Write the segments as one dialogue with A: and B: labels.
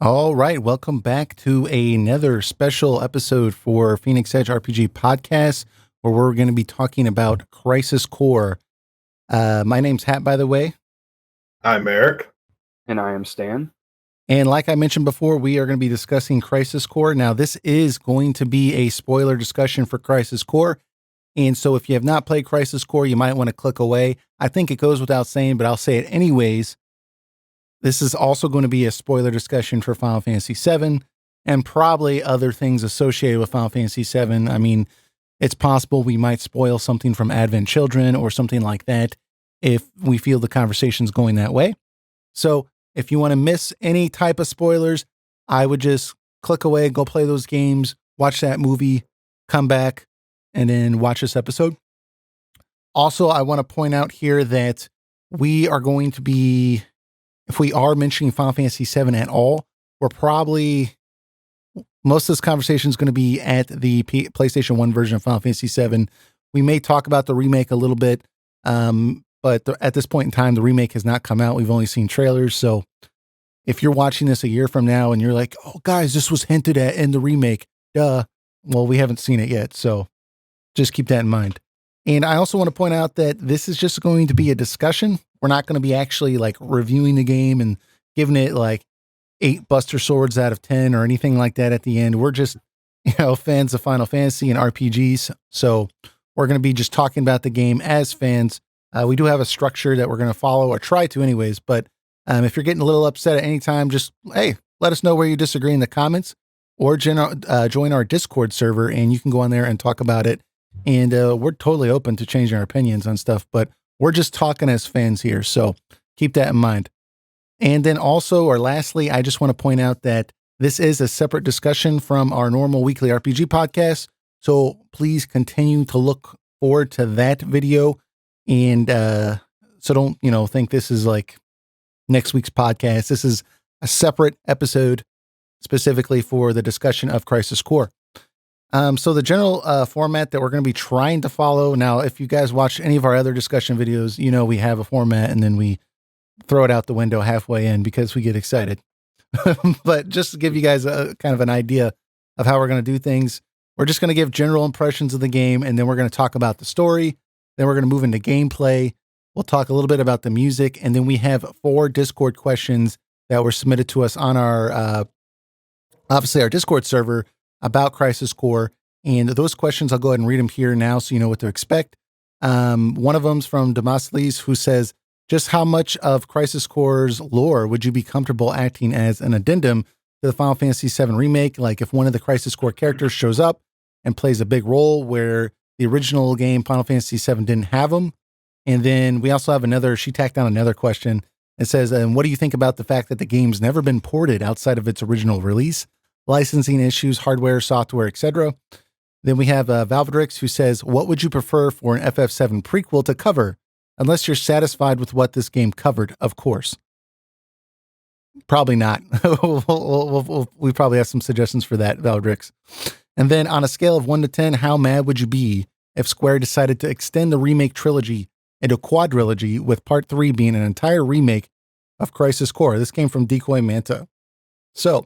A: All right, welcome back to another special episode for Phoenix Edge RPG Podcast, where we're going to be talking about Crisis Core. My name's Hat, by the way,
B: I'm Eric.
C: And I am Stan.
A: and like I mentioned before, we are going to be discussing Crisis Core. Now, this is going to be a spoiler discussion for Crisis Core, and so if you have not played Crisis Core, you might want to click away. I think it goes without saying, but I'll say it anyways. This is also going to be a spoiler discussion for Final Fantasy VII and probably other things associated with Final Fantasy VII. I mean, it's possible we might spoil something from Advent Children or something like that if we feel the conversation's going that way. So if you want to miss any type of spoilers, I would just click away, go play those games, watch that movie, come back, and then watch this episode. Also, I want to point out here that we are going to be, if we are mentioning Final Fantasy VII at all, we're probably, most of this conversation is going to be at the PlayStation 1 version of Final Fantasy VII. We may talk about the remake a little bit, but at this point in time, the remake has not come out. We've only seen trailers. So if you're watching this a year from now and you're like, oh, guys, this was hinted at in the remake, duh. Well, we haven't seen it yet. So just keep that in mind. And I also want to point out that this is just going to be a discussion. We're not going to be actually like reviewing the game and giving it like 8 Buster Swords out of 10 or anything like that at the end. We're just, fans of Final Fantasy and RPGs. So we're going to be just talking about the game as fans. We do have a structure that we're going to follow, or try to anyways. But if you're getting a little upset at any time, just, hey, let us know where you disagree in the comments, or join our Discord server and you can go on there and talk about it. And we're totally open to changing our opinions on stuff, but we're just talking as fans here. So keep that in mind. And then also, or lastly, I just want to point out that this is a separate discussion from our normal weekly RPG podcast. So please continue to look forward to that video. And so don't, think this is like next week's podcast. This is a separate episode specifically for the discussion of Crisis Core. So the general format that we're going to be trying to follow now, if you guys watch any of our other discussion videos, we have a format and then we throw it out the window halfway in because we get excited. But just to give you guys a kind of an idea of how we're going to do things, we're just going to give general impressions of the game, and then we're going to talk about the story. Then we're going to move into gameplay. We'll talk a little bit about the music, and then we have 4 Discord questions that were submitted to us on our, obviously our Discord server, about Crisis Core. And those questions, I'll go ahead and read them here now so you know what to expect. One of them's from Demosthenes, who says, just how much of Crisis Core's lore would you be comfortable acting as an addendum to the Final Fantasy VII remake? Like if one of the Crisis Core characters shows up and plays a big role where the original game, Final Fantasy VII, didn't have them. And then we also have she tacked on another question. It says, what do you think about the fact that the game's never been ported outside of its original release? Licensing issues, hardware, software, etc. Then we have Valvedrix, who says, what would you prefer for an FF7 prequel to cover? Unless you're satisfied with what this game covered, of course. Probably not. We probably have some suggestions for that, Valvedrix. And then on a scale of 1 to 10, how mad would you be if Square decided to extend the remake trilogy into a quadrilogy, with part 3 being an entire remake of Crisis Core? This came from Decoy Manta. So,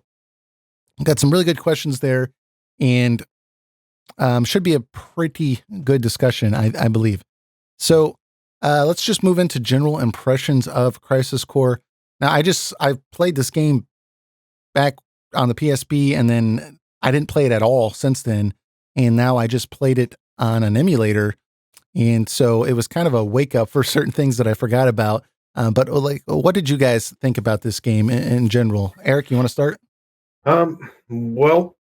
A: got some really good questions there, and should be a pretty good discussion, I believe. So let's just move into general impressions of Crisis Core. Now, I played this game back on the PSP, and then I didn't play it at all since then, and now I just played it on an emulator, and so it was kind of a wake up for certain things that I forgot about. But what did you guys think about this game in general? Eric, you want to start?
B: Well,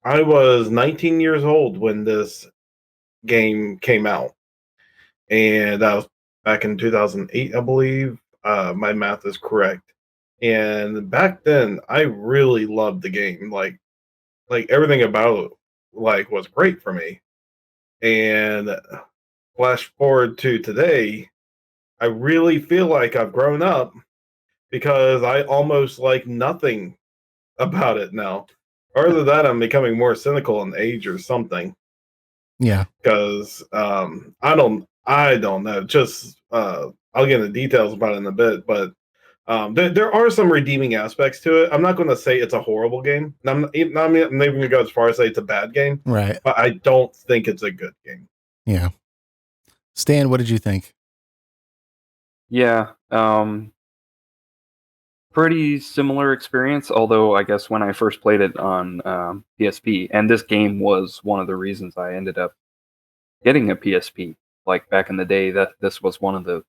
B: I was 19 years old when this game came out, and that was back in 2008, I believe. My math is correct. And back then, I really loved the game. Like everything about it, was great for me. And flash forward to today, I really feel like I've grown up because I almost like nothing about it now. Or either that, I'm becoming more cynical in age or something.
A: Yeah.
B: Because I don't know. Just I'll get into details about it in a bit, but There are some redeeming aspects to it. I'm not going to say it's a horrible game. I'm not even going to go as far as say it's a bad game.
A: Right.
B: But I don't think it's a good game.
A: Yeah. Stan, what did you think?
C: Yeah. Pretty similar experience, although I guess when I first played it on PSP, and this game was one of the reasons I ended up getting a PSP. Like back in the day, that this was one of the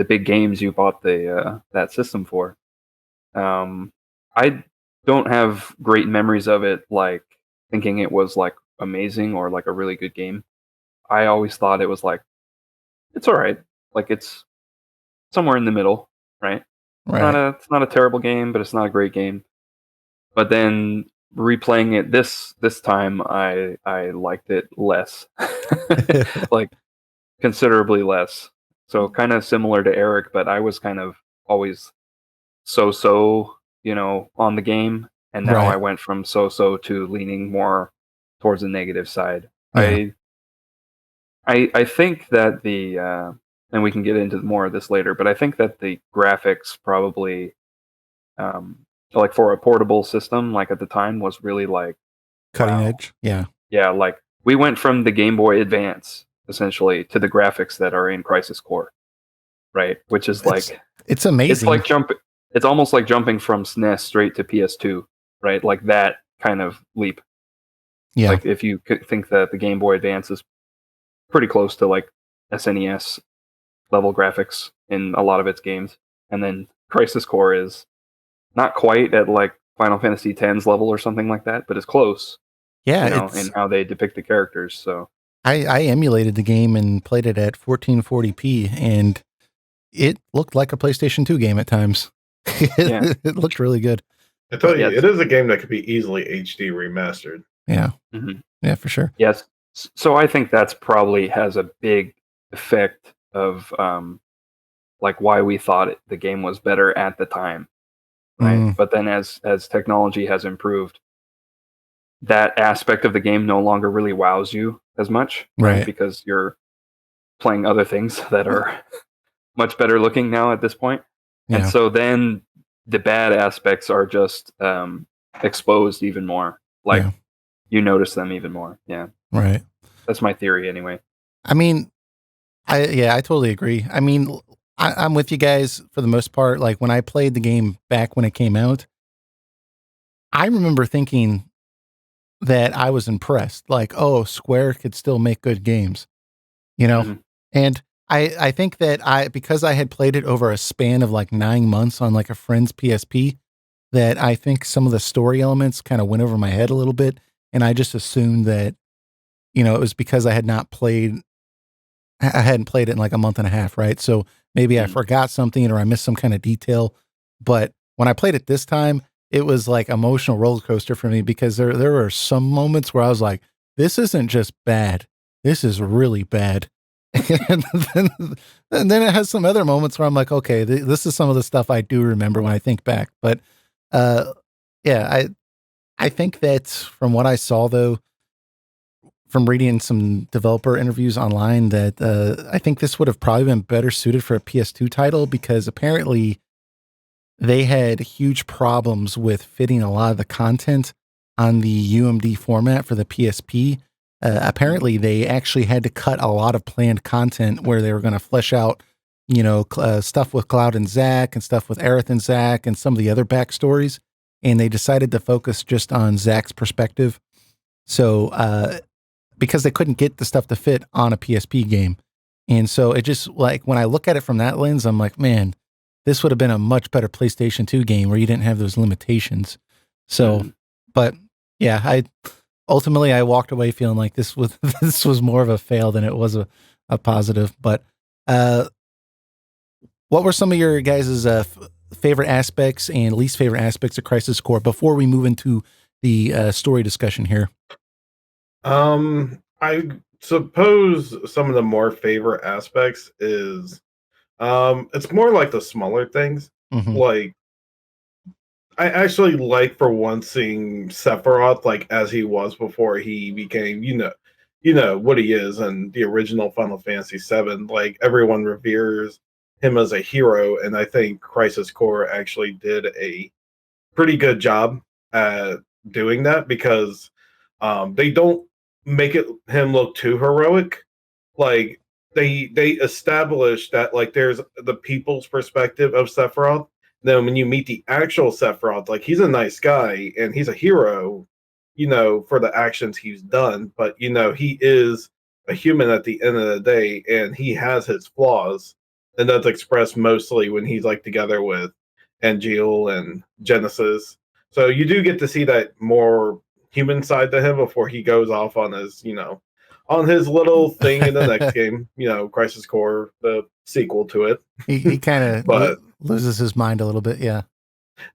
C: big games you bought the that system for. I don't have great memories of it, like thinking it was like amazing or like a really good game. I always thought it was like it's all right, like it's somewhere in the middle, right?
A: Right.
C: It's not a terrible game, but it's not a great game. But then replaying it this time, I liked it less, like considerably less. So kind of similar to Eric, but I was kind of always so on the game, and now I
A: Right.
C: went from so to leaning more towards the negative side.
A: Yeah.
C: I think that and we can get into more of this later, but I think that the graphics probably um, like for a portable system, like at the time, was really like
A: Cutting
C: wow.
A: edge. Yeah.
C: Yeah, like we went from the Game Boy Advance essentially to the graphics that are in Crisis Core, right? Which is like
A: it's amazing.
C: It's like It's almost like jumping from SNES straight to PS2, right? Like that kind of leap.
A: Yeah.
C: Like if you think that the Game Boy Advance is pretty close to like SNES level graphics in a lot of its games, and then Crisis Core is not quite at like Final Fantasy X's level or something like that, but it's close.
A: Yeah.
C: In how they depict the characters. So
A: I emulated the game and played it at 1440p, and it looked like a PlayStation 2 game at times. It looked really good.
B: I tell you, it is a game that could be easily HD remastered.
A: Yeah. Yeah, for sure.
C: Yes. So I think that's probably has a big effect of like why we thought the game was better at the time, right? But then as technology has improved, that aspect of the game no longer really wows you as much, right? Because you're playing other things that are much better looking now at this point. Yeah. And so then the bad aspects are just exposed even more. Like you notice them even more. Yeah.
A: Right.
C: That's my theory anyway.
A: I mean, I totally agree. I mean, I'm with you guys for the most part. Like when I played the game back when it came out, I remember thinking that I was impressed. Like, oh, Square could still make good games, you know? And I think that because I had played it over a span of like 9 months on like a friend's PSP, that I think some of the story elements kind of went over my head a little bit. And I just assumed that, it was because I hadn't played it in like a month and a half, right? So maybe I forgot something or I missed some kind of detail. But when I played it this time, it was like emotional roller coaster for me because there were some moments where I was like, this isn't just bad. This is really bad. and then it has some other moments where I'm like, okay, this is some of the stuff I do remember when I think back. But yeah, I think that from what I saw though, from reading some developer interviews online, that I think this would have probably been better suited for a PS2 title because apparently they had huge problems with fitting a lot of the content on the UMD format for the PSP. Apparently, they actually had to cut a lot of planned content where they were going to flesh out, stuff with Cloud and Zack and stuff with Aerith and Zack and some of the other backstories. And they decided to focus just on Zack's perspective. So, because they couldn't get the stuff to fit on a PSP game. And so it just like, when I look at it from that lens, I'm like, man, this would have been a much better PlayStation 2 game where you didn't have those limitations. So, but yeah, I walked away feeling like this was more of a fail than it was a positive. But what were some of your guys' favorite aspects and least favorite aspects of Crisis Core before we move into the story discussion here?
B: I suppose some of the more favorite aspects is it's more like the smaller things. Like I actually like for once seeing Sephiroth like as he was before he became, what he is in the original Final Fantasy VII. Like everyone reveres him as a hero, and I think Crisis Core actually did a pretty good job at doing that, because they don't make him look too heroic. Like they establish that like there's the people's perspective of Sephiroth. Then when you meet the actual Sephiroth, like he's a nice guy and he's a hero, for the actions he's done, but he is a human at the end of the day, and he has his flaws, and that's expressed mostly when he's like together with Angeal and Genesis. So you do get to see that more human side to him before he goes off on his, on his little thing in the next game, Crisis Core, the sequel to it.
A: He kind of loses his mind a little bit. Yeah.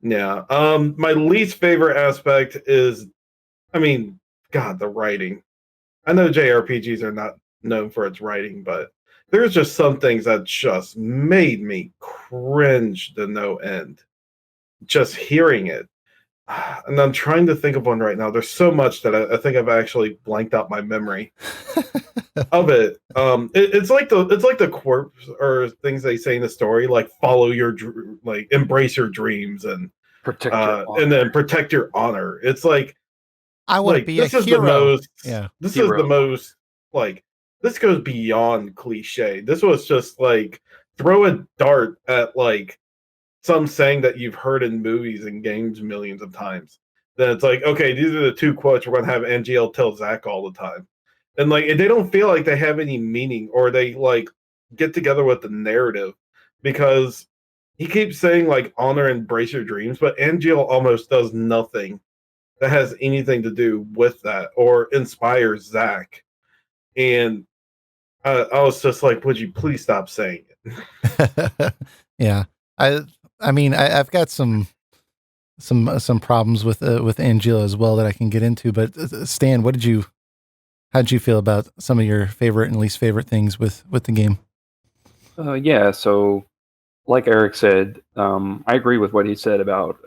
B: Yeah. My least favorite aspect is, God, the writing. I know JRPGs are not known for its writing, but there's just some things that just made me cringe to no end. Just hearing it. And I'm trying to think of one right now. There's so much that I think I've actually blanked out my memory of it. It's like the quirks or things they say in the story, like follow your embrace your dreams and
C: protect your honor.
B: and then protect your honor. It's like
A: I want to be a hero.
B: This is the most like this goes beyond cliche. This was just like throw a dart at like some saying that you've heard in movies and games millions of times. Then it's like, okay, these are the two quotes we're going to have Angeal tell Zack all the time. And like, they don't feel like they have any meaning, or they like get together with the narrative, because he keeps saying like honor and embrace your dreams, but Angeal almost does nothing that has anything to do with that or inspires Zack. And I was just like, would you please stop saying it?
A: Yeah. I've got some problems with Angeal as well that I can get into, but Stan, how'd you feel about some of your favorite and least favorite things with the game?
C: Yeah, so like Eric said, I agree with what he said about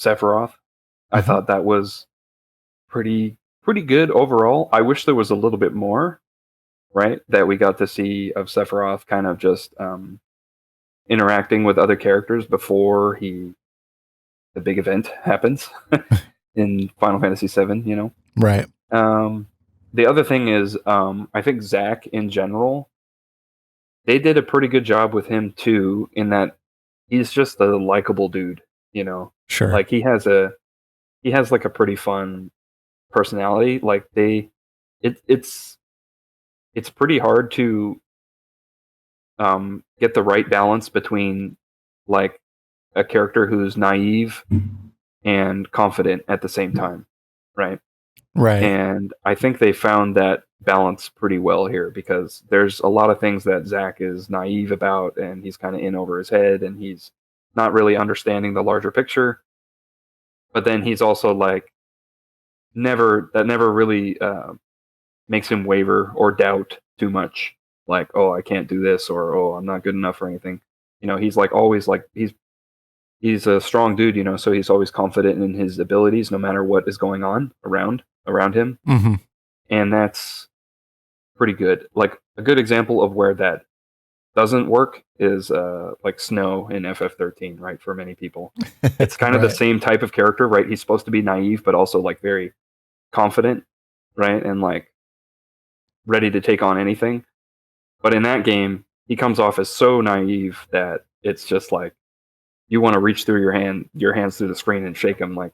C: Sephiroth. I thought that was pretty good overall. I wish there was a little bit more, right, that we got to see of Sephiroth kind of just interacting with other characters before the big event happens in Final Fantasy VII,
A: Right.
C: The other thing is, I think Zack in general, they did a pretty good job with him too, in that he's just a likable dude,
A: Sure.
C: Like he has like a pretty fun personality. Like it's pretty hard to get the right balance between like a character who's naive and confident at the same time, right?
A: Right.
C: And I think they found that balance pretty well here, because there's a lot of things that Zack is naive about, and he's kind of in over his head, and he's not really understanding the larger picture. But then he's also like never really makes him waver or doubt too much. Like, oh, I can't do this, or oh, I'm not good enough or anything. He's like always like he's a strong dude, so he's always confident in his abilities no matter what is going on around him.
A: Mm-hmm.
C: And that's pretty good. Like a good example of where that doesn't work is like Snow in FF13, right? For many people, it's kind of the same type of character, right? He's supposed to be naive, but also like very confident, right? And like ready to take on anything. But in that game, he comes off as so naive that it's just like you want to reach through your hands through the screen and shake him, like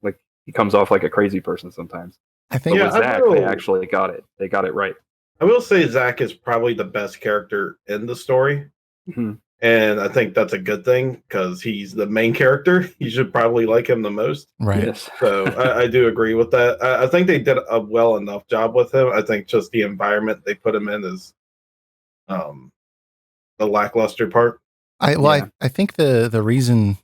C: like he comes off like a crazy person sometimes.
A: I think
C: with Zack, they actually got it. They got it right.
B: I will say Zack is probably the best character in the story.
C: Mm-hmm.
B: And I think that's a good thing, because he's the main character. You should probably like him the most.
A: Right.
C: Yes.
B: So I do agree with that. I think they did a well enough job with him. I think just the environment they put him in is the lackluster part.
A: I think the reason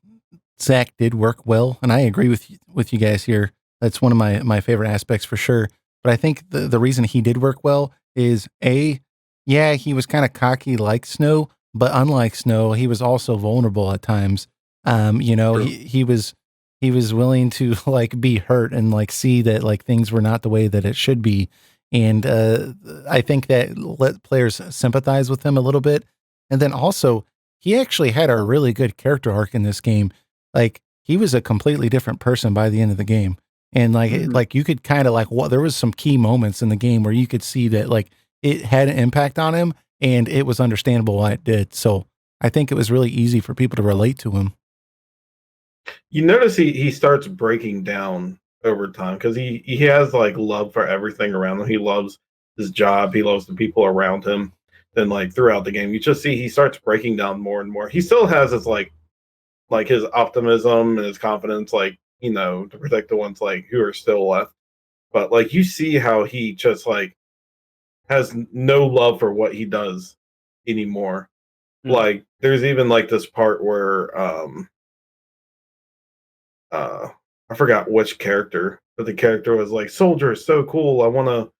A: Zack did work well, and I agree with you guys here, that's one of my favorite aspects for sure. But I think the reason he did work well is he was kind of cocky like Snow, but unlike Snow, he was also vulnerable at times. He was willing to like be hurt and like see that like things were not the way that it should be. And I think that let players sympathize with him a little bit. And then also he actually had a really good character arc in this game. Like he was a completely different person by the end of the game. And like you could kind of like, there was some key moments in the game where you could see that like it had an impact on him and it was understandable why it did. So I think it was really easy for people to relate to him.
B: You notice he starts breaking down over time because he has like love for everything around him. He loves his job. He loves the people around him. Then like throughout the game, you just see he starts breaking down more and more. He still has his like his optimism and his confidence, like, to protect the ones like who are still left. But like you see how he just like has no love for what he does anymore. Like there's even like this part where I forgot which character, but the character was like, "Soldier is so cool. I want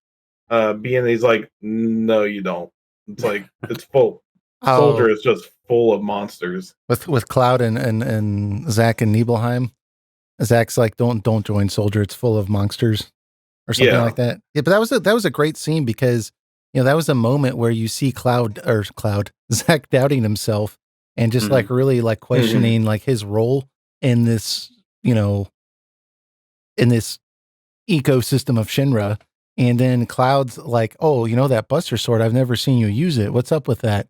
B: to be in." He's like, "No, you don't." It's like it's full. Soldier is just full of monsters.
A: With Cloud and Zack and Nibelheim, Zack's like, "Don't join Soldier. It's full of monsters," or something like that. Yeah, but that was a great scene because that was a moment where you see Zack doubting himself and just like really like questioning like his role in this in this ecosystem of Shinra. And then Cloud's like, "Oh, that Buster Sword, I've never seen you use it. What's up with that?"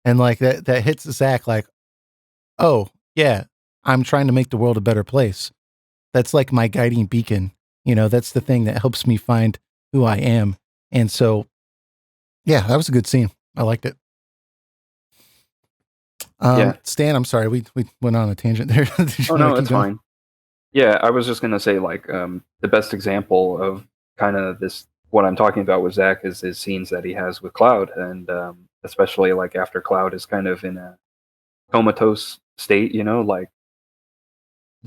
A: And like that hits Zack like, "Oh, yeah, I'm trying to make the world a better place. That's like my guiding beacon. That's the thing that helps me find who I am." And so, yeah, that was a good scene. I liked it. Stan, I'm sorry, we went on a tangent there.
C: Oh no, it's fine. Yeah, I was just gonna say like the best example of kind of this what I'm talking about with Zack is his scenes that he has with Cloud, and especially like after Cloud is kind of in a comatose state, like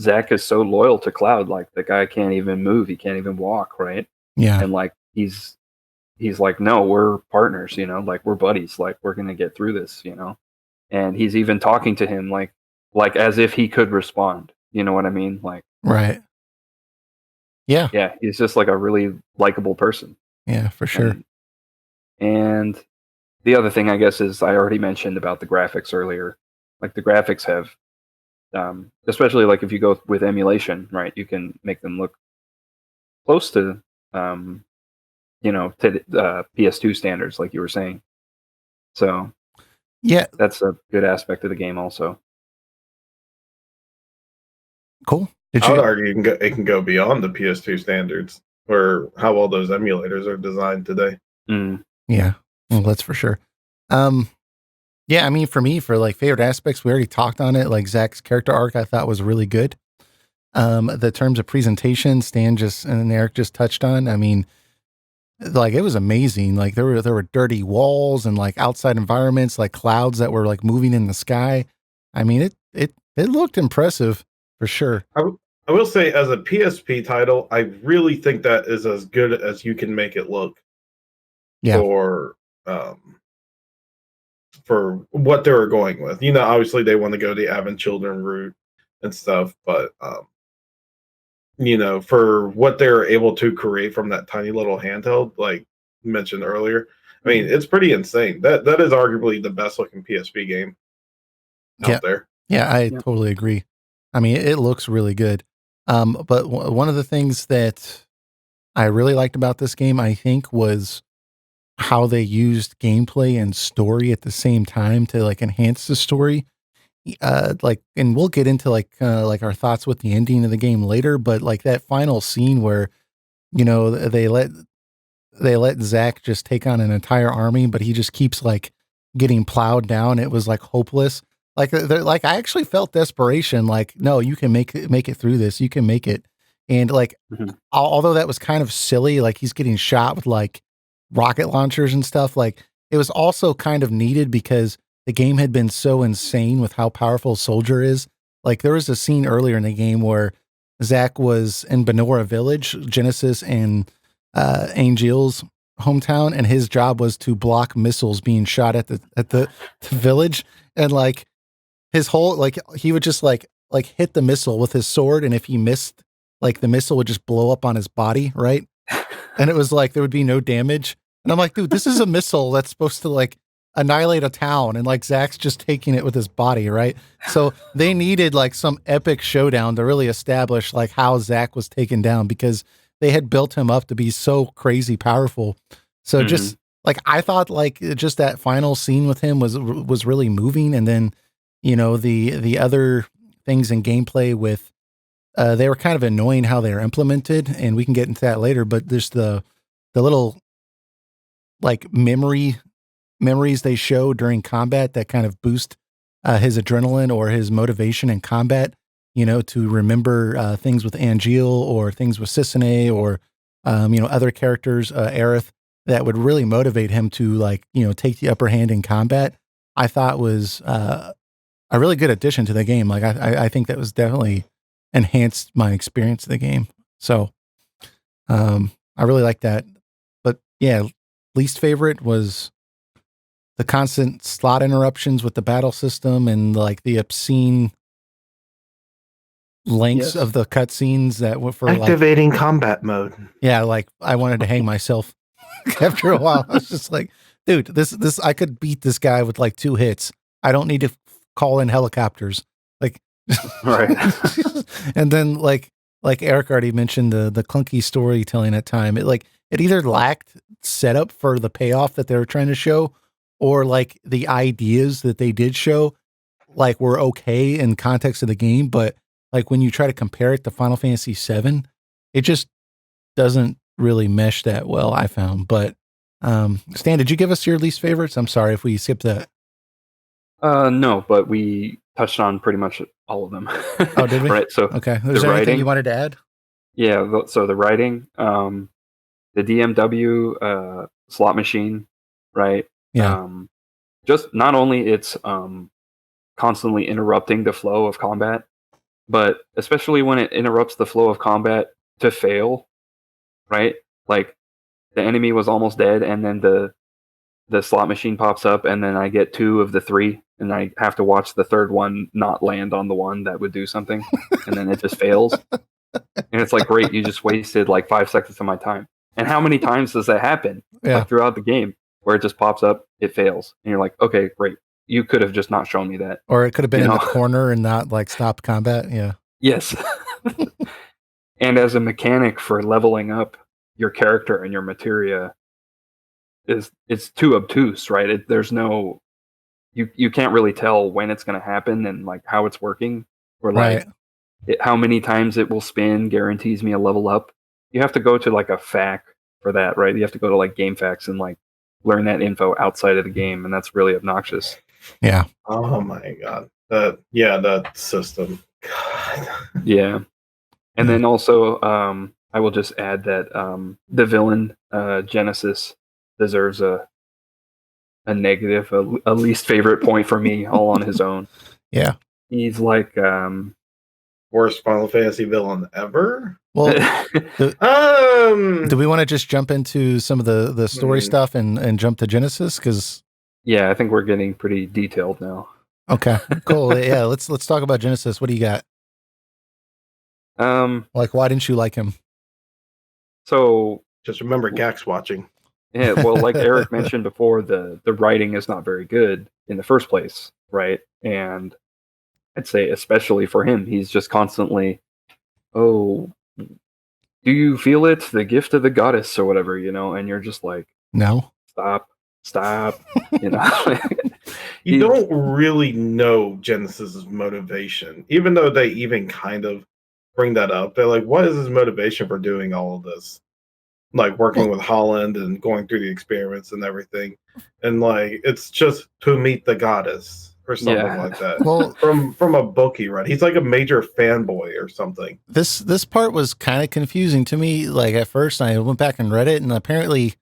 C: Zack is so loyal to Cloud, like the guy can't even move, he can't even walk, right?
A: Yeah.
C: And like he's like, "No, we're partners, like we're buddies, like we're gonna get through this, And he's even talking to him like as if he could respond. You know what I mean? Like,
A: right. Yeah.
C: Yeah, he's just like a really likable person.
A: Yeah, for sure.
C: And the other thing I guess is I already mentioned about the graphics earlier. Like the graphics have especially like if you go with emulation, right? You can make them look close to to PS2 standards like you were saying. So
A: yeah,
C: that's a good aspect of the game also.
A: Cool.
B: I would argue it can go beyond the PS2 standards or how well those emulators are designed today.
A: Yeah, well, that's for sure. Yeah, I mean, for me, for like favorite aspects, we already talked on it. Like Zack's character arc, I thought was really good. The terms of presentation, Stan and Eric just touched on. I mean, like it was amazing. Like there were dirty walls and like outside environments, like clouds that were like moving in the sky. I mean, it looked impressive for sure.
B: I will say, as a PSP title, I really think that is as good as you can make it look.
A: Yeah.
B: For what they were going with. Obviously they want to go the Advent Children route and stuff, but for what they're able to create from that tiny little handheld, like mentioned earlier, I mean, it's pretty insane. That is arguably the best looking PSP game out there.
A: Yeah, I totally agree. I mean, it looks really good. But one of the things that I really liked about this game, I think, was how they used gameplay and story at the same time to like enhance the story. And we'll get into like our thoughts with the ending of the game later, but like that final scene where, they let Zack just take on an entire army, but he just keeps like getting plowed down. It was like hopeless. Like I actually felt desperation. Like, no, you can make it through this. You can make it. And like, although that was kind of silly, like he's getting shot with like rocket launchers and stuff. Like it was also kind of needed because the game had been so insane with how powerful Soldier is. Like there was a scene earlier in the game where Zack was in Benora Village, Genesis and Angeal's hometown, and his job was to block missiles being shot at the village. And like his whole, like he would just like hit the missile with his sword, and if he missed, like the missile would just blow up on his body, right? And it was like there would be no damage. And I'm like, dude, this is a missile that's supposed to like annihilate a town, and like Zack's just taking it with his body, right? So they needed like some epic showdown to really establish like how Zack was taken down, because they had built him up to be so crazy powerful. So just like I thought, like just that final scene with him was really moving, and then the other things in gameplay with they were kind of annoying how they were implemented, and we can get into that later. But there's the little like memories they show during combat that kind of boost his adrenaline or his motivation in combat, to remember things with Angeal or things with Cissinei or, other characters, Aerith, that would really motivate him to like, take the upper hand in combat. I thought was a really good addition to the game. Like I think that was definitely enhanced my experience of the game. So I really like that. But yeah, least favorite was the constant slot interruptions with the battle system and like the obscene lengths of the cutscenes that were for
B: activating combat mode.
A: Yeah, like I wanted to hang myself after a while. I was just like, dude, this I could beat this guy with like 2 hits. I don't need to call in helicopters. Like,
C: right.
A: And then like Eric already mentioned the clunky storytelling at time. It either lacked setup for the payoff that they were trying to show, or like the ideas that they did show like were okay in context of the game, but like when you try to compare it to Final Fantasy VII, it just doesn't really mesh that well, I found. But Stan, did you give us your least favorites? I'm sorry if we skipped that.
C: No, but we touched on pretty much all of them.
A: Oh, did we?
C: Right. So
A: okay. Was there anything you wanted to add?
C: Yeah. So the writing, the DMW slot machine, right?
A: Yeah.
C: Just not only it's constantly interrupting the flow of combat, but especially when it interrupts the flow of combat to fail, right? Like the enemy was almost dead, and then the slot machine pops up, and then I get 2 of the 3, and I have to watch the third one not land on the one that would do something, and then it just fails. And it's like, great, you just wasted like 5 seconds of my time. And how many times does that happen like throughout the game, where it just pops up, it fails, and you're like, okay, great. You could have just not shown me that.
A: Or it could have been in the corner and not like stop combat. Yeah.
C: Yes. And as a mechanic for leveling up your character and your materia, it's too obtuse, right? There's no, you can't really tell when it's going to happen and like how it's working, or like how many times it will spin guarantees me a level up. You have to go to like a FAQ for that, right? You have to go to like GameFAQs and like learn that info outside of the game, and that's really obnoxious.
A: Yeah.
B: Oh my god. That system. God.
C: Yeah. And then also, I will just add that the villain Genesis deserves a negative, a least favorite point for me, all on his own.
A: Yeah.
C: He's like
B: worst Final Fantasy villain ever.
A: Well, do we want to just jump into some of the story stuff and jump to Genesis? Because
C: yeah, I think we're getting pretty detailed now.
A: Okay, cool. Yeah, let's talk about Genesis. What do you got? Like, why didn't you like him?
C: So
B: just remember Gax watching.
C: Yeah, well, like Eric mentioned before, the writing is not very good in the first place, right? And I'd say especially for him, he's just constantly, oh, do you feel it? The gift of the goddess or whatever, and you're just like,
A: no,
C: stop,
B: You don't really know Genesis's motivation, even though they even kind of bring that up. They're like, what is his motivation for doing all of this? Like working with Holland and going through the experiments and everything. And like, it's just to meet the goddess or something like that.
A: Well,
B: from a book he read. He's like a major fanboy or something.
A: This part was kind of confusing to me. Like at first I went back and read it, and apparently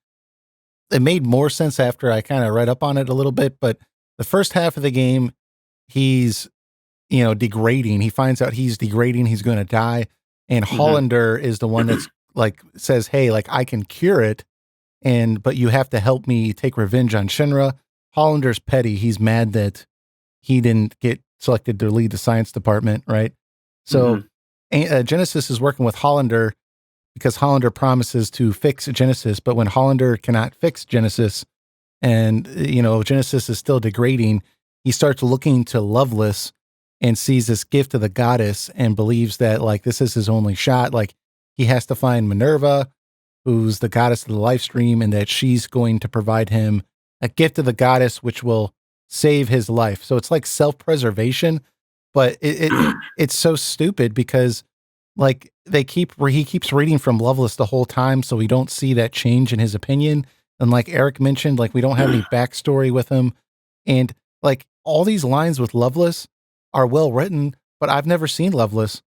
A: it made more sense after I kind of read up on it a little bit. But the first half of the game, he's, degrading. He finds out he's degrading. He's going to die. And Hollander is the one that's like, says, hey, like I can cure it. But you have to help me take revenge on Shinra. Hollander's petty. He's mad that he didn't get selected to lead the science department. Right. So Genesis is working with Hollander because Hollander promises to fix Genesis. But when Hollander cannot fix Genesis, and Genesis is still degrading, he starts looking to Loveless and sees this gift of the goddess and believes that like this is his only shot. Like he has to find Minerva, who's the goddess of the life stream, and that she's going to provide him a gift of the goddess which will save his life. So it's like self-preservation, but it's so stupid because like he keeps reading from Loveless the whole time, so we don't see that change in his opinion. And like Eric mentioned, like we don't have any backstory with him, and like all these lines with Loveless are well written, but I've never seen Loveless,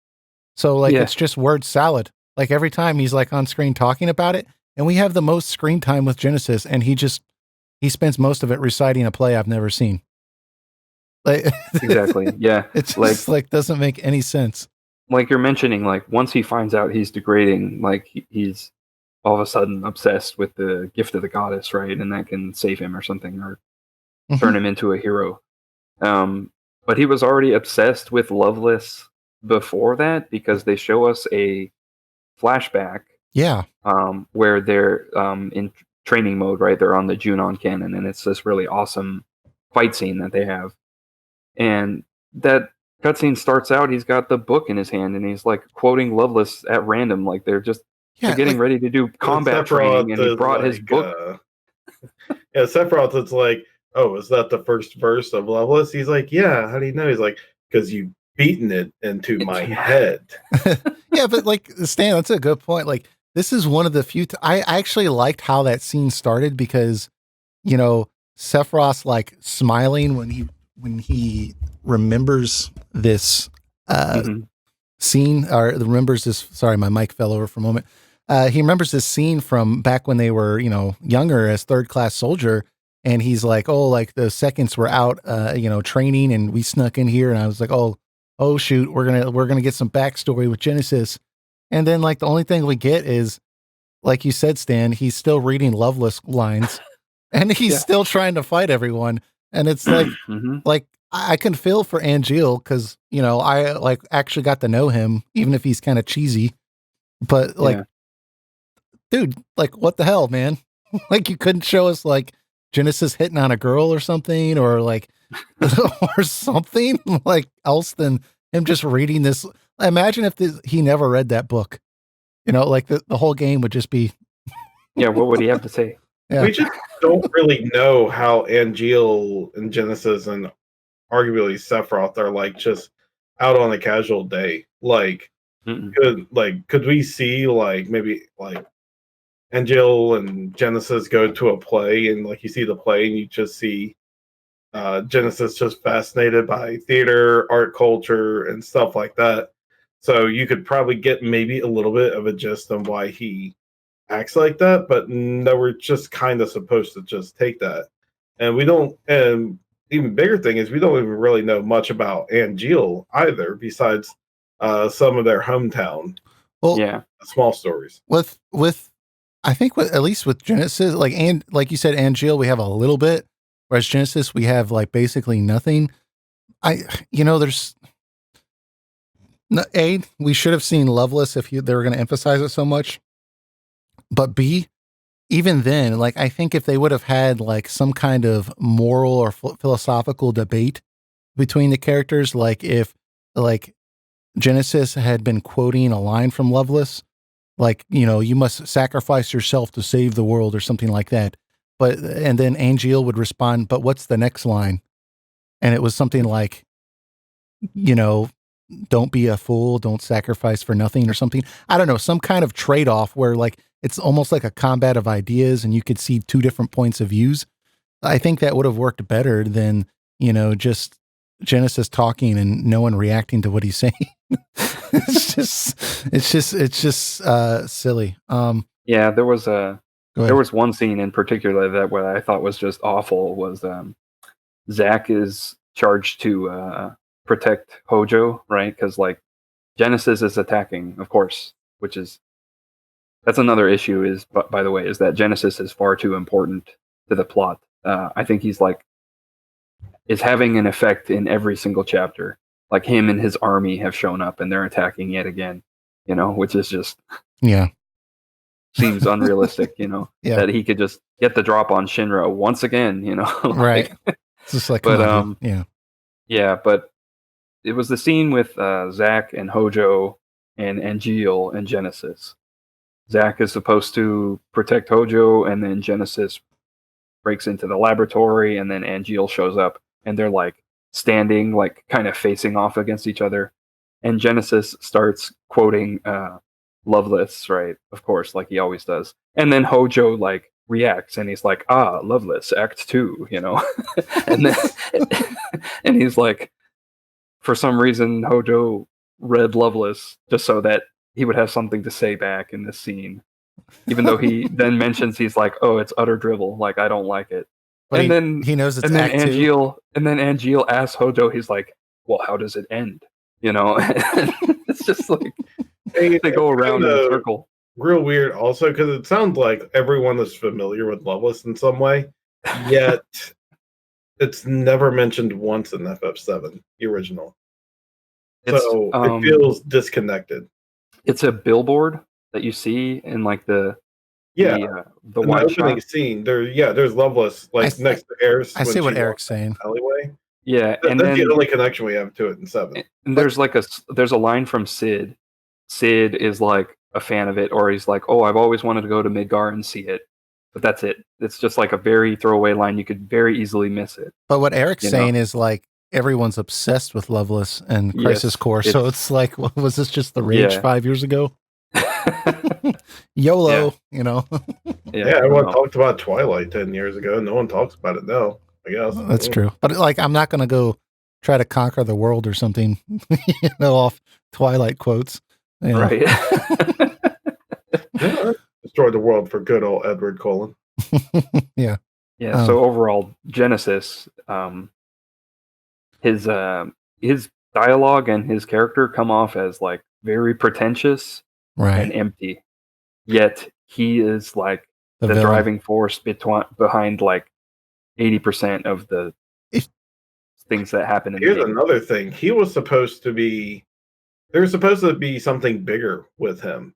A: so like it's just word salad. Like every time he's like on screen talking about it, and we have the most screen time with Genesis, and he spends most of it reciting a play I've never seen. Like
C: exactly, yeah,
A: it's just, like doesn't make any sense.
C: Like you're mentioning, like once he finds out he's degrading, like he's all of a sudden obsessed with the gift of the goddess, right? And that can save him or something, or turn him into a hero. But he was already obsessed with Loveless before that, because they show us a flashback.
A: Yeah.
C: Where they're in training mode, right? They're on the Junon cannon, and it's this really awesome fight scene that they have. And that cutscene starts out, he's got the book in his hand, and he's like quoting Loveless at random, like they're getting ready to do combat training, and he brought his book.
B: Sephiroth, it's like, oh, is that the first verse of Loveless? He's like, yeah, how do you know? He's like, because you've beaten it into my head.
A: Yeah, but like Stan, that's a good point. Like this is one of the few I actually liked how that scene started, because Sephiroth's like smiling when he remembers this scene, or remembers this. Sorry, my mic fell over for a moment. He remembers this scene from back when they were, younger as third class soldier. And he's like, oh, like the seconds were out, training, and we snuck in here. And I was like, oh shoot, we're going to get some backstory with Genesis. And then like the only thing we get is, like you said, Stan, he's still reading Loveless lines and he's still trying to fight everyone. And it's like, like I can feel for Angeal, because, I like actually got to know him, even if he's kind of cheesy, but like, dude, like what the hell, man? Like you couldn't show us like Genesis hitting on a girl or something, or like, or something like else than him just reading this. Imagine if he never read that book, like the whole game would just be.
C: Yeah. What would he have to say?
B: Yeah. We just don't really know how Angeal and Genesis and arguably Sephiroth are like just out on a casual day. Like, could we see like maybe like Angeal and Genesis go to a play, and like you see the play and you just see Genesis just fascinated by theater, art, culture, and stuff like that. So you could probably get maybe a little bit of a gist on why he acts like that, but no, we're just kind of supposed to just take that. And we don't, and even bigger thing is we don't even really know much about Angeal either, besides some of their hometown.
A: Well,
B: small stories.
A: With I think at least with Genesis, like you said, Angeal, we have a little bit, whereas Genesis, we have like basically nothing. There's we should have seen Loveless if they were going to emphasize it so much. But B, even then, like I think if they would have had like some kind of moral or philosophical debate between the characters, like if like Genesis had been quoting a line from Loveless, like, you must sacrifice yourself to save the world or something like that. And then Angeal would respond, but what's the next line? And it was something like, don't be a fool, don't sacrifice for nothing or something. I don't know, some kind of trade-off where like, it's almost like a combat of ideas and you could see two different points of views. I think that would have worked better than, just Genesis talking and no one reacting to what he's saying. it's just silly.
C: Yeah, there was one scene in particular that what I thought was just awful was Zack is charged to protect Hojo, right? Because like Genesis is attacking, of course, that's another issue is, by the way, is that Genesis is far too important to the plot. I think he's like is having an effect in every single chapter. Like him and his army have shown up and they're attacking yet again, which is just seems unrealistic, that he could just get the drop on Shinra once again,
A: Right. It's just like,
C: but
A: come on, dude.
C: yeah, but it was the scene with Zack and Hojo and Angeal and Genesis. Zack is supposed to protect Hojo, and then Genesis breaks into the laboratory, and then Angeal shows up, and they're like standing, like kind of facing off against each other. And Genesis starts quoting Loveless, right? Of course, like he always does. And then Hojo like reacts, and he's like, "Ah, Loveless, Act 2," and then and he's like, for some reason, Hojo read Loveless just so that he would have something to say back in this scene. Even though he then mentions, he's like, "Oh, it's utter drivel. Like, I don't like it."
A: But
C: and then
A: he knows it's
C: and then
A: Act 2.
C: Angeal asks Hojo, he's like, "Well, how does it end?" It's just like they go around in a circle.
B: Real weird, also, because it sounds like everyone is familiar with Loveless in some way, yet it's never mentioned once in FF7, the original. So it feels disconnected.
C: It's a billboard that you see in like the wide
B: opening scene. There's Loveless next to Aerith.
A: I see what Eric's saying.
B: Alleyway.
C: Yeah,
B: and that's the only connection we have to it in 7.
C: And there's a line from Sid. Sid is like a fan of it, or he's like, "Oh, I've always wanted to go to Midgar and see it." But that's it. It's just like a very throwaway line. You could very easily miss it.
A: But what Eric's saying is like everyone's obsessed with Loveless and Crisis Core. So it's like, was this just the rage 5 years ago? YOLO,
B: Yeah, everyone talked about Twilight 10 years ago. No one talks about it now, I guess.
A: That's true. But like, I'm not going to go try to conquer the world or something, off Twilight quotes.
C: Right.
B: Destroy the world for good old Edward Cullen.
A: Yeah.
C: So overall, Genesis, his dialogue and his character come off as like very pretentious and empty. Yet he is like the driving force behind like 80% of the things that happen in the game.
B: Here's another thing. He was supposed to be. There was supposed to be something bigger with him.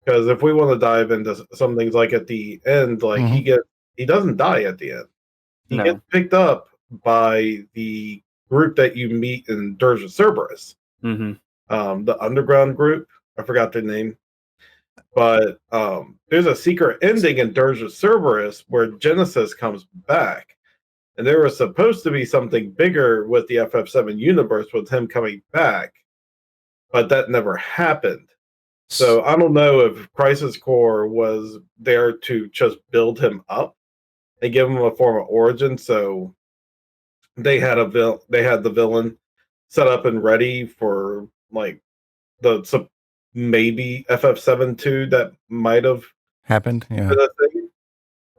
B: Because if we want to dive into some things, like at the end, like he doesn't die at the end. He gets picked up by the group that you meet in Dirge of Cerberus. The underground group. I forgot their name. But there's a secret ending in Dirge of Cerberus where Genesis comes back. And there was supposed to be something bigger with the FF7 universe with him coming back. But that never happened. So I don't know if Crisis Core was there to just build him up and give him a form of origin. So they had the villain set up and ready for like maybe FF7-2 that might have
A: happened. Yeah,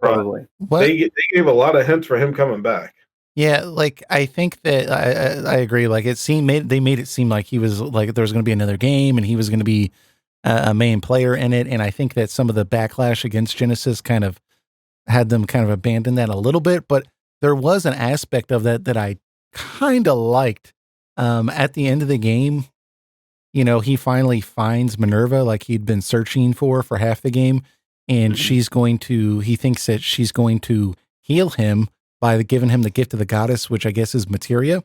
C: probably.
B: They gave a lot of hints for him coming back.
A: Yeah, like I think that I agree. Like they made it seem like he was like there was going to be another game and he was going to be a main player in it. And I think that some of the backlash against Genesis kind of had them kind of abandon that a little bit. But there was an aspect of that I kind of liked. At the end of the game, he finally finds Minerva, like he'd been searching for half the game, and he thinks that she's going to heal him by giving him the gift of the goddess, which I guess is materia.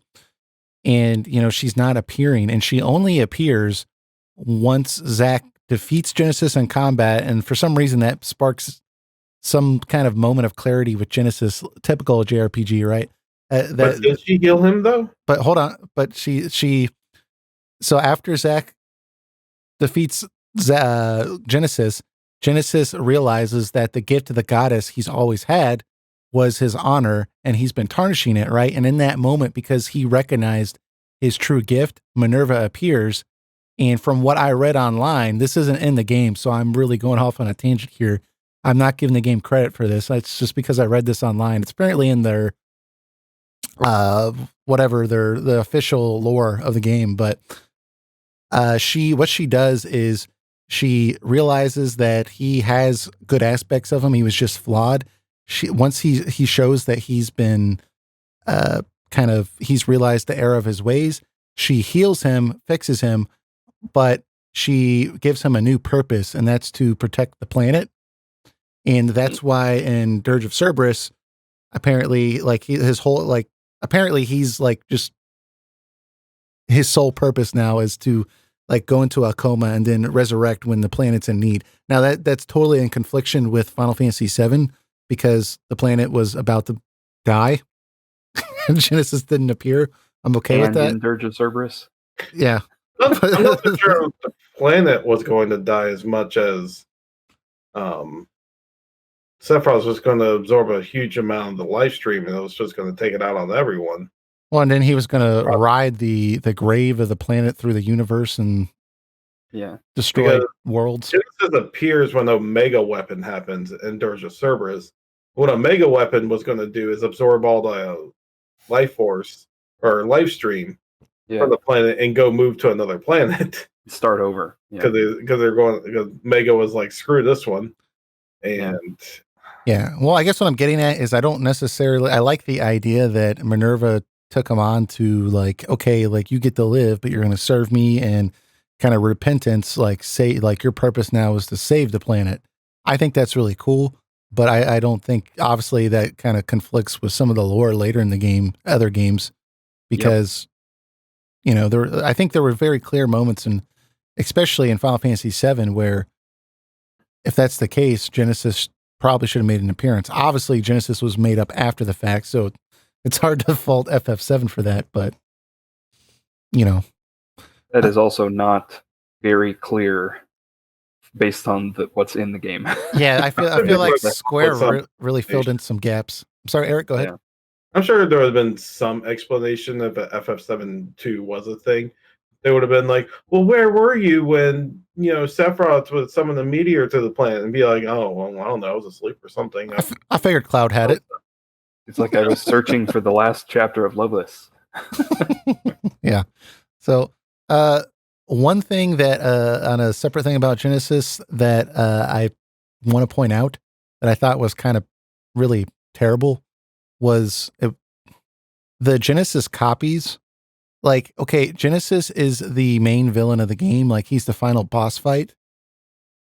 A: And, she's not appearing, and she only appears once Zack defeats Genesis in combat. And for some reason that sparks some kind of moment of clarity with Genesis, typical JRPG, right?
B: But did she heal him though?
A: But hold on. But so after Zack defeats Genesis realizes that the gift of the goddess he's always had was his honor, and he's been tarnishing it, right? And in that moment, because he recognized his true gift, Minerva appears. And from what I read online, this isn't in the game, so I'm really going off on a tangent here. I'm not giving the game credit for this. It's just because I read this online. It's apparently in their the official lore of the game. But what she does is she realizes that he has good aspects of him. He was just flawed. Once he shows that he's been he's realized the error of his ways, she heals him, fixes him, but she gives him a new purpose, and that's to protect the planet. And that's why in Dirge of Cerberus, apparently, like his whole, like, apparently he's like just his sole purpose now is to like go into a coma and then resurrect when the planet's in need. Now that's totally in confliction with Final Fantasy VII because the planet was about to die and Genesis didn't appear. I'm okay with that.
C: In Dirge of Cerberus.
A: Yeah.
B: I'm not so sure the planet was going to die as much as Sephiroth was going to absorb a huge amount of the live stream and it was just going to take it out on everyone.
A: Well, and then he was going to ride the grave of the planet through the universe and destroy worlds.
B: Genesis appears when a mega weapon happens in Dirge of Cerberus. What a mega weapon was going to do is absorb all the life force or life stream from the planet and go move to another planet.
C: Start over.
B: Because they're going, because Mega was like, screw this one. And
A: well, I guess what I'm getting at is I don't necessarily, I like the idea that Minerva took him on to like, okay, like you get to live, but you're going to serve me, and kind of repentance, like say, like your purpose now is to save the planet. I think that's really cool, but I don't think obviously that kind of conflicts with some of the lore later in the game, other games, because you know, I think there were very clear moments, and especially in Final Fantasy VII, where if that's the case, Genesis probably should have made an appearance. Obviously, Genesis was made up after the fact, so it's hard to fault FF7 for that, but, you know.
C: That is also not very clear based on what's in the game.
A: Yeah, I feel like Square really filled in some gaps. I'm sorry, Eric, go ahead.
B: Yeah. I'm sure there would have been some explanation if FF7-2 was a thing. They would have been like, well, where were you when, you know, Sephiroth would summon the meteor to the planet, and be like, oh, well, I don't know, I was asleep or something.
A: I figured Cloud had it.
C: It's like I was searching for the last chapter of Loveless.
A: Yeah. So, one thing that, on a separate thing about Genesis that I want to point out that I thought was kind of really terrible was the Genesis copies. Like, okay, Genesis is the main villain of the game. Like, he's the final boss fight.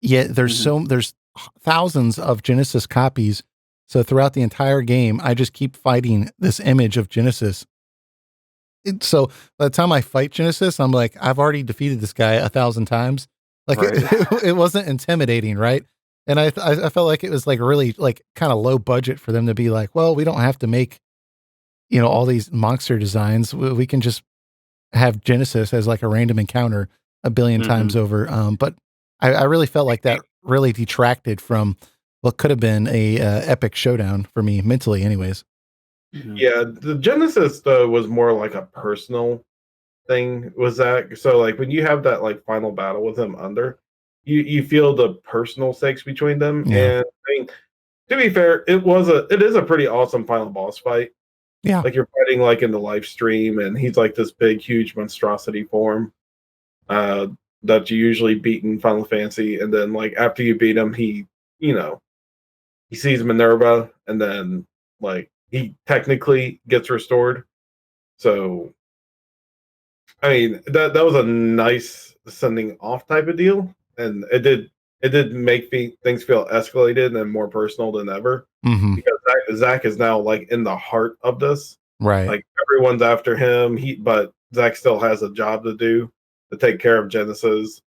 A: Yet there's there's thousands of Genesis copies. So throughout the entire game, I just keep fighting this image of Genesis. So by the time I fight Genesis, I'm like, I've already defeated this guy 1,000 times. Like it wasn't intimidating, right? And I felt like it was like really like kind of low budget for them to be like, well, we don't have to make, you know, all these monster designs. We can just have Genesis as like a random encounter a billion times over. But I really felt like that really detracted from what could have been a epic showdown for me mentally anyways.
B: Yeah, the Genesis though was more like a personal thing. Was that so? Like when you have that like final battle with him under, you feel the personal stakes between them.
A: Yeah.
B: And I mean, to be fair, it is a pretty awesome final boss fight.
A: Yeah,
B: like you're fighting like in the live stream, and he's like this big, huge monstrosity form that you usually beat in Final Fantasy. And then like after you beat him, he sees Minerva, and then like he technically gets restored. So I mean that was a nice sending off type of deal, and it did make things feel escalated and more personal than ever. Because Zack is now like in the heart of this,
A: right?
B: Like everyone's after him. But Zack still has a job to do to take care of Genesis.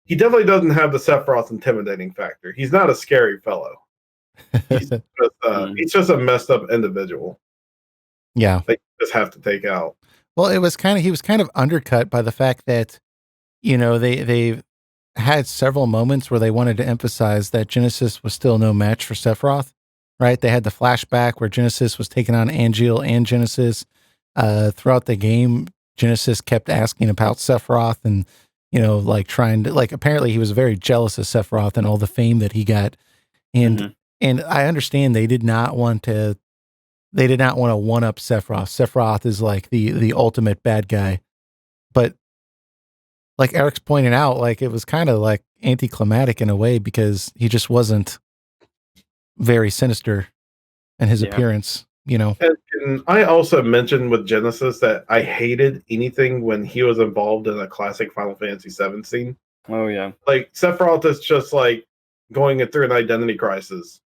B: He definitely doesn't have the Sephiroth intimidating factor. He's not a scary fellow. He's just a messed up individual.
A: Yeah,
B: they just have to take out.
A: Well, he was kind of undercut by the fact that, you know, they had several moments where they wanted to emphasize that Genesis was still no match for Sephiroth, right? They had the flashback where Genesis was taking on Angeal and Genesis. Throughout the game, Genesis kept asking about Sephiroth and, you know, like trying to, like, apparently he was very jealous of Sephiroth and all the fame that he got. And I understand they did not want to one up Sephiroth. Sephiroth is like the ultimate bad guy. But like Eric's pointing out, like it was kind of like anticlimactic in a way because he just wasn't very sinister in his appearance, you know.
B: And I also mentioned with Genesis that I hated anything when he was involved in a classic Final Fantasy VII scene.
C: Oh yeah.
B: Like Sephiroth is just like going through an identity crisis,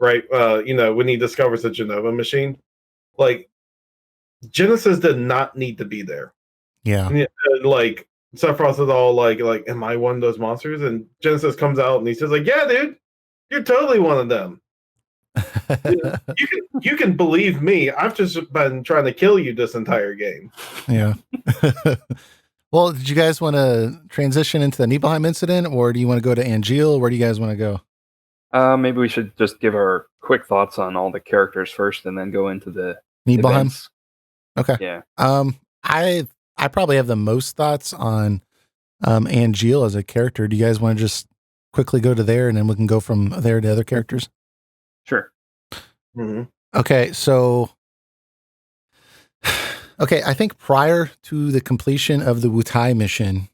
B: right? When he discovers the Genova machine, like Genesis did not need to be there.
A: Yeah.
B: Like Sephiroth is all like, am I one of those monsters? And Genesis comes out and he says, like, yeah, dude, you're totally one of them. You can believe me. I've just been trying to kill you this entire game.
A: Yeah. Well, did you guys want to transition into the Nibelheim incident, or do you want to go to Angeal? Where do you guys want to go?
C: Maybe we should just give our quick thoughts on all the characters first, and then go into the
A: Nibelheim.
C: events.
A: Okay.
C: Yeah.
A: I probably have the most thoughts on Angeal as a character. Do you guys want to just quickly go to there, and then we can go from there to other characters?
C: Sure.
B: Mm-hmm.
A: Okay, so I think prior to the completion of the Wutai mission,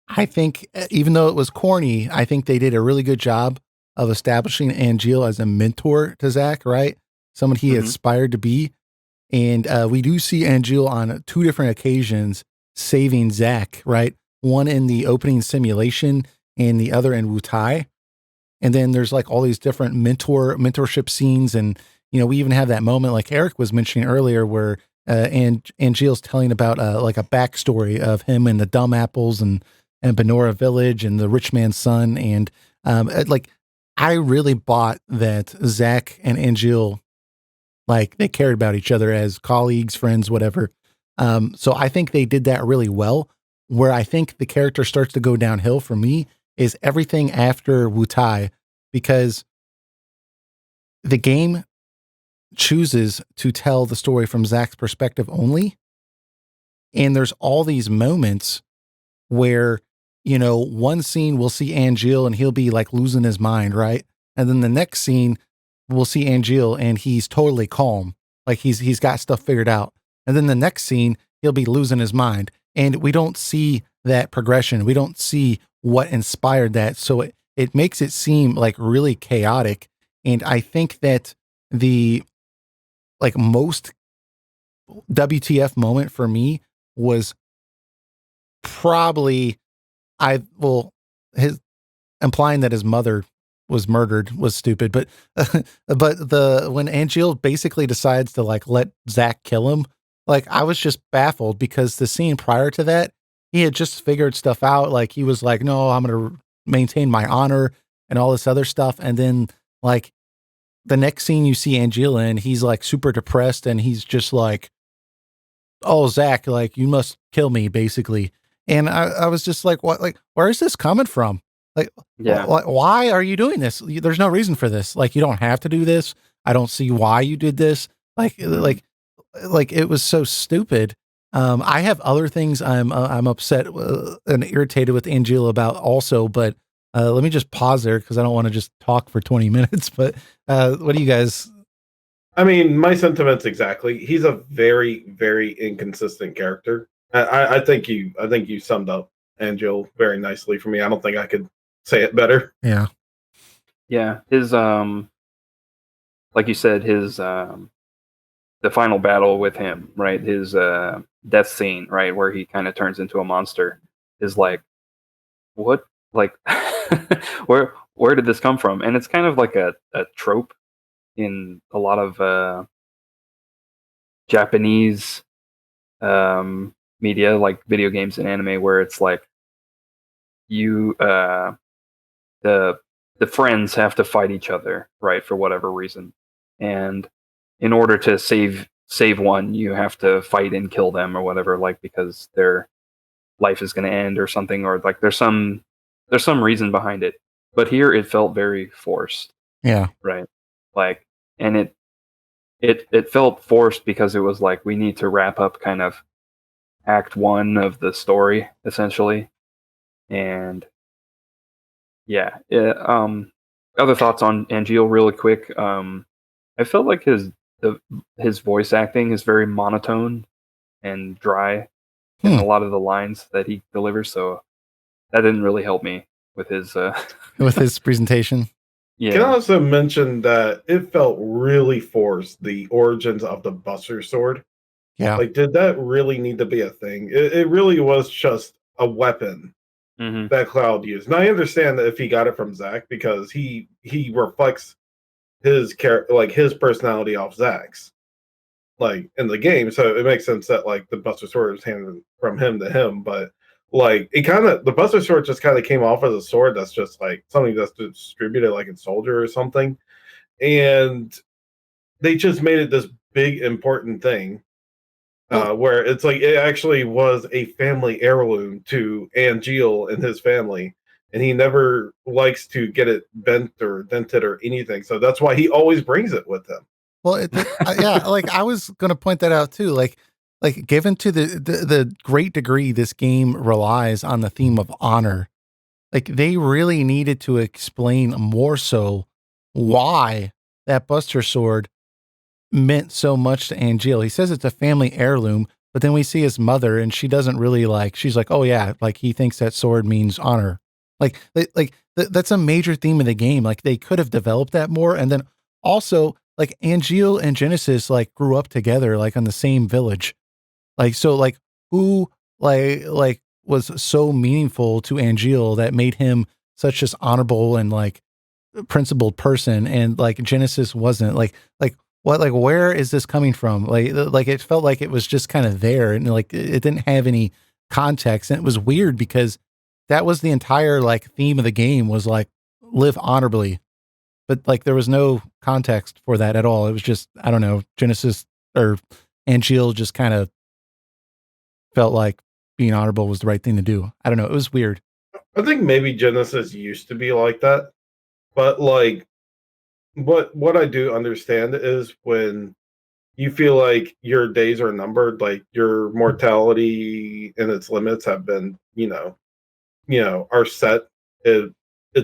A: I think even though it was corny, I think they did a really good job of establishing Angeal as a mentor to Zack, right? Someone he aspired to be. And we do see Angeal on 2 different occasions saving Zack, right? One in the opening simulation and the other in Wutai. And then there's like all these different mentorship scenes. And, we even have that moment like Eric was mentioning earlier where Angeal's telling about like a backstory of him and the dumb apples and Benora village and the rich man's son. And I really bought that Zack and Angeal, like they cared about each other as colleagues, friends, whatever. So I think they did that really well. Where I think the character starts to go downhill for me is everything after Wutai, because the game chooses to tell the story from Zack's perspective only. And there's all these moments where, one scene we'll see Angeal and he'll be like losing his mind, right? And then the next scene we'll see Angeal and he's totally calm. Like he's got stuff figured out. And then the next scene he'll be losing his mind. And we don't see that progression. We don't see what inspired that. So it makes it seem like really chaotic. And I think that the most WTF moment for me was probably his implying that his mother was murdered was stupid, but when Angeal basically decides to let Zack kill him, I was just baffled because the scene prior to that, he had just figured stuff out. Like he was like, no, I'm going to maintain my honor and all this other stuff. And then the next scene you see Angeal in, he's super depressed and he's just like, oh, Zack, you must kill me basically. And I was just like, what, where is this coming from? Why are you doing this? There's no reason for this. You don't have to do this. I don't see why you did this. It was so stupid. I have other things I'm upset and irritated with Angeal about also, but let me just pause there because I don't want to just talk for 20 minutes. But what do you guys?
B: I mean, my sentiments exactly. He's a very, very inconsistent character. I think you summed up Angeal very nicely for me. I don't think I could say it better.
A: Yeah.
C: Yeah. His like you said, his the final battle with him, right? His death scene, right, where he kind of turns into a monster, is like, what? Where did this come from? And it's kind of like a trope in a lot of Japanese media, like video games and anime, where it's like you the friends have to fight each other, right, for whatever reason, and in order to save one, you have to fight and kill them or whatever, because their life is going to end or something, or there's some reason behind it. But here it felt very forced.
A: Yeah.
C: Right. And it felt forced because it was we need to wrap up kind of act 1 of the story essentially. And yeah, other thoughts on Angeal really quick. I felt like his voice acting is very monotone and dry in a lot of the lines that he delivers, so that didn't really help me with his
A: with his presentation.
C: Yeah.
B: Can I also mention that it felt really forced, the origins of the Buster Sword?
A: Yeah.
B: Did that really need to be a thing? It really was just a weapon. that Cloud used. And I understand that if he got it from Zack, because he reflects his his personality off Zack's, like in the game. So it makes sense that like the Buster Sword was handed from him to him. But like the Buster Sword just kind of came off as a sword that's just like something that's distributed like in Soldier or something. And they just made it this big important thing. Where it's like it actually was a family heirloom to Angeal and his family, and he never likes to get it bent or dented or anything. So that's why he always brings it with him.
A: Well, yeah, like I was going to point that out too. Like given to the great degree this game relies on the theme of honor, like they really needed to explain more so why that Buster Sword meant so much to Angeal. He says it's a family heirloom, but then we see his mother and she doesn't really she's like, oh yeah, like he thinks that sword means honor. That's a major theme of the game. Like they could have developed that more. And then also like Angeal and Genesis like grew up together, like on the same village. Like, so like who like was so meaningful to Angeal that made him such this honorable and like principled person. And like Genesis wasn't what, like, where is this coming from? Like it felt like it was just kind of there and like it didn't have any context. And it was weird because that was the entire like theme of the game was like live honorably, but like there was no context for that at all. It was just, I don't know, Genesis or Angeal just kind of felt like being honorable was the right thing to do. I don't know. It was weird.
B: I think maybe Genesis used to be like that, but like, what I do understand is when you feel like your days are numbered, like your mortality and its limits have been, are set. It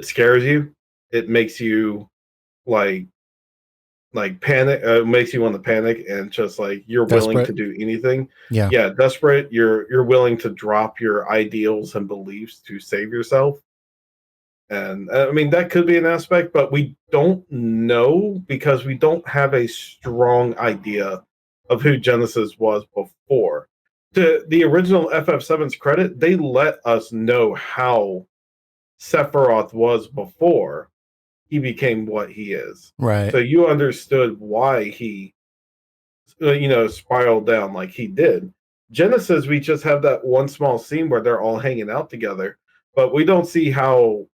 B: scares you. It makes you like panic. It makes you want to panic and just like you're willing to do anything.
A: Yeah,
B: desperate. You're willing to drop your ideals and beliefs to save yourself. And I mean, that could be an aspect, but we don't know because we don't have a strong idea of who Genesis was before. To the original FF7's credit, they let us know how Sephiroth was before he became what he is.
A: right.
B: So you understood why he, spiraled down like he did. Genesis, we just have that one small scene where they're all hanging out together, but we don't see how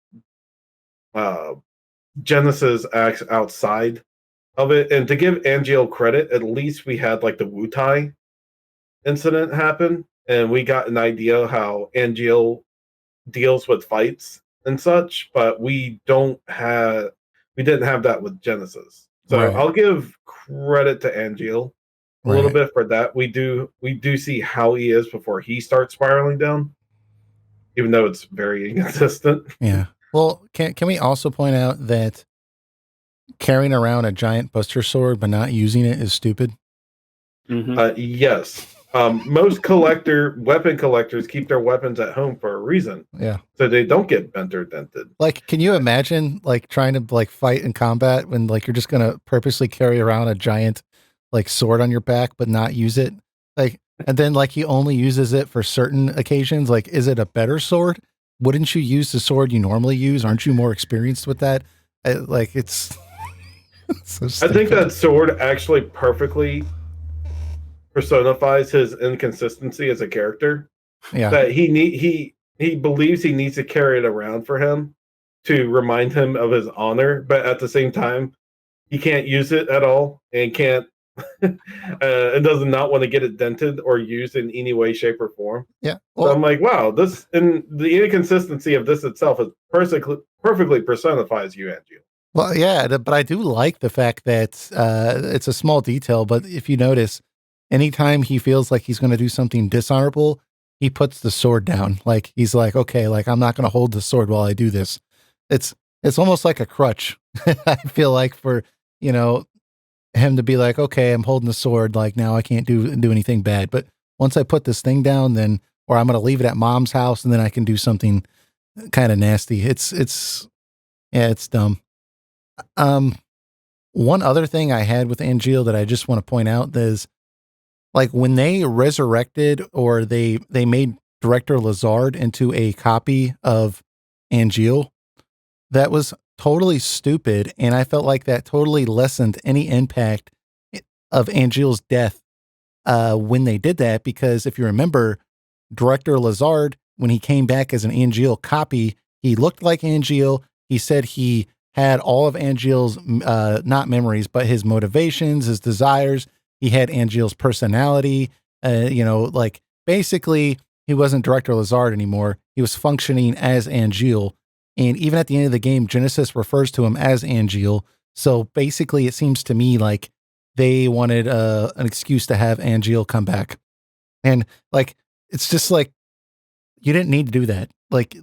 B: Genesis acts outside of it. And to give Angeal credit, at least we had like the Wutai incident happen, and we got an idea how Angeal deals with fights and such, but we didn't have that with Genesis. So
A: Right.
B: I'll give credit to Angeal a little bit for that. We do see how he is before he starts spiraling down, even though it's very inconsistent.
A: Yeah. Well, can we also point out that carrying around a giant Buster Sword but not using it is stupid?
B: Yes. Most weapon collectors keep their weapons at home for a reason.
A: Yeah.
B: So they don't get bent or dented.
A: Like, can you imagine like trying to like fight in combat when like you're just gonna purposely carry around a giant like sword on your back but not use it? Like, and then like he only uses it for certain occasions. Like, is it a better sword? Wouldn't you use the sword you normally use? Aren't you more experienced with that? It's so stupid.
B: I think that sword actually perfectly personifies his inconsistency as a character.
A: Yeah.
B: That he believes he needs to carry it around for him to remind him of his honor, but at the same time, he can't use it at all and can't and does not want to get it dented or used in any way, shape, or form.
A: Yeah.
B: Well, so I'm like, wow, this and the inconsistency of this itself is perfectly personifies you, Angeal.
A: Well, yeah, but I do like the fact that it's a small detail, but if you notice, anytime he feels like he's going to do something dishonorable, he puts the sword down. Like he's like, okay, like I'm not going to hold the sword while I do this. It's almost like a crutch. I feel like for, him to be like, okay, I'm holding the sword. Like now I can't do anything bad. But once I put this thing down, then, or I'm going to leave it at mom's house and then I can do something kind of nasty. It's dumb. One other thing I had with Angeal that I just want to point out is like when they resurrected or they made Director Lazard into a copy of Angeal. That was totally stupid, and I felt like that totally lessened any impact of Angeal's death when they did that, because if you remember, Director Lazard, when he came back as an Angeal copy, he looked like Angeal. He said he had all of Angeal's, not memories, but his motivations, his desires. He had Angeal's personality. Like basically he wasn't Director Lazard anymore. He was functioning as Angeal. And even at the end of the game, Genesis refers to him as Angeal. So basically it seems to me like they wanted an excuse to have Angeal come back. And like, it's just like, you didn't need to do that. Like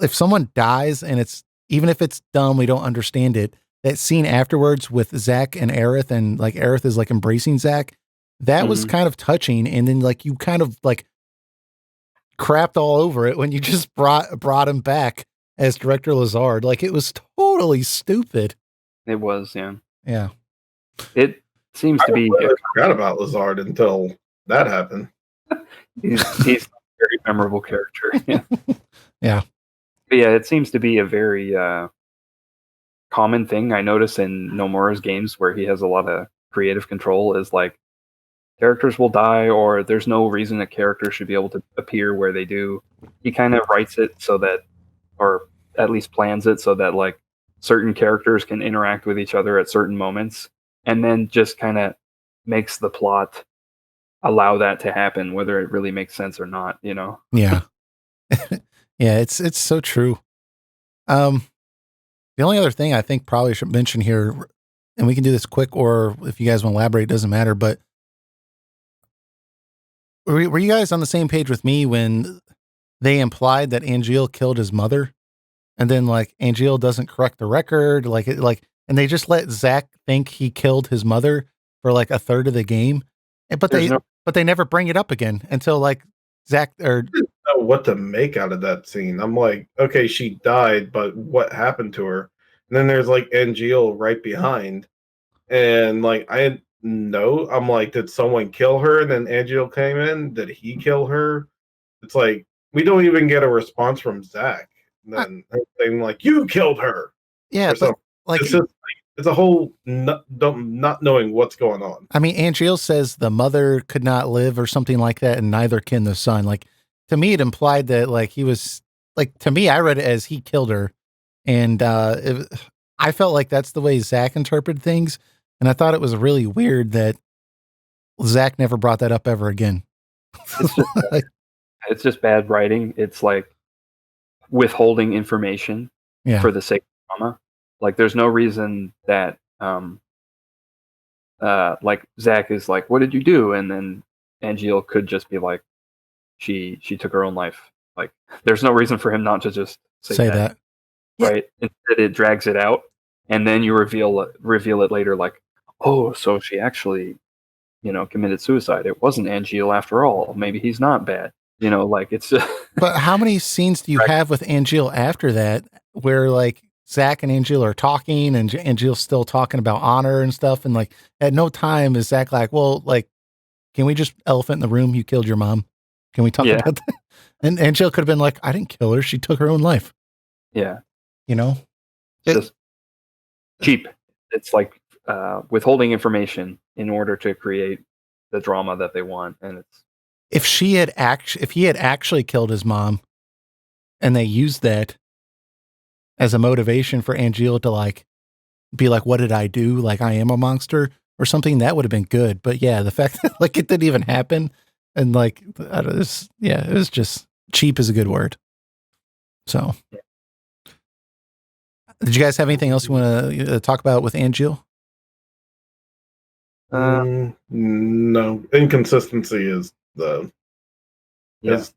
A: if someone dies and it's, even if it's dumb, we don't understand it, that scene afterwards with Zack and Aerith, and like Aerith is like embracing Zack, that was kind of touching. And then like you kind of like crapped all over it when you just brought him back as Director Lazard. Like it was totally stupid.
C: It was, yeah.
A: Yeah.
C: It seems to be.
B: I forgot about Lazard until that happened.
C: He's a very memorable character. Yeah.
A: Yeah.
C: But yeah, it seems to be a very common thing I notice in Nomura's games, where he has a lot of creative control, is like characters will die, or there's no reason a character should be able to appear where they do. He kind of writes it so that, or at least plans it so that like certain characters can interact with each other at certain moments, and then just kind of makes the plot allow that to happen, whether it really makes sense or not, you know?
A: Yeah. Yeah, it's so true. The only other thing I think probably should mention here, and we can do this quick, or if you guys want to elaborate, it doesn't matter, but were you guys on the same page with me when they implied that Angeal killed his mother, and then like Angeal doesn't correct the record, and they just let Zack think he killed his mother for like a third of the game, but they never bring it up again until like Zack or.
B: I didn't know what to make out of that scene. I'm like, okay, she died, but what happened to her? And then there's like Angeal right behind, and like I didn't know. I'm like, did someone kill her? And then Angeal came in. Did he kill her? It's like we don't even get a response from Zack. And then they're like, you killed her.
A: Yeah, but like
B: it's a whole not knowing what's going on.
A: I mean, Angeal says the mother could not live or something like that, and neither can the son. Like, to me, it implied that like he was like, to me, I read it as he killed her. And I felt like that's the way Zack interpreted things. And I thought it was really weird that Zack never brought that up ever again.
C: It's just bad writing. It's like withholding information for the sake of drama. Like there's no reason that like Zack is like, what did you do? And then Angeal could just be like, she took her own life. Like there's no reason for him not to just say that. Right? Instead it drags it out, and then you reveal it later like, oh, so she actually, committed suicide. It wasn't Angeal after all. Maybe he's not bad. Like it's just
A: But how many scenes do you have with Angeal after that where like Zack and Angeal are talking and Angeal's still talking about honor and stuff, and like at no time is Zack like, well, like, can we just elephant in the room? You killed your mom. Can we talk about that? And Angeal could have been like, I didn't kill her. She took her own life.
C: Yeah.
A: It's
C: just cheap. It's like withholding information in order to create the drama that they want. And it's
A: if he had actually killed his mom, and they used that as a motivation for Angeal to like be like, what did I do? Like I am a monster or something, that would have been good. But yeah, the fact that like it didn't even happen, and like it was just cheap is a good word. So, did you guys have anything else you want to talk about with Angeal?
B: No, inconsistency is the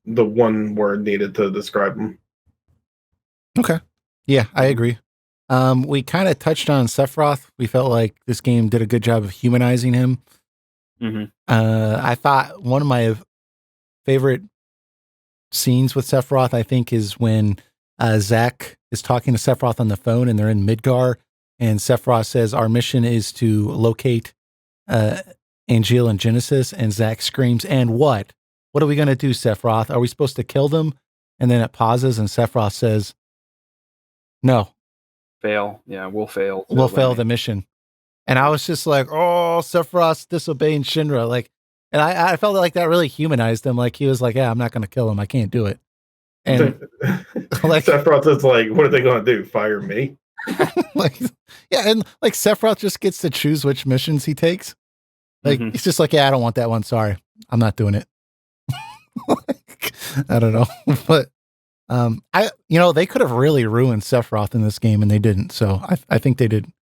B: one word needed to describe him.
A: Okay, yeah, I agree. We kind of touched on Sephiroth. We felt like this game did a good job of humanizing him.
C: Mm-hmm.
A: I thought one of my favorite scenes with Sephiroth, I think, is when Zack is talking to Sephiroth on the phone, and they're in Midgar, and Sephiroth says, our mission is to locate Angeal and Genesis, and Zack screams, and what? what are we going to do, Sephiroth? Are we supposed to kill them? And then it pauses and Sephiroth says, no.
C: Fail. Yeah, we'll fail.
A: We'll fail the mission. And I was just like, oh, Sephiroth's disobeying Shinra. Like, and I felt like that really humanized him. Like, he was like, yeah, I'm not going to kill him. I can't do it. And
B: like Sephiroth is like, what are they going to do? Fire me?
A: like, yeah. And like Sephiroth just gets to choose which missions he takes. Like, he's just like, yeah, I don't want that one. Sorry. I'm not doing it. Like, I don't know. But, they could have really ruined Sephiroth in this game and they didn't. So I think they did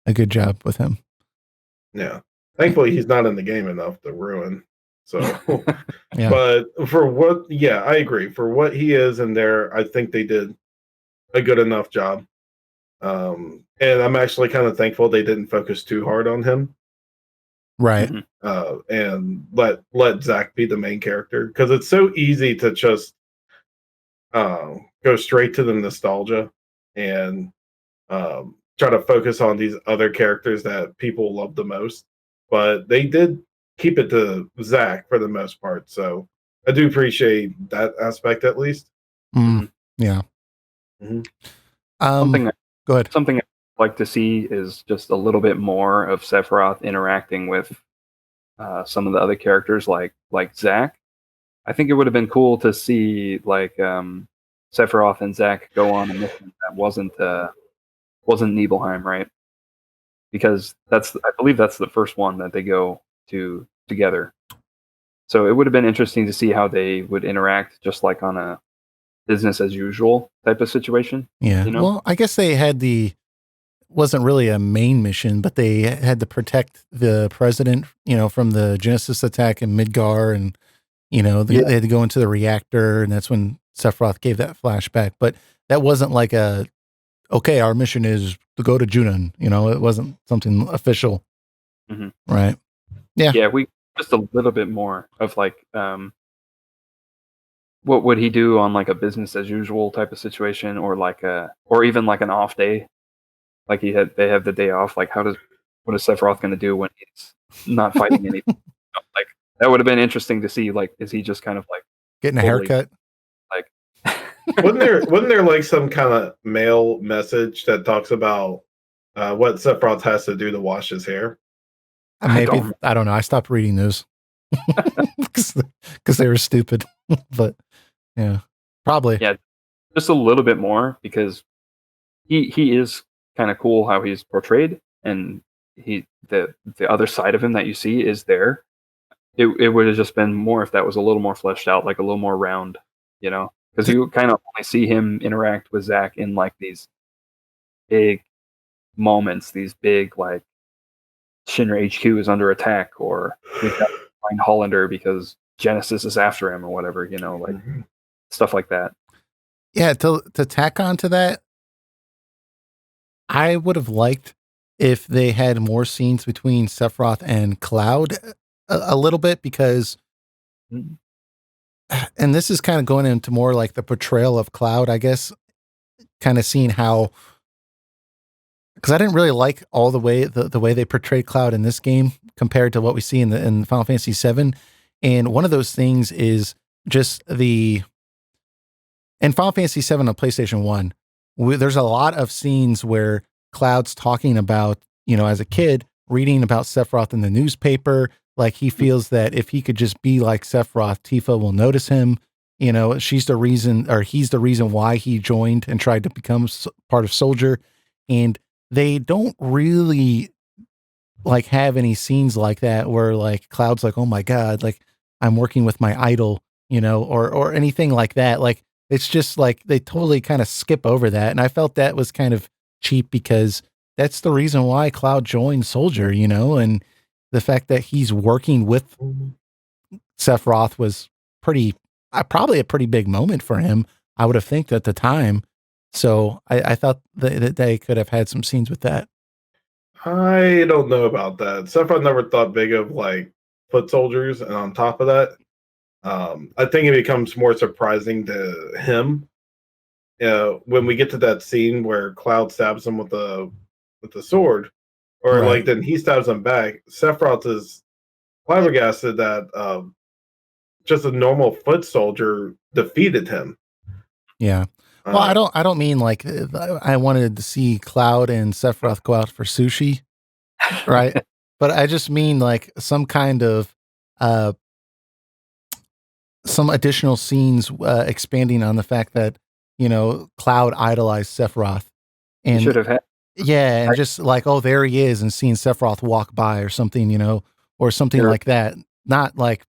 A: a good job with him.
B: Yeah. Thankfully, he's not in the game enough to ruin. So,
A: yeah.
B: But for what, I agree. For what he is in there, I think they did a good enough job. And I'm actually kind of thankful they didn't focus too hard on him.
A: Right.
B: And let Zack be the main character. Because it's so easy to just go straight to the nostalgia and try to focus on these other characters that people love the most, but they did keep it to Zack for the most part. So I do appreciate that aspect at least.
A: Yeah.
C: Something
A: go ahead.
C: Something I'd like to see is just a little bit more of Sephiroth interacting with some of the other characters, like Zack. I think it would have been cool to see like Sephiroth and Zack go on a mission that wasn't Nibelheim, right? Because I believe that's the first one that they go to together. So it would have been interesting to see how they would interact, just like on a business as usual type of situation.
A: Yeah. Well, I guess they had wasn't really a main mission, but they had to protect the president, from the Genesis attack in Midgar, and they had to go into the reactor, and that's when Sephiroth gave that flashback. But that wasn't like okay, our mission is to go to Junon. It wasn't something official. Right. Yeah.
C: Yeah. We just a little bit more of like, what would he do on like a business as usual type of situation, or or even like an off day? Like they have the day off. Like what is Sephiroth going to do when he's not fighting anything? Like that would have been interesting to see. Like, is he just kind of like
A: getting a haircut?
C: Like,
B: wasn't there like some kind of mail message that talks about what Sephiroth has to do to wash his hair?
A: Maybe I don't know. I stopped reading those because they were stupid. But yeah, probably.
C: Yeah, just a little bit more, because he is kind of cool how he's portrayed, and the other side of him that you see is there. It would have just been more if that was a little more fleshed out, like a little more round, because you kind of only see him interact with Zack in like these big moments, these big like Shinra HQ is under attack, or we've got to find Hollander because Genesis is after him, or whatever, like stuff like that.
A: Yeah, to tack on to that, I would have liked if they had more scenes between Sephiroth and Cloud a little bit, because, and this is kind of going into more like the portrayal of Cloud, I guess, kind of seeing how, because I didn't really like all the way they portrayed Cloud in this game compared to what we see in Final Fantasy VII. And one of those things is just in Final Fantasy VII on PlayStation 1, there's a lot of scenes where Cloud's talking about, as a kid, reading about Sephiroth in the newspaper. Like, he feels that if he could just be like Sephiroth, Tifa will notice him. She's the reason, or he's the reason why he joined and tried to become part of Soldier. And they don't really like have any scenes like that where like Cloud's like, oh my God, like I'm working with my idol, or anything like that. Like, it's just like they totally kind of skip over that. And I felt that was kind of cheap, because that's the reason why Cloud joined Soldier, and the fact that he's working with Sephiroth was probably a pretty big moment for him, I would have think at the time. So I thought that they could have had some scenes with that.
B: I don't know about that. Sephiroth never thought big of like foot soldiers, and on top of that, I think it becomes more surprising to him when we get to that scene where Cloud stabs him with the sword, or
A: Right.
B: like then he stabs him back. Sephiroth is flabbergasted that just a normal foot soldier defeated him.
A: Yeah. Well, I don't mean like I wanted to see Cloud and Sephiroth go out for sushi, right? But I just mean like some kind of uh some additional scenes expanding on the fact that Cloud idolized Sephiroth,
C: You should
A: and
C: have had.
A: yeah, and just like, oh, there he is, and seeing Sephiroth walk by or something, or something
C: There-
A: like that. Not like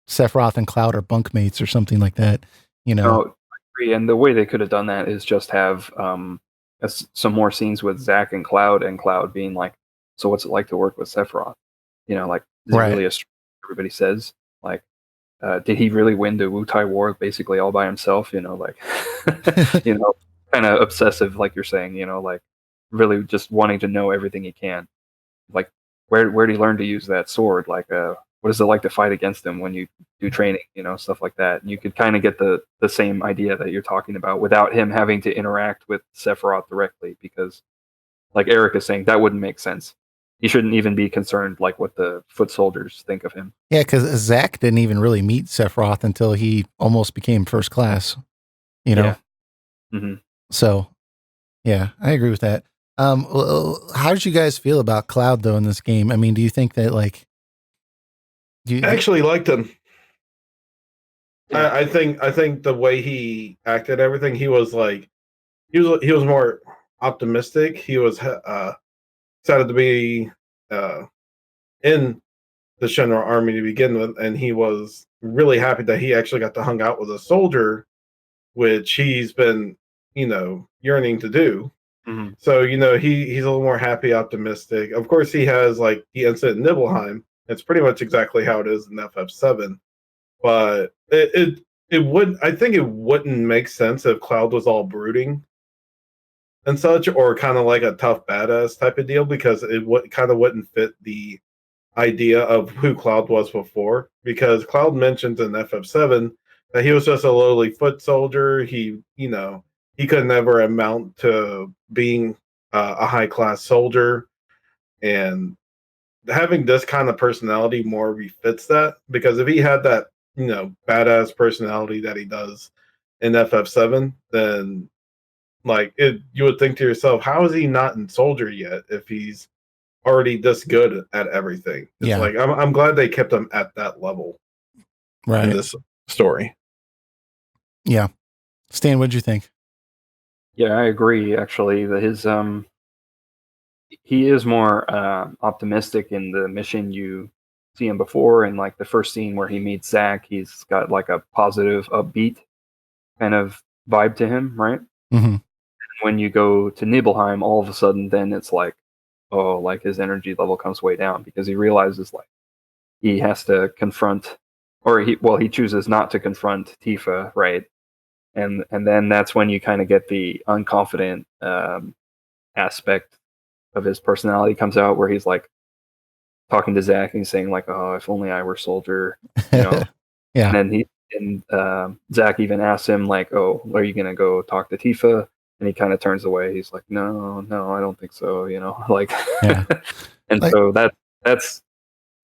A: Sephiroth and Cloud are bunkmates or something like that.
C: No, I agree. And the way they could have done that is just have some more scenes with Zack and Cloud being like, so what's it like to work with Sephiroth? Like, is he
A: Right.
C: really a everybody says? Like, did he really win the Wutai War basically all by himself? Like, kind of obsessive, like you're saying, like really just wanting to know everything he can. Like, where did he learn to use that sword? Like, what is it like to fight against him when you do training? Stuff like that. And you could kind of get the same idea that you're talking about without him having to interact with Sephiroth directly, because, like Eric is saying, that wouldn't make sense. He shouldn't even be concerned like what the foot soldiers think of him.
A: Yeah, because Zack didn't even really meet Sephiroth until he almost became first class.
C: Yeah. Mm-hmm.
A: So, yeah, I agree with that. How did you guys feel about Cloud though in this game? I mean, do you think that like
B: I actually liked him. Yeah. I think the way he acted, everything, he was more optimistic. He was excited to be in the Shinra army to begin with, and he was really happy that he actually got to hang out with a soldier, which he's been yearning to do.
C: Mm-hmm.
B: So he's a little more happy, optimistic. Of course, he has like the incident in Nibelheim. It's pretty much exactly how it is in FF7, but it would, I think it wouldn't make sense if Cloud was all brooding and such, or kind of like a tough badass type of deal, because it wouldn't fit the idea of who Cloud was before. Because Cloud mentions in FF7 that he was just a lowly foot soldier. He could never amount to being a high class soldier, and having this kind of personality more befits that. Because if he had that badass personality that he does in FF7, then you would think to yourself, how is he not in soldier yet if he's already this good at everything? It's
A: Yeah.
B: like I'm glad they kept him at that level in this story.
A: Yeah. Stan, what'd you think?
C: Yeah, I agree. Actually, that he is more optimistic in the mission. You see him before, in like the first scene where he meets Zack, he's got like a positive, upbeat kind of vibe to him, right?
A: Mm-hmm.
C: When you go to Nibelheim, all of a sudden, then it's like, oh, like his energy level comes way down because he realizes like he has to confront, or he chooses not to confront Tifa, right? And then that's when you kind of get the unconfident aspect of his personality comes out, where he's like talking to Zack and he's saying like, "Oh, if only I were soldier,"
A: Yeah.
C: And then Zack even asks him like, "Oh, are you gonna go talk to Tifa?" And he kind of turns away. He's like, "No, I don't think so." Like,
A: Yeah.
C: And so that's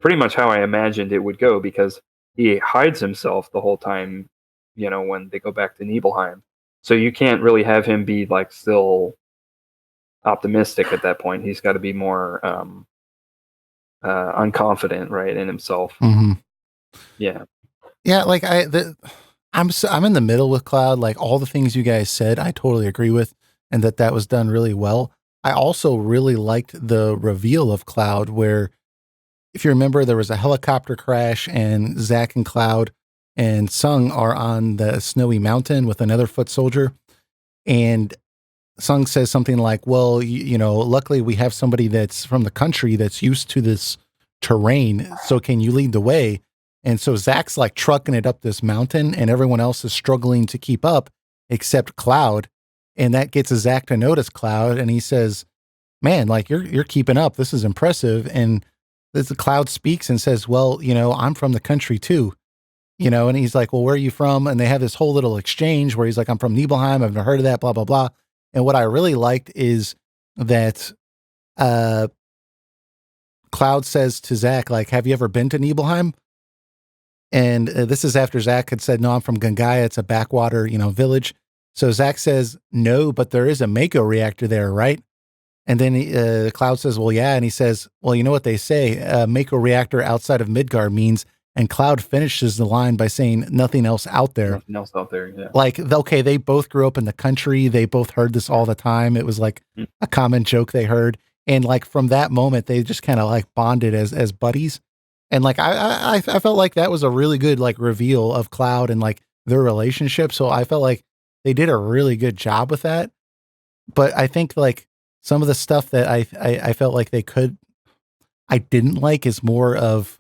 C: pretty much how I imagined it would go, because he hides himself the whole time. When they go back to Nibelheim, so you can't really have him be like still optimistic at that point. He's got to be more unconfident, right, in himself.
A: Mm-hmm.
C: Yeah.
A: Like I'm in the middle with Cloud. Like all the things you guys said, I totally agree with, and that was done really well. I also really liked the reveal of Cloud, where, if you remember, there was a helicopter crash, and Zack and Cloud and Tseng are on the snowy mountain with another foot soldier, and Tseng says something like, well, luckily we have somebody that's from the country that's used to this terrain. So can you lead the way? And so Zack's like trucking it up this mountain, and everyone else is struggling to keep up except Cloud. And that gets Zack to notice Cloud. And he says, man, like you're keeping up. This is impressive. And the Cloud speaks and says, well, I'm from the country too. And he's like, well, where are you from? And they have this whole little exchange where he's like, I'm from Nibelheim. I've never heard of that, blah, blah, blah. And what I really liked is that Cloud says to Zack, like, have you ever been to Nibelheim? And this is after Zack had said, no, I'm from Gangaya. It's a backwater, village. So Zack says, no, but there is a Mako reactor there, right? And then Cloud says, well, yeah. And he says, well, you know what they say? A Mako reactor outside of Midgard means, and Cloud finishes the line by saying nothing else out there.
C: Nothing else out there, yeah.
A: Like, okay, they both grew up in the country. They both heard this all the time. It was like a common joke they heard. And like from that moment, they just kind of like bonded as buddies. And like, I felt like that was a really good like reveal of Cloud and like their relationship. So I felt like they did a really good job with that. But I think like some of the stuff that I felt like I didn't like is more of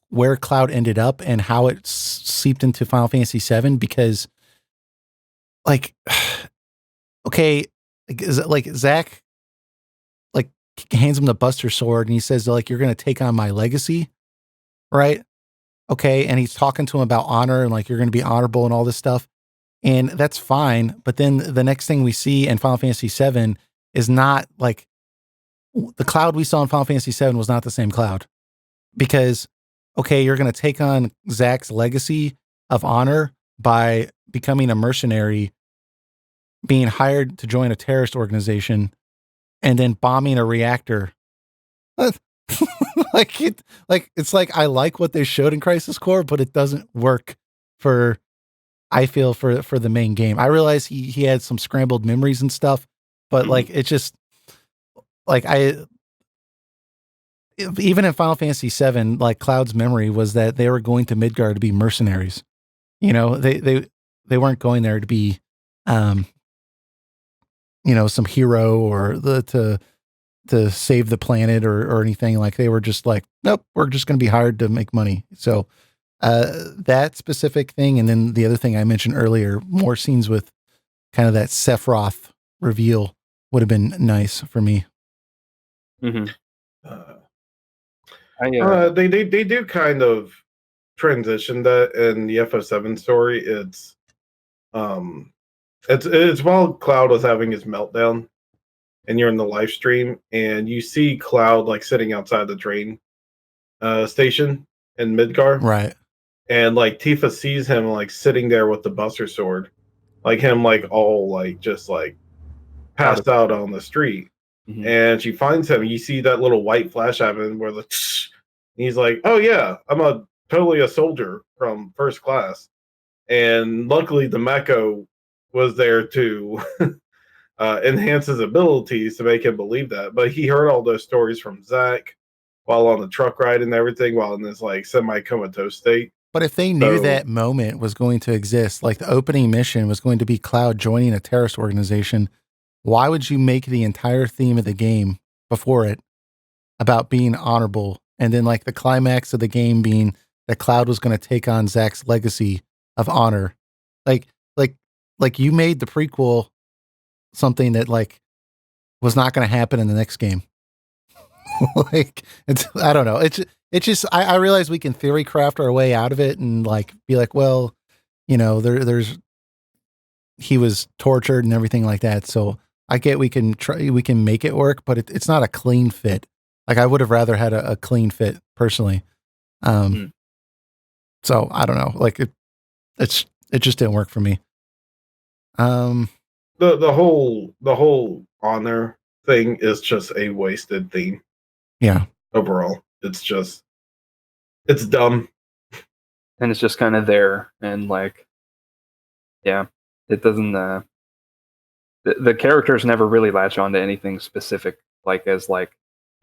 A: where Cloud ended up and how it seeped into Final Fantasy VII, because like, okay, like Zack like hands him the Buster Sword and he says like, you're going to take on my legacy. Right. Okay. And he's talking to him about honor and like, you're going to be honorable and all this stuff. And that's fine. But then the next thing we see in Final Fantasy VII is not like the Cloud we saw in Final Fantasy VII was not the same Cloud. Because, okay, you're going to take on Zack's legacy of honor by becoming a mercenary, being hired to join a terrorist organization, and then bombing a reactor. It's like I like what they showed in Crisis Core, but it doesn't work for the main game. I realize he had some scrambled memories and stuff, but like it just like even in Final Fantasy VII, like Cloud's memory was that they were going to Midgard to be mercenaries. They weren't going there to be, some hero or to save the planet or anything. Like they were just like, nope, we're just going to be hired to make money. So that specific thing, and then the other thing I mentioned earlier, more scenes with kind of that Sephiroth reveal would have been nice for me.
C: Mm-hmm.
B: They do kind of transition that in the FF7 story. It's while Cloud was having his meltdown, and you're in the live stream, and you see Cloud like sitting outside the train station in Midgard,
A: right?
B: And like Tifa sees him like sitting there with the Buster Sword, like him like all like just like passed out on the street. Mm-hmm. And she finds him. You see that little white flash happen where he's like, "Oh yeah, I'm totally a soldier from first class." And luckily, the Mako was there to enhance his abilities to make him believe that. But he heard all those stories from Zack while on the truck ride and everything, while in this like semi-comatose state.
A: But if they knew that moment was going to exist, like the opening mission was going to be Cloud joining a terrorist organization, why would you make the entire theme of the game before it about being honorable, and then like the climax of the game being that Cloud was going to take on Zack's legacy of honor? Like you made the prequel something that like was not going to happen in the next game. Like I don't know. It's just I realize we can theory craft our way out of it and like be like, well, there's he was tortured and everything like that. So I get we can make it work, but it's not a clean fit. Like I would have rather had a clean fit personally. So I don't know. Like it just didn't work for me.
B: The whole honor thing is just a wasted theme.
A: Yeah.
B: Overall, it's dumb.
C: And it's just kind of there, and like, yeah, it doesn't. The characters never really latch on to anything specific, like as like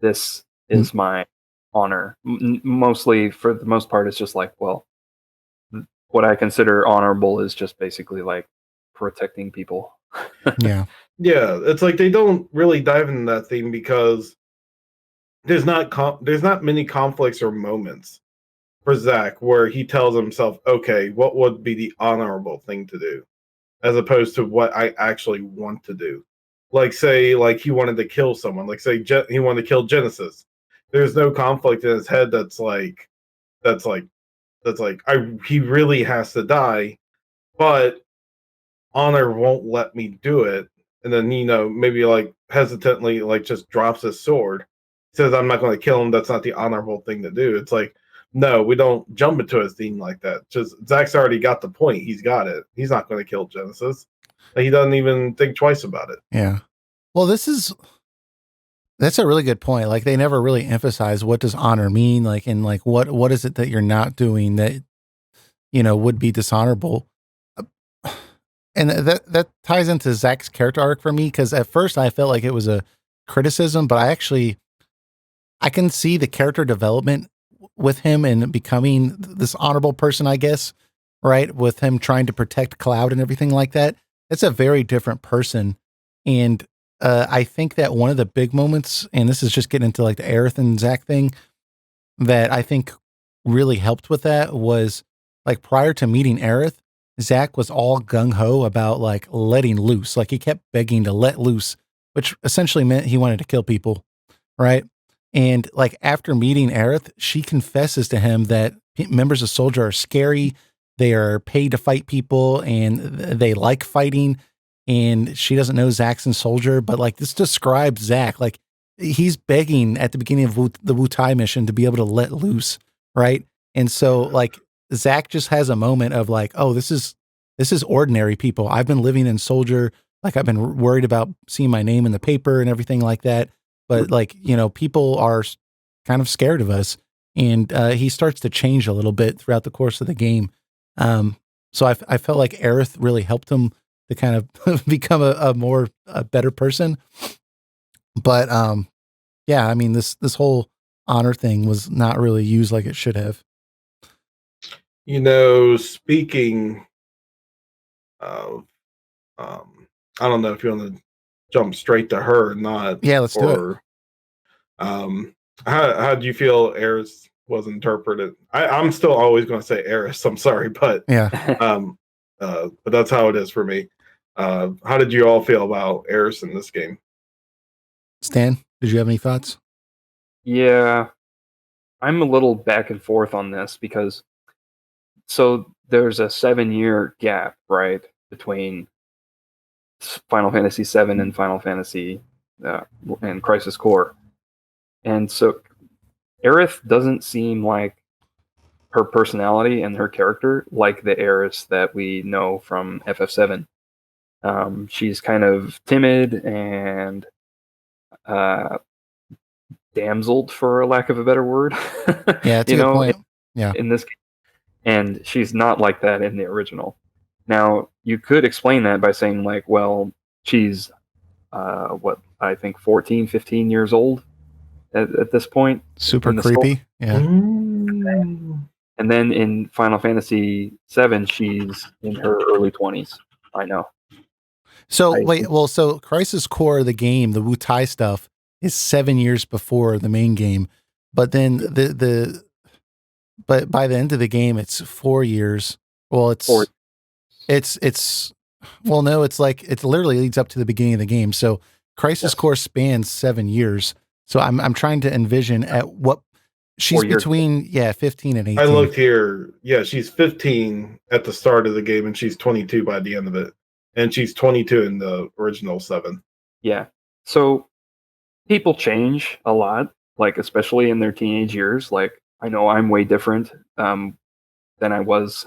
C: this is my honor. Mostly, for the most part, it's just like, well, what I consider honorable is just basically like protecting people.
A: Yeah.
B: Yeah, it's like they don't really dive into that theme because there's not many conflicts or moments for Zack where he tells himself, okay, what would be the honorable thing to do, as opposed to what I actually want to do. Like say, like he wanted to kill someone. Like say he wanted to kill Genesis. There's no conflict in his head that's like he really has to die, but honor won't let me do it. And then maybe like hesitantly like just drops his sword, says I'm not going to kill him. That's not the honorable thing to do. It's like No, we don't jump into his theme like that. Just Zach's already got the point. He's got it. He's not going to kill Genesis. He doesn't even think twice about it.
A: Yeah. Well, that's a really good point. Like they never really emphasize what does honor mean, like, and like what is it that you're not doing that would be dishonorable. And that ties into Zach's character arc for me, because at first I felt like it was a criticism, but I can see the character development with him and becoming this honorable person, I guess, right? With him trying to protect Cloud and everything like that. It's a very different person. And I think that one of the big moments, and this is just getting into like the Aerith and Zach thing, that I think really helped with that was like prior to meeting Aerith, Zach was all gung ho about like letting loose. Like he kept begging to let loose, which essentially meant he wanted to kill people, right? And like after meeting Aerith, she confesses to him that members of Soldier are scary. They are paid to fight people, and they like fighting. And she doesn't know Zach's in Soldier, but like this describes Zach. Like he's begging at the beginning of the Wu Tai mission to be able to let loose, right? And so like Zach just has a moment of like, oh, this is ordinary people. I've been living in Soldier. Like I've been worried about seeing my name in the paper and everything like that. But like, people are kind of scared of us. And he starts to change a little bit throughout the course of the game. So I felt like Aerith really helped him to kind of become a better person. But yeah, I mean, this whole honor thing was not really used like it should have.
B: Speaking of, I don't know if you want to jump straight to her or not.
A: Yeah, let's do it.
B: How do you feel Eris was interpreted? I'm still always going to say Eris. I'm sorry, but
A: yeah,
B: but that's how it is for me. How did you all feel about Eris in this game?
A: Stan, did you have any thoughts?
C: Yeah, I'm a little back and forth on this because so there's a 7-year gap, right, between Final Fantasy VII and Final Fantasy and Crisis Core, and so Aerith doesn't seem like her personality and her character like the Aerith that we know from FF7. She's kind of timid and damseled, for lack of a better word.
A: Yeah, that's a good point.
C: In this game. And she's not like that in the original. Now, you could explain that by saying, like, well, she's, what, I think 14, 15 years old at this point.
A: Super creepy. Yeah.
C: And then in Final Fantasy VII, she's in her early 20s. I know.
A: So, so Crisis Core, the game, the Wu Tai stuff, is 7 years before the main game. But then but by the end of the game, it's 4 years. Well, it's no, it's like, it literally leads up to the beginning of the game. So Crisis Core spans 7 years. So I'm trying to envision at what she's between, 15 and 18.
B: I looked here. Yeah, she's 15 at the start of the game, and she's 22 by the end of it. And she's 22 in the original 7.
C: Yeah. So people change a lot, like especially in their teenage years. Like I know I'm way different than I was,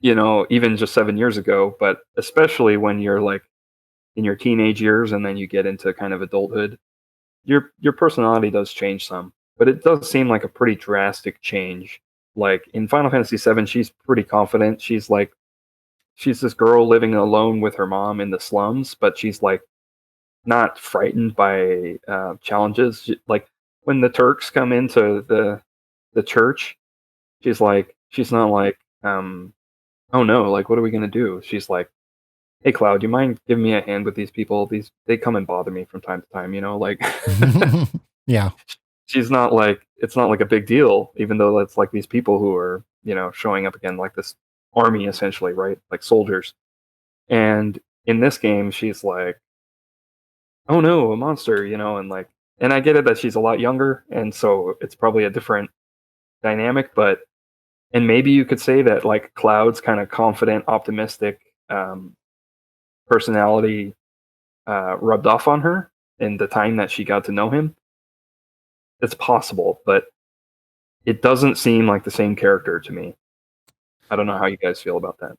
C: even just 7 years ago. But especially when you're like in your teenage years and then you get into kind of adulthood, your personality does change some. But it does seem like a pretty drastic change. Like in Final Fantasy VII, she's pretty confident. She's this girl living alone with her mom in the slums, but she's like not frightened by challenges. Like when the Turks come into the church, she's not like, oh no, like what are we gonna do? She's like, hey Cloud, you mind giving me a hand with these people? They come and bother me from time to time, like
A: yeah.
C: She's not like, it's not like a big deal, even though it's like these people who are, showing up again, like this army essentially, right? Like soldiers. And in this game, she's like, oh no, a monster, and I get it that she's a lot younger, and so it's probably a different dynamic, and maybe you could say that like Cloud's kind of confident, optimistic personality rubbed off on her in the time that she got to know him. It's possible, but it doesn't seem like the same character to me. I don't know how you guys feel about that.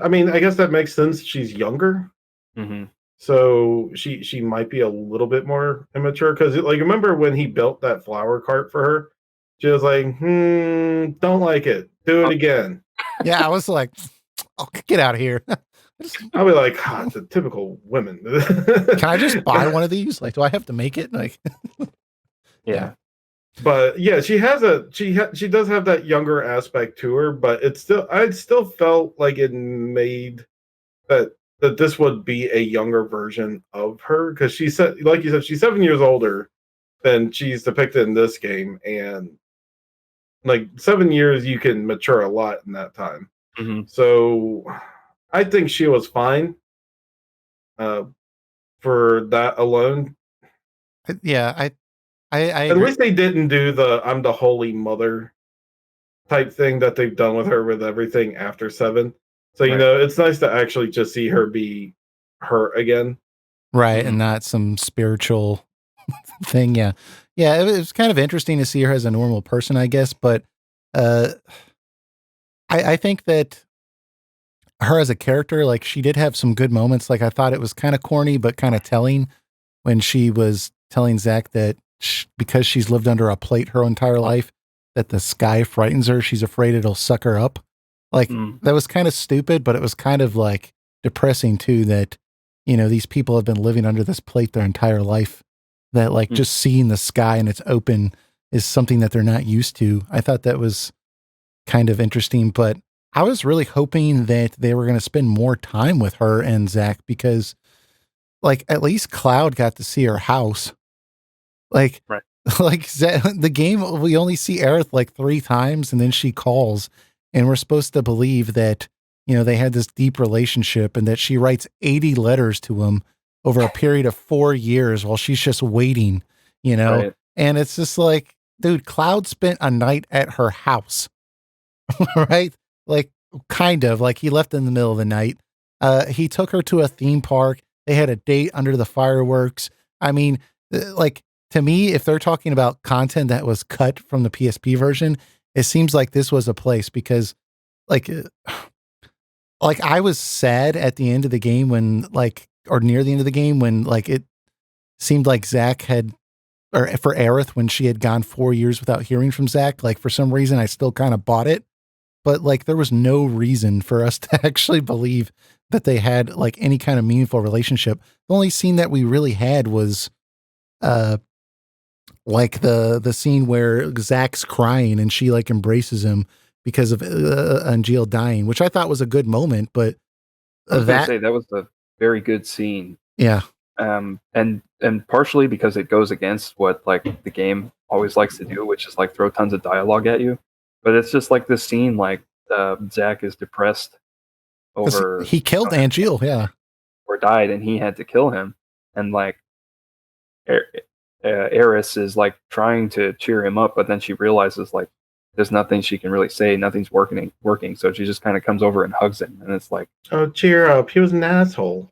B: I mean, I guess that makes sense. She's younger,
C: Mm-hmm.
B: so she might be a little bit more immature. Because like, remember when he built that flower cart for her? She was like, don't like it. Do it again.
A: Yeah, I was like, oh, get out of here.
B: I'll be like, the typical women.
A: Can I just buy one of these? Like, do I have to make it? Like,
C: Yeah.
B: But yeah, she does have that younger aspect to her, but I still felt like it made that this would be a younger version of her, because she said, like you said, she's 7 years older than she's depicted in this game, and like 7 years, you can mature a lot in that time.
C: Mm-hmm.
B: So I think she was fine for that alone.
A: yeah, I
B: At
A: agree.
B: least they didn't do the "I'm the holy mother" type thing that they've done with her with everything after 7. So you
C: Right.
B: know, it's nice to actually just see her be her again.
A: Right,
C: Mhm.
A: and not some spiritual thing. Yeah, yeah. It was kind of interesting to see her as a normal person, I guess. But uh, I think that her as a character, like she did have some good moments. Like I thought it was kind of corny, but kind of telling when she was telling Zack that because she's lived under a plate her entire life, that the sky frightens her. She's afraid it'll suck her up. Like
C: Mm.
A: that was kind of stupid, but it was kind of like depressing too. That these people have been living under this plate their entire life. That like
C: Mm.
A: just seeing the sky and it's open is something that they're not used to. I thought that was kind of interesting, but I was really hoping that they were going to spend more time with her and Zack because, like, at least Cloud got to see her house. Like,
C: Right.
A: like the game, we only see Aerith like 3 times, and then she calls, and we're supposed to believe that they had this deep relationship, and that she writes 80 letters to him over a period of 4 years while she's just waiting.
C: Right.
A: And it's just like, dude, Cloud spent a night at her house. Right? Like, kind of like he left in the middle of the night. He took her to a theme park. They had a date under the fireworks. I mean, like to me, if they're talking about content that was cut from the PSP version, it seems like this was a place because, like, like I was sad at the end of the game when, like, or near the end of the game when, like, it seemed like Zack had, or for Aerith when she had gone 4 years without hearing from Zack. Like for some reason, I still kind of bought it. But like there was no reason for us to actually believe that they had like any kind of meaningful relationship. The only scene that we really had was uh like the scene where Zach's crying and she like embraces him because of Angeal dying, which I thought was a good moment, but
C: I was going to
A: that
C: say that was a very good scene.
A: yeah.
C: And partially because it goes against what like the game always likes to do, which is like throw tons of dialogue at you. But it's just like this scene, like Zack is depressed
A: 'Cause
C: over
A: he killed Angeal, yeah.
C: or died, and he had to kill him, and like Eris is like trying to cheer him up, but then she realizes like there's nothing she can really say, nothing's working, so she just kind of comes over and hugs him, and it's like,
B: Oh, cheer up! He was an asshole.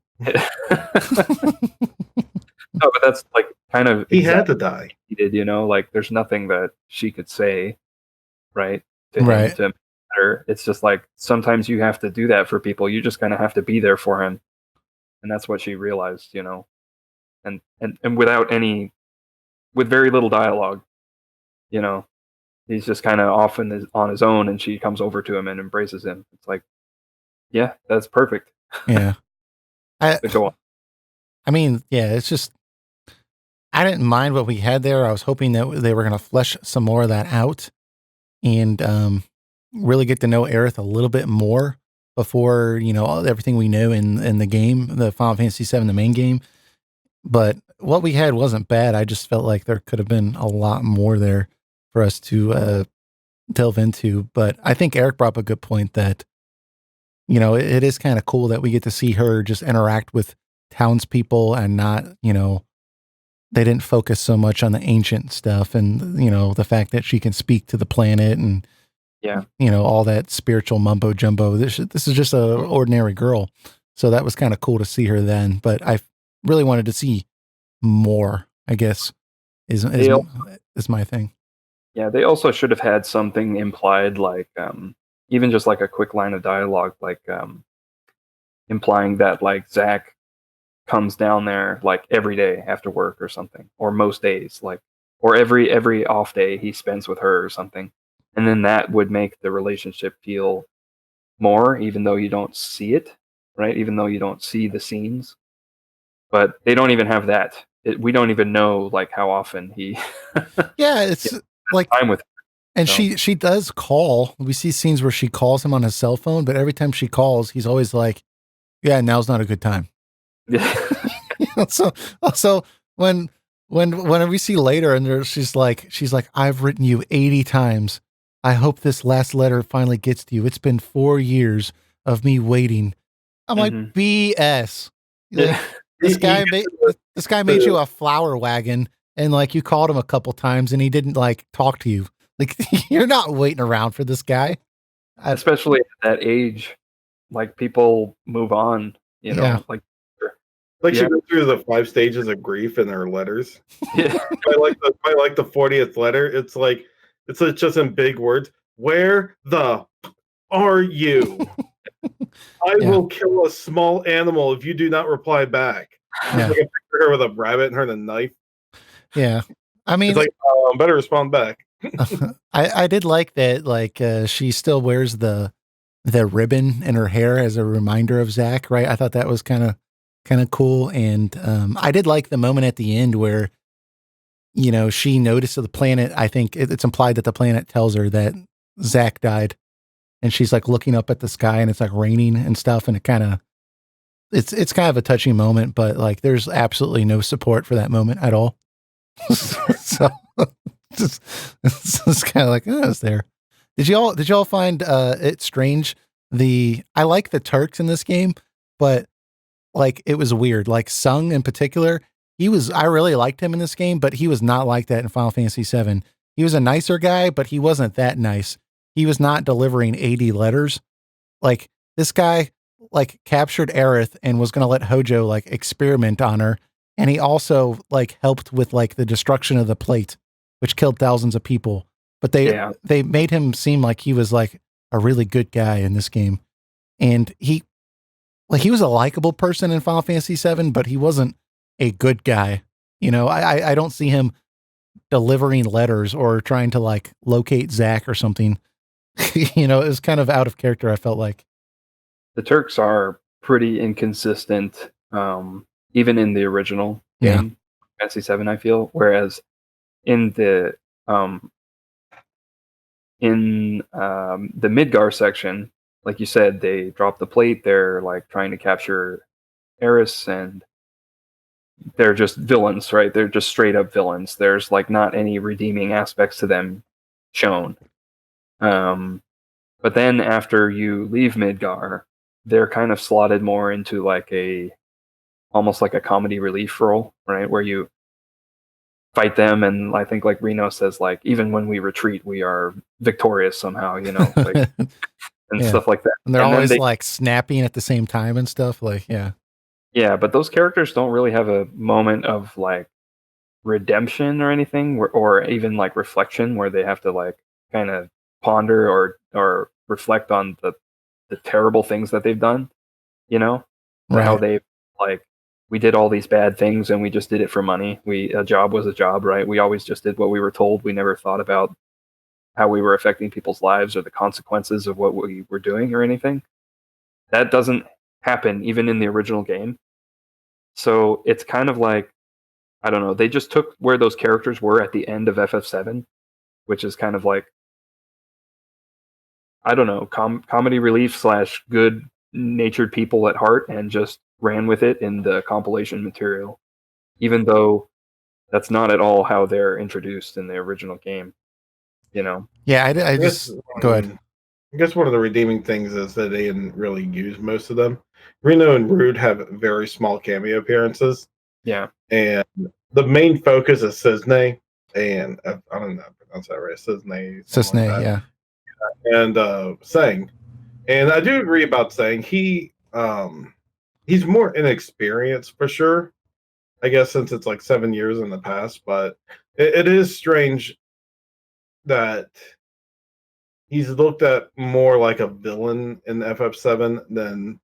C: No, but that's like kind of
B: He had to die.
C: he did, like there's nothing that she could say, right, to him
A: Right.
C: to make it better. It's just like sometimes you have to do that for people. You just kind of have to be there for him, and that's what she realized, and with very little dialogue, he's just kind of off on his own, and she comes over to him and embraces him. It's like, yeah, that's perfect.
A: Yeah.
C: But go on.
A: I mean, yeah, it's just I didn't mind what we had there. I was hoping that they were going to flesh some more of that out and really get to know Aerith a little bit more before, everything we know in the game, the Final Fantasy VII, the main game. But what we had wasn't bad. I just felt like there could have been a lot more there for us to delve into. But I think Eric brought up a good point that, it is kind of cool that we get to see her just interact with townspeople and not, they didn't focus so much on the ancient stuff and, the fact that she can speak to the planet and,
C: Yeah.
A: all that spiritual mumbo jumbo. This is just a ordinary girl. So that was kind of cool to see her then, but I really wanted to see more, I guess is my thing.
C: Yeah, they also should have had something implied, like even just like a quick line of dialogue, like implying that like Zack comes down there like every day after work or something, or most days, like, or every off day he spends with her or something, and then that would make the relationship feel more, even though you don't see it, right? Even though you don't see the scenes, but they don't even have that. We don't even know like how often he
A: Yeah, it's like,
C: time with her,
A: and
C: so.
A: she does call. We see scenes where she calls him on his cell phone, but every time she calls, he's always like, "Yeah, now's not a good time."
C: Yeah.
A: So when we see later, and she's like, "I've written you 80 times. I hope this last letter finally gets to you. It's been 4 years of me waiting." I'm like,
C: Mhm.
A: BS.
C: Yeah.
A: Like, this
B: He
A: guy
B: gets
A: made
B: the-
A: this guy made you a flower wagon, and like you called him a couple times and he didn't like talk to you. Like, you're not waiting around for this guy.
C: Especially at that age, like people move on,
A: Yeah.
C: like
B: Like she
C: yeah.
B: goes through the 5 stages of grief in her letters.
C: Yeah.
B: By like the 40th letter, it's like it's just in big words. Where the are you? I
A: Yeah.
B: will kill a small animal if you do not reply back.
A: Yeah.
B: Like I picture her with a rabbit and her and a knife.
A: Yeah. I mean,
B: It's like, better respond back.
A: I did like that, like, she still wears the ribbon in her hair as a reminder of Zack, right? I thought that was kind of cool. And I did like the moment at the end where, she noticed the planet. I think it's implied that the planet tells her that Zack died, and she's like looking up at the sky and it's like raining and stuff. And it's kind of a touching moment, but like there's absolutely no support for that moment at all. So it's kind of like, oh, it's there. Did y'all find it strange? I like the Turks in this game, but like it was weird. Like Tseng in particular, I really liked him in this game, but he was not like that in Final Fantasy VII. He was a nicer guy, but he wasn't that nice. He was not delivering 80 letters. Like this guy like captured Aerith and was gonna let Hojo like experiment on her. And he also like helped with like the destruction of the plate, which killed thousands of people. But
C: Yeah.
A: they made him seem like he was like a really good guy in this game. And he was a likable person in Final Fantasy VII, but he wasn't a good guy. I don't see him delivering letters or trying to like locate Zack or something. It was kind of out of character, I felt like.
C: The Turks are pretty inconsistent, even in the original
A: Yeah.
C: game, Fantasy VII, I feel. Whereas in the the Midgar section, like you said, they drop the plate. They're like trying to capture Eris, and they're just villains, right? They're just straight up villains. There's like not any redeeming aspects to them shown. But then after you leave Midgar, they're kind of slotted more into like almost like a comedy relief role, right? Where you fight them, and I think like Reno says, like even when we retreat, we are victorious somehow, like and
A: Yeah.
C: stuff like that.
A: And they're
C: And then
A: always like snapping at the same time and stuff. Like, yeah.
C: yeah, but those characters don't really have a moment of like redemption or anything, or even like reflection, where they have to like kind of ponder or reflect on the terrible things that they've done, or how
A: Right.
C: they like we did all these bad things and we just did it for money. A job was a job, right? We always just did what we were told. We never thought about how we were affecting people's lives or the consequences of what we were doing or anything. That doesn't happen even in the original game. So it's kind of like, I don't know, they just took where those characters were at the end of FF7, which is kind of like, I don't know, comedy relief slash good natured people at heart, and just ran with it in the compilation material, even though that's not at all how they're introduced in the original game.
A: Yeah. I
B: I guess,
A: just go ahead.
B: I guess one of the redeeming things is that they didn't really use most of them. Reno and Rude have very small cameo appearances,
C: Yeah.
B: and the main focus is Cissinei, and I don't know how to pronounce that right. Cissinei, something like
A: Cissinei,
B: that,
A: yeah.
B: and Tseng. And I do agree about Tseng. He's more inexperienced for sure. I guess since it's like 7 years in the past, but it is strange that he's looked at more like a villain in FF7 than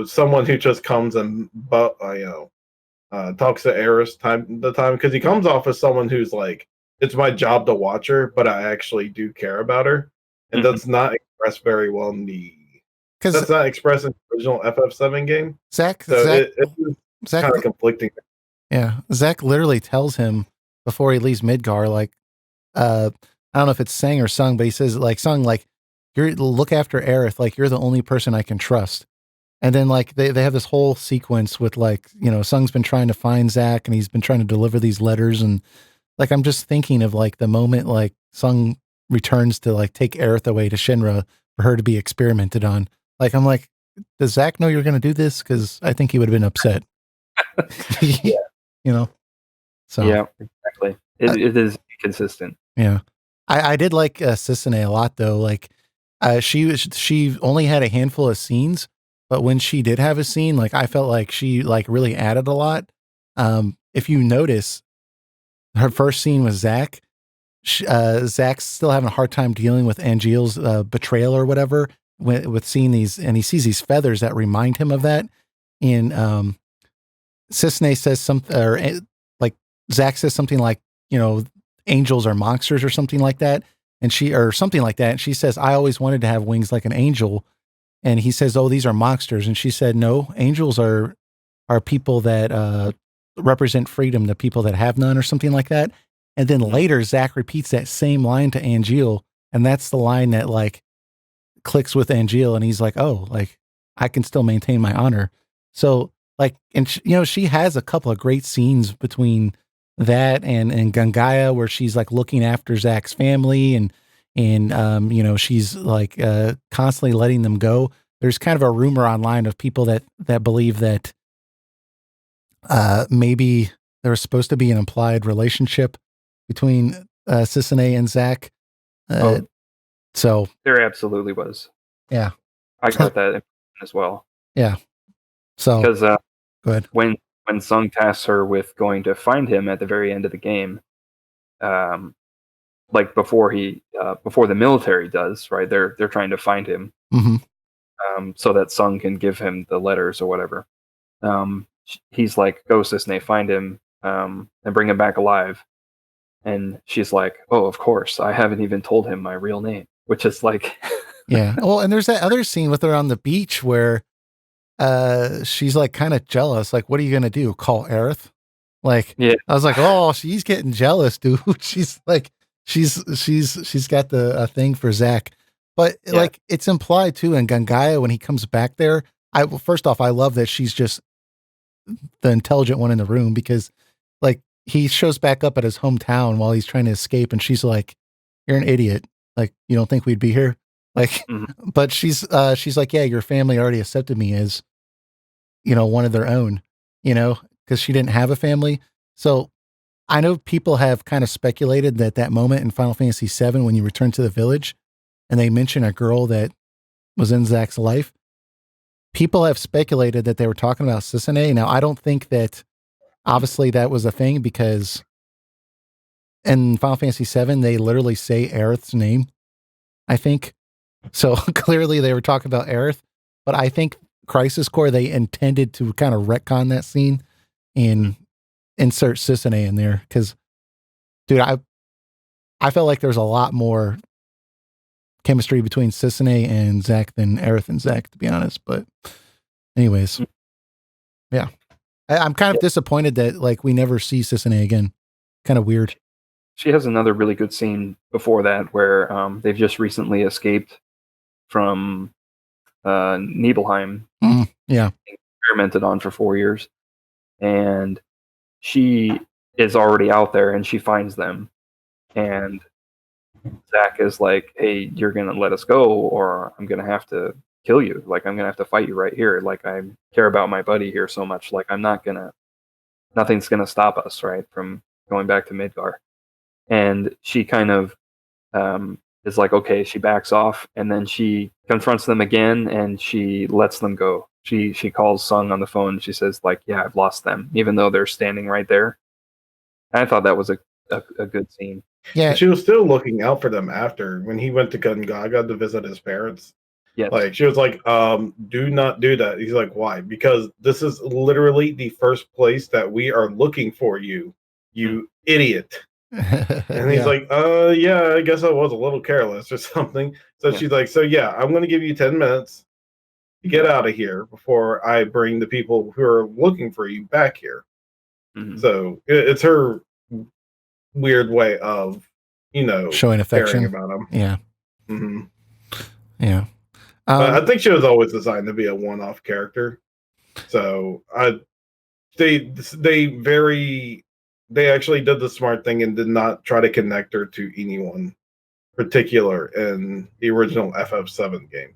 B: someone who just comes and talks to Aerith time because he comes off as someone who's like, it's my job to watch her, but I actually do care about her, and that's not expressed very well in that's not expressed in the original FF7 game.
A: Zach
B: it's kind of conflicting.
A: Yeah, Zach literally tells him before he leaves Midgar, like, I don't know if it's Tseng or Sung, but he says, like, Sung, like, look after Aerith, like, you're the only person I can trust. And then, like, they have this whole sequence with, like, Sung's been trying to find Zach, and he's been trying to deliver these letters, and, like, I'm just thinking of, like, the moment, like, Sung returns to, like, take Aerith away to Shinra for her to be experimented on. Like, I'm like, does Zach know you're going to do this? Because I think he would have been upset.
C: Yeah.
A: So
C: yeah, exactly. It is consistent.
A: Yeah, I did like Cissinei a lot though. Like, she only had a handful of scenes, but when she did have a scene, like, I felt like she like really added a lot. If you notice, her first scene with Zach, Zach's still having a hard time dealing with Angeal's betrayal or whatever with seeing these, and he sees these feathers that remind him of that. And Cissinei says something, or like Zach says something like, angels are monsters or something like that. And she says, I always wanted to have wings like an angel. And he says, oh, these are monsters. And she said, no, angels are people that represent freedom, the people that have none, or something like that. And then later, Zach repeats that same line to Angeal. And that's the line that like clicks with Angeal. And he's like, oh, like, I can still maintain my honor. So like, and she has a couple of great scenes between that and Gangaya, where she's like looking after Zach's family and she's like constantly letting them go. There's kind of a rumor online of people that believe that maybe there was supposed to be an implied relationship between Cissinei and Zach. So
C: there absolutely was.
A: Yeah,
C: I got that as well.
A: Yeah. So
C: because
A: go ahead.
C: When Tseng tasks her with going to find him at the very end of the game, like before the military does, right? They're trying to find him, so that Tseng can give him the letters or whatever. He's like, "Go, Cissinei, find him, and bring him back alive." And she's like, "Oh, of course. I haven't even told him my real name," which is like,
A: yeah. Well, and there's that other scene with her on the beach where she's like kind of jealous. Like, what are you gonna do? Call Aerith? Like,
C: yeah.
A: I was like, oh, she's getting jealous, dude. She's like, she's got the thing for Zach, but like it's implied too in Gangaya when he comes back there. First off, I love that she's just the intelligent one in the room, because like he shows back up at his hometown while he's trying to escape, and she's like, "You're an idiot. Like, you don't think we'd be here?" Like, but she's like, "Yeah, your family already accepted me as, one of their own, because she didn't have a family." So I know people have kind of speculated that moment in Final Fantasy VII, when you return to the village and they mention a girl that was in Zack's life, people have speculated that they were talking about Cissinei. Now, I don't think that obviously that was a thing, because in Final Fantasy VII, they literally say Aerith's name, I think. So clearly they were talking about Aerith, but I think Crisis Core, they intended to kind of retcon that scene and insert Cissinei in there, because, dude, I felt like there's a lot more chemistry between Cissinei and Zack than Aerith and Zack, to be honest. But anyways, yeah, I'm kind of disappointed that like we never see Cissinei again. Kind of weird.
C: She has another really good scene before that where they've just recently escaped from Nibelheim.
A: Yeah,
C: experimented on for 4 years, and she is already out there, and she finds them, and Zack is like, "Hey, you're gonna let us go, or I'm gonna have to kill you. Like, I'm gonna have to fight you right here. Like, I care about my buddy here so much. Like, nothing's gonna stop us, right, from going back to Midgar." And she kind of is like, okay, she backs off, and then she confronts them again, and she lets them go. She calls Tseng on the phone, and she says, like, "Yeah, I've lost them," even though they're standing right there. And I thought that was a good scene.
A: Yeah.
B: And she was still looking out for them after when he went to Gungaga to visit his parents.
C: Yes.
B: Like she was like, do not do that. He's like, why? Because this is literally the first place that we are looking for you, you idiot. And he's like, yeah, I guess I was a little careless or something. So she's like, so yeah, I'm gonna give you 10 minutes to get out of here before I bring the people who are looking for you back here.
C: Mm-hmm.
B: So it's her weird way of,
A: showing affection
B: caring about him.
A: Yeah.
B: Mm-hmm.
A: Yeah.
B: I think she was always designed to be a one-off character. So they actually did the smart thing and did not try to connect her to anyone particular in the original FF7 game,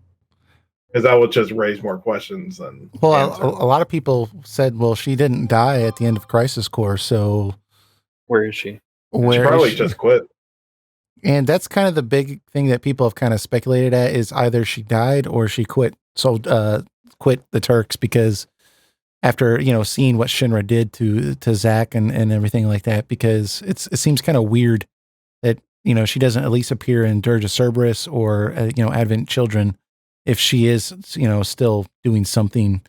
B: because that would just raise more questions than
A: a lot of people said, well, she didn't die at the end of Crisis Core, so
C: where is she?
B: She probably just quit.
A: And that's kind of the big thing that people have kind of speculated at, is either she died or she quit quit the Turks, because after, seeing what Shinra did to Zack and everything like that, because it seems kind of weird that, she doesn't at least appear in Dirge of Cerberus or, Advent Children, if she is, still doing something.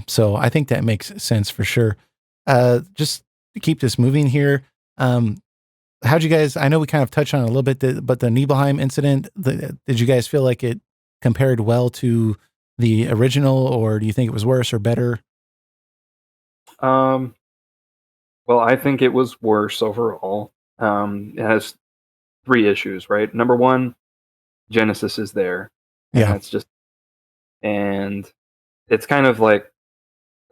A: So I think that makes sense for sure. Just to keep this moving here. How'd you guys, I know we kind of touched on it a little bit, but the Nibelheim incident, did you guys feel like it compared well to the original, or do you think it was worse or better?
C: Well, I think it was worse overall. It has 3 issues, right? Number 1, Genesis is there. And and it's kind of like,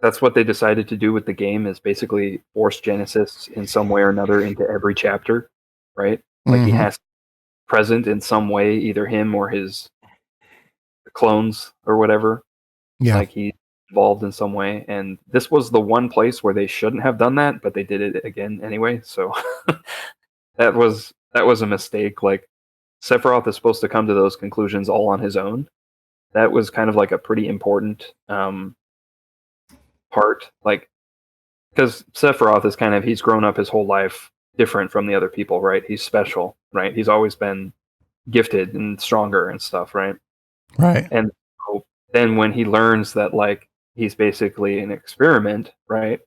C: that's what they decided to do with the game, is basically force Genesis in some way or another into every chapter, right? Like he has present in some way, either him or his clones or whatever.
A: Yeah.
C: Like he's involved in some way. And this was the one place where they shouldn't have done that, but they did it again anyway. So that was a mistake. Like Sephiroth is supposed to come to those conclusions all on his own. That was kind of like a pretty important part, like, because Sephiroth is kind of, he's grown up his whole life different from the other people, right? He's special, right? He's always been gifted and stronger and stuff, right?
A: Right.
C: And so then when he learns that, like, he's basically an experiment, right?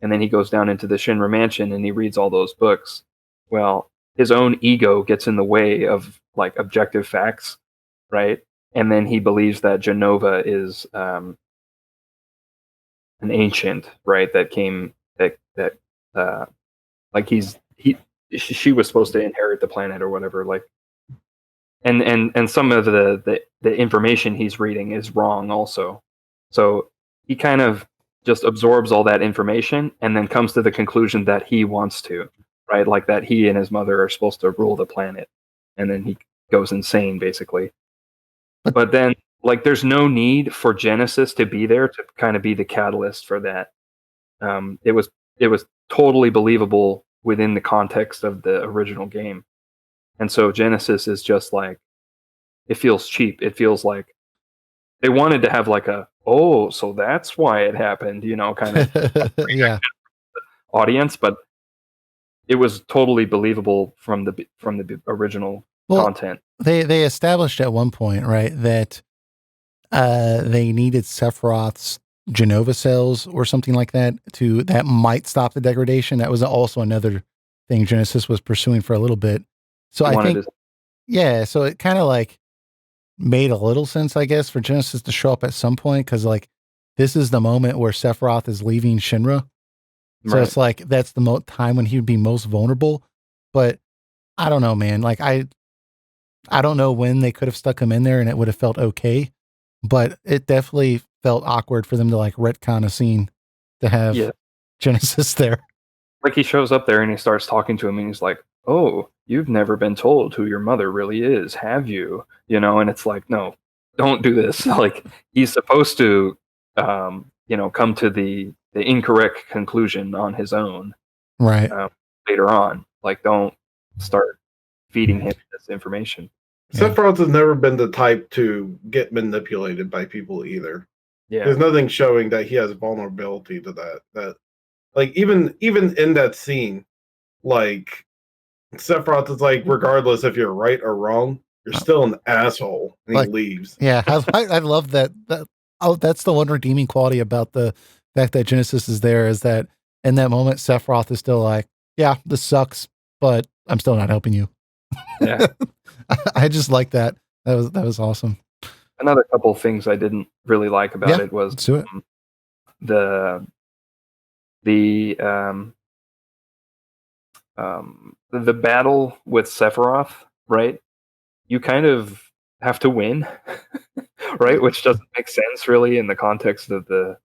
C: And then he goes down into the Shinra mansion and he reads all those books. Well, his own ego gets in the way of, like, objective facts, right? And then he believes that Genova is an ancient, right? That came like she was supposed to inherit the planet or whatever, like, and some of the information he's reading is wrong also. So he kind of just absorbs all that information and then comes to the conclusion that he wants to, right? Like that he and his mother are supposed to rule the planet, and then he goes insane basically. But then, like, there's no need for Genesis to be there to kind of be the catalyst for that. It was totally believable within the context of the original game. And so Genesis is just like, it feels cheap. It feels like they wanted to have like oh, so that's why it happened, kind of
A: yeah,
C: audience, but it was totally believable from the original content.
A: They established at one point, right, that they needed Sephiroth's Genova cells or something like that that might stop the degradation. That was also another thing Genesis was pursuing for a little bit. So I think, so it kind of like made a little sense, I guess, for Genesis to show up at some point, because like this is the moment where Sephiroth is leaving Shinra. So it's like that's the time when he would be most vulnerable. But I don't know, man. Like I don't know when they could have stuck him in there and it would have felt okay. But it definitely felt awkward for them to like retcon a scene to have Genesis there.
C: Like he shows up there and he starts talking to him and he's like, "Oh, you've never been told who your mother really is, have you?" And it's like, no, don't do this. Like he's supposed to, come to the incorrect conclusion on his own,
A: right?
C: Later on, like don't start feeding him this information.
B: Sephiroth has never been the type to get manipulated by people either.
C: Yeah,
B: there's nothing showing that he has vulnerability to that. That, like, even in that scene, like Sephiroth is like, regardless if you're right or wrong, you're still an asshole, and
A: Like,
B: he leaves.
A: Yeah, I love that. That's the one redeeming quality about the fact that Genesis is there, is that in that moment, Sephiroth is still like, yeah, this sucks, but I'm still not helping you.
C: Yeah.
A: I just like that. That was awesome.
C: Another couple of things I didn't really like about it was
A: Let's do it.
C: The battle with Sephiroth, right? You kind of have to win, right? Which doesn't make sense really in the context of the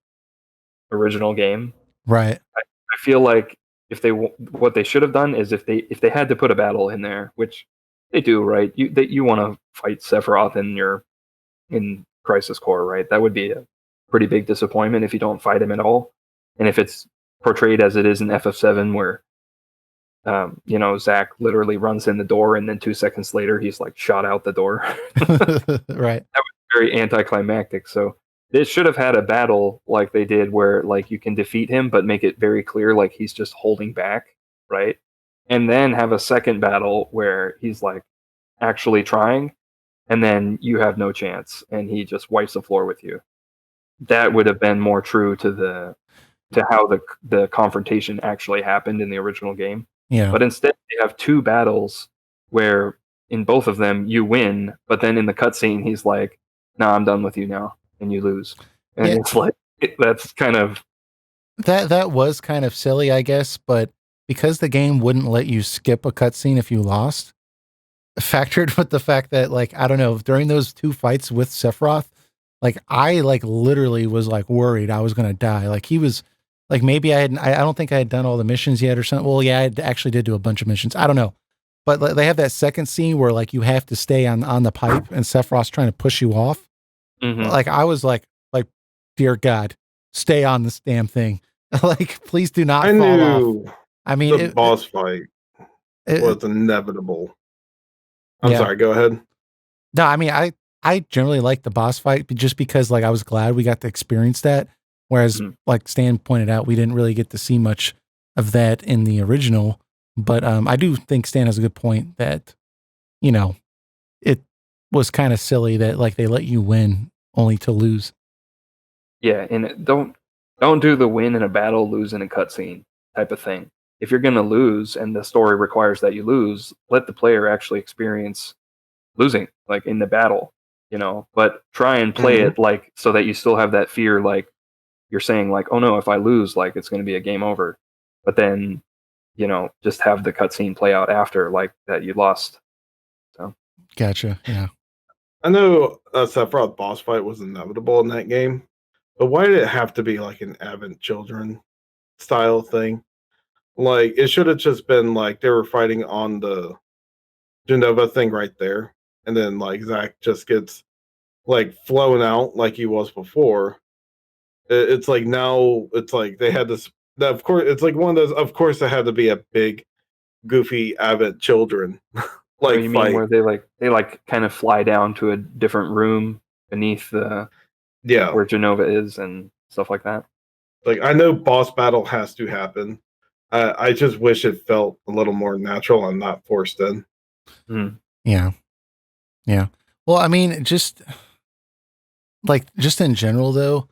C: original game.
A: Right.
C: I feel like if what they should have done is if they had to put a battle in there, which they do, right? You want to fight Sephiroth in Crisis Core, right? That would be a pretty big disappointment if you don't fight him at all, and if it's portrayed as it is in FF7, where Zack literally runs in the door and then 2 seconds later he's like shot out the door.
A: Right.
C: That was very anticlimactic. So they should have had a battle like they did where like you can defeat him but make it very clear like he's just holding back, right? And then have a second battle where he's like actually trying, and then you have no chance and he just wipes the floor with you. That would have been more true to how the confrontation actually happened in the original game.
A: Yeah.
C: But instead, they have 2 battles where in both of them you win, but then in the cutscene he's like, "Nah, I'm done with you now," and you lose. And it's like that's kind of
A: that was kind of silly, I guess. But because the game wouldn't let you skip a cutscene if you lost, factored with the fact that like I don't know, during those 2 fights with Sephiroth, like I like literally was like worried I was gonna die. Like he was. Like maybe I don't think I had done all the missions yet or something. Well, yeah, I actually did do a bunch of missions. I don't know. But they have that second scene where like you have to stay on the pipe and Sephiroth's trying to push you off.
C: mm-hmm.
A: Like I was like, dear God, stay on this damn thing. Like, please do not fall off. I mean,
B: the boss fight was inevitable. I'm sorry, go ahead.
A: No, I mean, I generally like the boss fight just because like I was glad we got to experience that. Whereas, like Stan pointed out, we didn't really get to see much of that in the original. But I do think Stan has a good point that, it was kind of silly that like they let you win only to lose.
C: Yeah, and don't do the win in a battle, lose in a cutscene type of thing. If you're going to lose and the story requires that you lose, let the player actually experience losing, like in the battle, But try and play it like so that you still have that fear, like. You're saying like, oh no, if I lose, like it's going to be a game over. But then, just have the cutscene play out after like that you lost. So.
A: Gotcha. Yeah.
B: I know Sephiroth boss fight was inevitable in that game, but why did it have to be like an Advent Children style thing? Like it should have just been like they were fighting on the Genova thing right there, and then like Zack just gets like flown out like he was before. It's like now it's like they had this. Of course, it's like one of those. Of course, it had to be a big, goofy Advent Children like
C: you
B: fight.
C: mean where they kind of fly down to a different room beneath the where Genova is and stuff like that.
B: Like I know boss battle has to happen. I just wish it felt a little more natural and not forced in.
A: Yeah. Well, I mean, just in general though.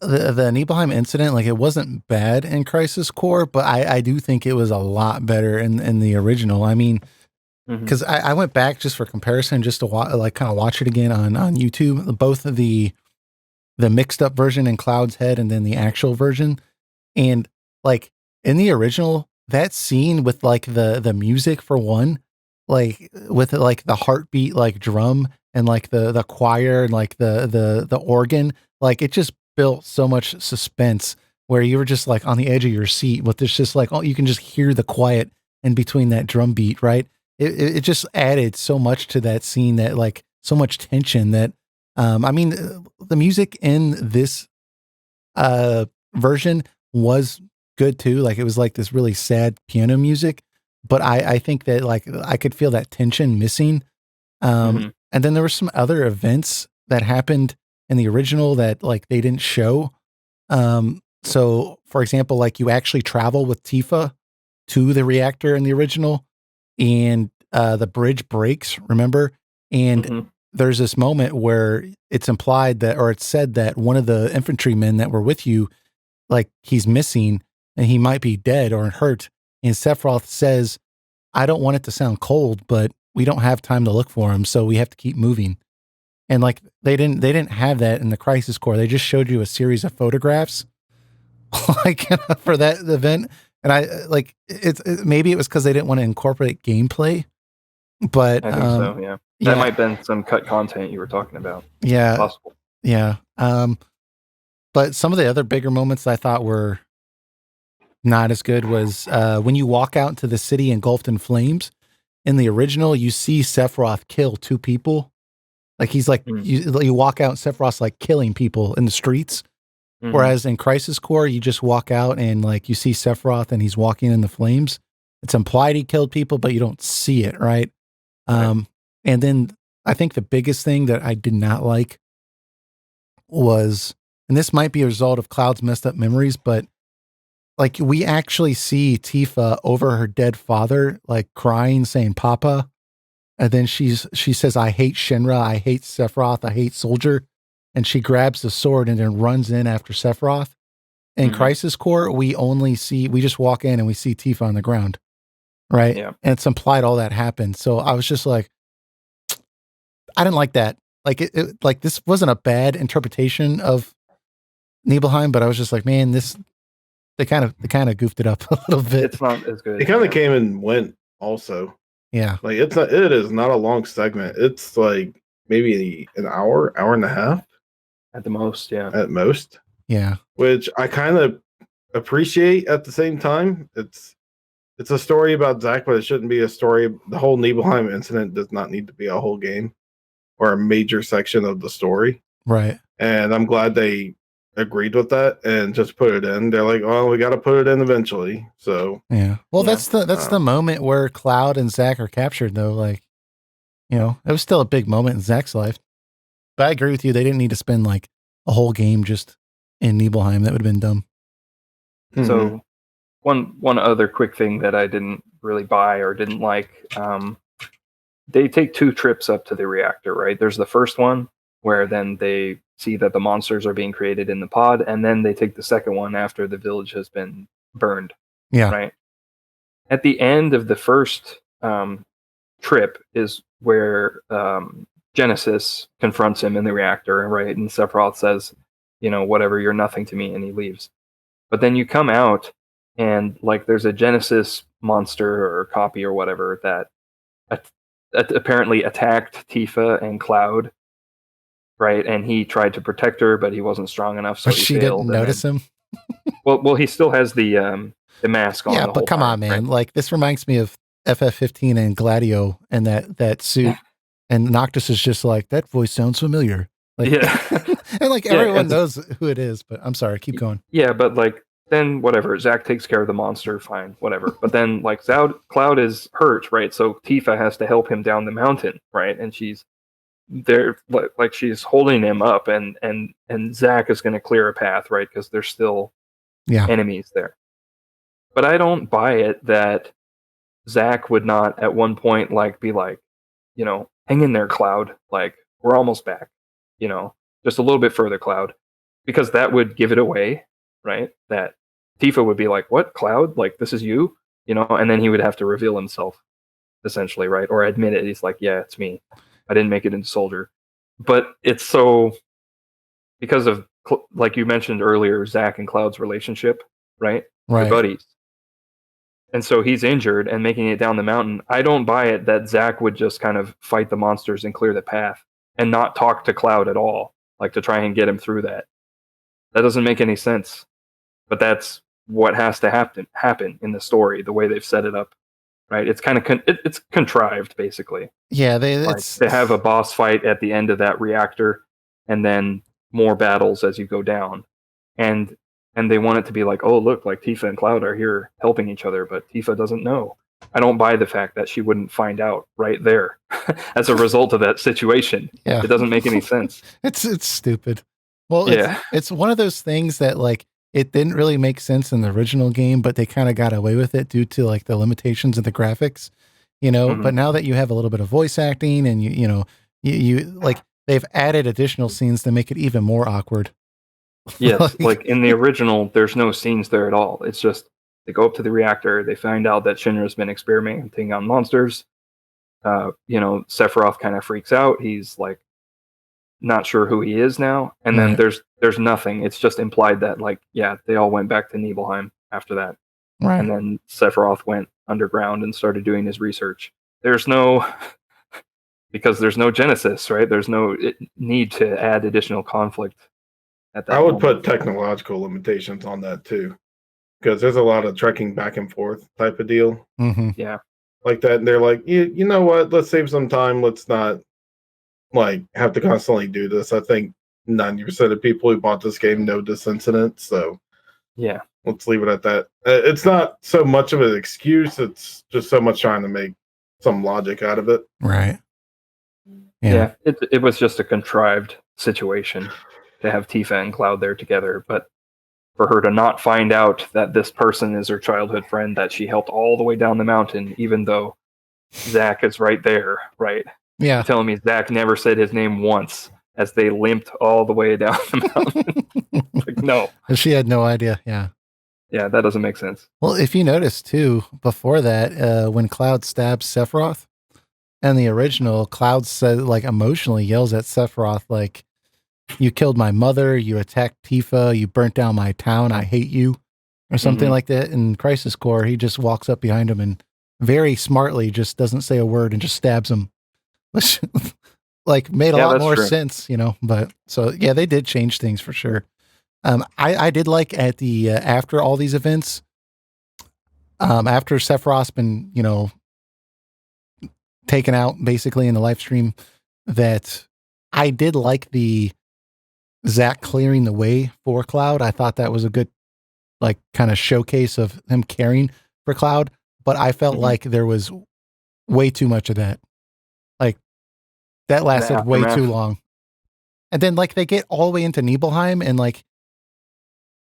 A: The Nibelheim incident, like it wasn't bad in Crisis Core, but I do think it was a lot better in the original. I mean, because I went back just for comparison, just to kind of watch it again on YouTube, both of the mixed up version in Cloud's head and then the actual version. And like in the original, that scene with like the music for one, like with like the heartbeat, like drum and like the choir and like the organ, like it just built so much suspense where you were just like on the edge of your seat, but there's just like, you can just hear the quiet in between that drum beat, right? It just added so much to that scene, that like so much tension that, I mean, the music in this version was good too. Like it was like this really sad piano music, but I think that like I could feel that tension missing. And then there were some other events that happened in the original that like they didn't show. So for example, like you actually travel with Tifa to the reactor in the original, and the bridge breaks, remember? And there's this moment where it's implied that, or it's said that one of the infantrymen that were with you, like he's missing and he might be dead or hurt. And Sephiroth says, I don't want it to sound cold, but we don't have time to look for him, so we have to keep moving. And like they didn't have that in the Crisis Core. They just showed you a series of photographs like for that event. And I like maybe it was because they didn't want to incorporate gameplay. But
C: I think so, yeah. That might have been some cut content you were talking about.
A: Yeah.
C: Possible.
A: Yeah. But some of the other bigger moments I thought were not as good was when you walk out into the city engulfed in flames. In the original, you see Sephiroth kill 2 people. Like he's like, you walk out and Sephiroth's like killing people in the streets. Whereas in Crisis Core, you just walk out and like you see Sephiroth and he's walking in the flames. It's implied he killed people, but you don't see it, right? And then I think the biggest thing that I did not like was, and this might be a result of Cloud's messed up memories, but like we actually see Tifa over her dead father, like crying, saying "Papa," and then she says, "I hate Shinra, I hate Sephiroth, I hate Soldier," and she grabs the sword and then runs in after Sephiroth. In Crisis Core, we just walk in and we see Tifa on the ground, right?
C: Yeah,
A: and it's implied all that happened. So I was just like, I didn't like that. Like it like this wasn't a bad interpretation of Nibelheim, but I was just like, man, they kind of goofed it up a little bit.
C: It's not as good.
B: It kind of came and went also.
A: Yeah.
B: Like it is not a long segment. It's like maybe an hour and a half.
C: At the most, yeah.
B: At most.
A: Yeah.
B: Which I kind of appreciate at the same time. It's a story about Zack, but it shouldn't be a story. The whole Nibelheim incident does not need to be a whole game or a major section of the story.
A: Right.
B: And I'm glad they agreed with that and just put it in. They're like, oh, we got to put it in eventually. So
A: yeah. Well, that's the moment where Cloud and Zack are captured, though. Like, you know, it was still a big moment in Zack's life. But I agree with you. They didn't need to spend like a whole game just in Nibelheim. That would have been dumb.
C: So one other quick thing that I didn't really buy or didn't like, they take 2 trips up to the reactor, right? There's the first one where then they see that the monsters are being created in the pod, and then they take the second one after the village has been burned.
A: Yeah.
C: Right. At the end of the first trip is where Genesis confronts him in the reactor, right? And Sephiroth says, you know, whatever, you're nothing to me, and he leaves. But then you come out and like there's a Genesis monster or copy or whatever that apparently attacked Tifa and Cloud, right? And he tried to protect her, but he wasn't strong enough, so
A: she didn't notice him.
C: Well, he still has the mask on.
A: Yeah, but come on, man! Right? Like this reminds me of FF15 and Gladio and that suit, and Noctis is just like, that voice sounds familiar. Like,
C: yeah,
A: and like everyone knows who it is. But I'm sorry, keep going.
C: Yeah, but like then whatever, Zack takes care of the monster, fine, whatever. But then like Cloud is hurt, right? So Tifa has to help him down the mountain, right? And she's there, like she's holding him up, and Zack is going to clear a path, right? Because there's still enemies there. But I don't buy it that Zack would not at one point like be like, you know, hang in there, Cloud. Like we're almost back, you know, just a little bit further, Cloud, because that would give it away, right? That Tifa would be like, what, Cloud? Like this is you, you know, and then he would have to reveal himself, essentially, right? Or admit it. He's like, yeah, it's me. I didn't make it into Soldier. But it's so because of, like you mentioned earlier, Zack and Cloud's relationship, right? They're buddies. And so he's injured and making it down the mountain. I don't buy it that Zack would just kind of fight the monsters and clear the path and not talk to Cloud at all, like to try and get him through that. That doesn't make any sense. But that's what has to happen in the story, the way they've set it up, right? It's kind of it's contrived, basically.
A: Yeah, they
C: have a boss fight at the end of that reactor, and then more battles as you go down, and they want it to be like, oh look, like Tifa and Cloud are here helping each other, but Tifa doesn't know. I don't buy the fact that she wouldn't find out right there as a result of that situation. Yeah. It doesn't make any sense.
A: It's stupid. Well, it's one of those things that like it didn't really make sense in the original game, but they kind of got away with it due to like the limitations of the graphics. you know,
C: Mhm.
A: but now that you have a little bit of voice acting and you like they've added additional scenes to make it even more awkward.
C: Yes, like in the original, there's no scenes there at all. It's just they go up to the reactor, they find out that Shinra's been experimenting on monsters. Sephiroth kind of freaks out. He's like not sure who he is now, and then
A: Right.
C: there's nothing. It's just implied that like yeah, they all went back to Nibelheim after that,
A: Right.
C: and then Sephiroth went underground and started doing his research. There's no because there's no Genesis, right? There's no need to add additional conflict at that
B: I would
C: moment.
B: put technological limitations on that too, because there's a lot of trekking back and forth type of deal
A: Mm-hmm.
C: Yeah.
B: like that. And they're like, you know what? Let's save some time. Let's not like have to constantly do this. I think 90% of people who bought this game know this incident, so
C: Yeah.
B: let's leave it at that. It's not so much of an excuse. It's just so much trying to make some logic out of it.
A: Right.
C: Yeah. It was just a contrived situation to have Tifa and Cloud there together, but for her to not find out that this person is her childhood friend that she helped all the way down the mountain, even though Zack is right there, right?
A: Yeah.
C: You're telling me Zack never said his name once as they limped all the way down the mountain. Like, no.
A: She had no idea. Yeah.
C: Yeah, that doesn't make sense.
A: Well, if you notice too, before that, when Cloud stabs Sephiroth, and the original, Cloud said like emotionally yells at Sephiroth like, "You killed my mother. You attacked Tifa. You burnt down my town. I hate you," or something like that. In Crisis Core, he just walks up behind him and very smartly just doesn't say a word and just stabs him, which like made a lot more sense, you know. But so yeah, they did change things for sure. I did like at the after all these events, after Sephiroth's been taken out basically in the live stream, that I did like the Zack clearing the way for Cloud. I thought that was a good like kind of showcase of him caring for Cloud, but I felt like there was way too much of that. Like that lasted way too long. And then like they get all the way into Nibelheim and like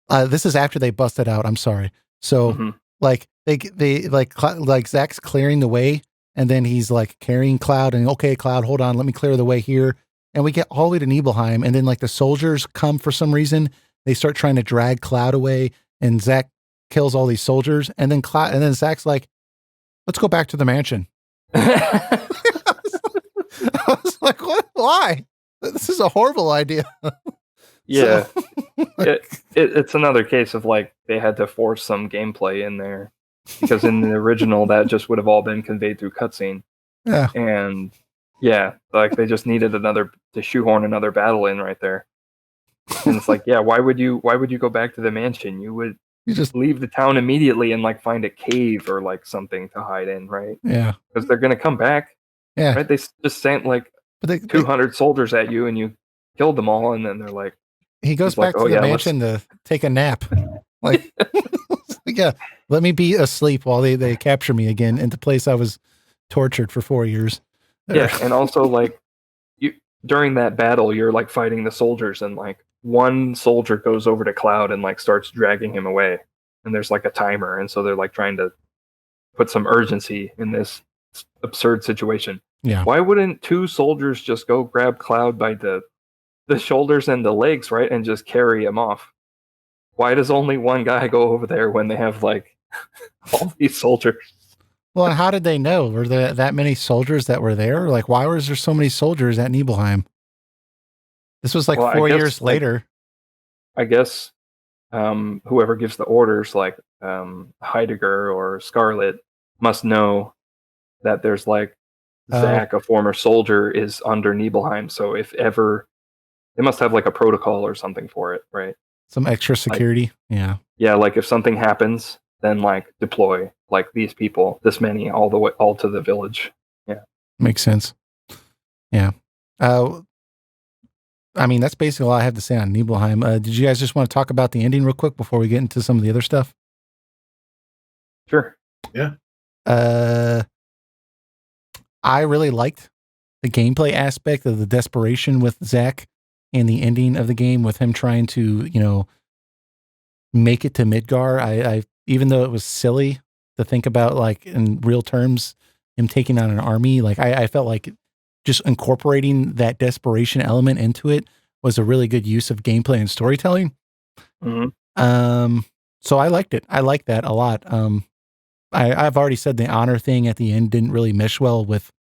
A: this is after they busted out. I'm sorry. So like they like Zack's clearing the way, and then he's like carrying Cloud, and okay, Cloud, hold on, let me clear the way here. And we get all the way to Nibelheim, and then like the soldiers come for some reason. They start trying to drag Cloud away, and Zack kills all these soldiers, and then Zack's like, "Let's go back to the mansion." I was like, "What? Why? This is a horrible idea."
C: Yeah. It's another case of like they had to force some gameplay in there, because in the original that just would have all been conveyed through cutscene.
A: Yeah.
C: And yeah, like they just needed to shoehorn another battle in right there. And it's like, yeah, why would you go back to the mansion? You just leave the town immediately and like find a cave or like something to hide in, right?
A: Yeah.
C: Because they're gonna come back.
A: Yeah.
C: Right? They just sent like 200 soldiers at you and you killed them all, and then they're like,
A: he goes back to the mansion to take a nap. Like, yeah, let me be asleep while they capture me again in the place I was tortured for 4 years.
C: Yeah, and also like during that battle, you're like fighting the soldiers, and like one soldier goes over to Cloud and like starts dragging him away, and there's like a timer, and so they're like trying to put some urgency in this absurd situation.
A: Yeah.
C: Why wouldn't two soldiers just go grab Cloud by the shoulders and the legs, right, and just carry him off? Why does only one guy go over there when they have like all these soldiers?
A: Well, how did they know? Were there that many soldiers that were there? Like, why was there so many soldiers at Nibelheim? This was like 4 years later.
C: I guess whoever gives the orders, like Heidegger or Scarlet, must know that there's like Zack, a former soldier, is under Nibelheim. So if ever, they must have like a protocol or something for it, right?
A: Some extra security.
C: Like,
A: yeah.
C: Yeah, like if something happens, then like deploy like these people, this many, all to the village. Yeah.
A: Makes sense. Yeah. I mean, that's basically all I have to say on Nibelheim. Did you guys just want to talk about the ending real quick before we get into some of the other stuff?
C: Sure.
B: Yeah.
A: I really liked the gameplay aspect of the desperation with Zack and the ending of the game with him trying to, make it to Midgar. I even though it was silly to think about like in real terms, him taking on an army. Like I felt like just incorporating that desperation element into it was a really good use of gameplay and storytelling. So I liked it. I liked that a lot. I've already said the honor thing at the end didn't really mesh well with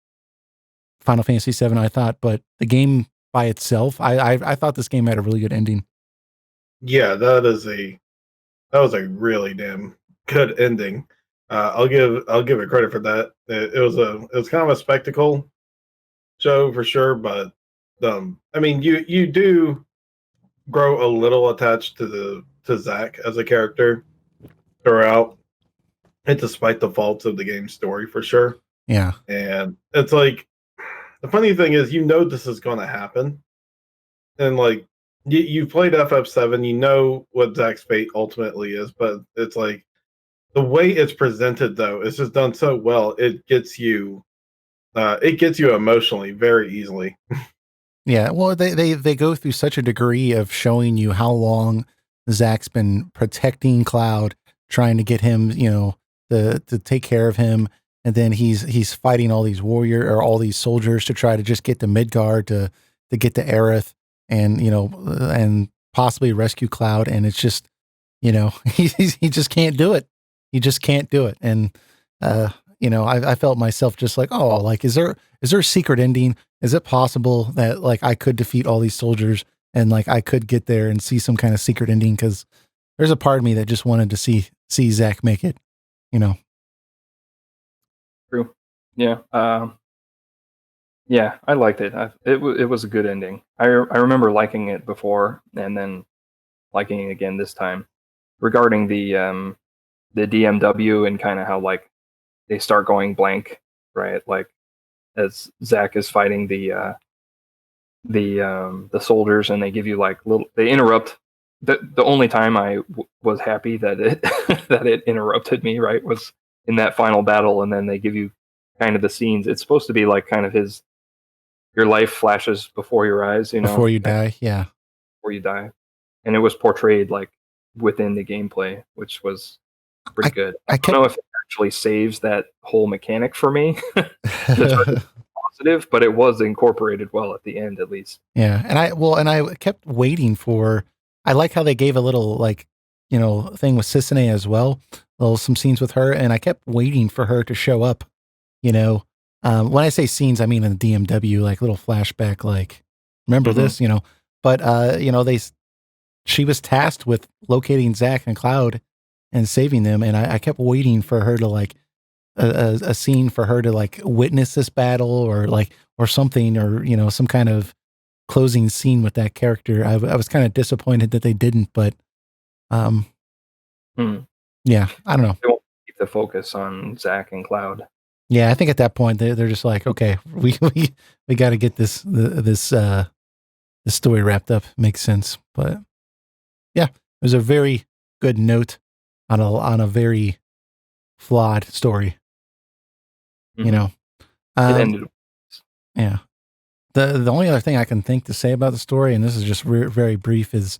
A: Final Fantasy VII, I thought, but the game by itself, I thought this game had a really good ending.
B: Yeah, that was a really damn good ending. I'll give it credit for that. It was kind of a spectacle show for sure, but I mean, you do grow a little attached to Zack as a character throughout, and despite the faults of the game's story for sure.
A: Yeah,
B: and it's like the funny thing is, this is going to happen, and like you played FF7, you know what Zack's fate ultimately is, but it's like the way it's presented though, it's just done so well. It gets you emotionally very easily.
A: yeah. Well, they go through such a degree of showing you how long Zack's been protecting Cloud, trying to get him, to take care of him, and then he's fighting all these all these soldiers to try to just get to Midgard to get to Aerith, and and possibly rescue Cloud, and it's just he just can't do it. He just can't do it, and I felt myself just like, oh, like is there a secret ending? Is it possible that like I could defeat all these soldiers and like I could get there and see some kind of secret ending? Because there's a part of me that just wanted to see Zack make it.
C: True. Yeah. Yeah, I liked it. It was a good ending. I remember liking it before and then liking it again this time. Regarding the DMW and kind of how like they start going blank, right? Like as Zack is fighting the soldiers, and they give you like they interrupt. The only time I was happy that it that it interrupted me, right, was in that final battle, and then they give you kind of the scenes. It's supposed to be like kind of your life flashes before your eyes,
A: before you die, yeah,
C: before you die, and it was portrayed like within the gameplay, which was pretty good. I don't know if it actually saves that whole mechanic for me. Positive, but it was incorporated well at the end, at least.
A: Yeah, and I kept waiting for. I like how they gave a little like, thing with Cissinei as well, some scenes with her, and I kept waiting for her to show up. When I say scenes, I mean in the DMW, like little flashback, like remember this, but she was tasked with locating Zack and Cloud and saving them, and I kept waiting for her to like a scene for her to like witness this battle or something, or some kind of closing scene with that character. I was kind of disappointed that they didn't, but yeah, I don't know.
C: They won't keep the focus on Zack and Cloud.
A: Yeah, I think at that point they're just like, okay, we got to get this story wrapped up. Makes sense, but yeah, it was a very good note on a very flawed story.
C: It ended.
A: Yeah. The only other thing I can think to say about the story, and this is just very brief, is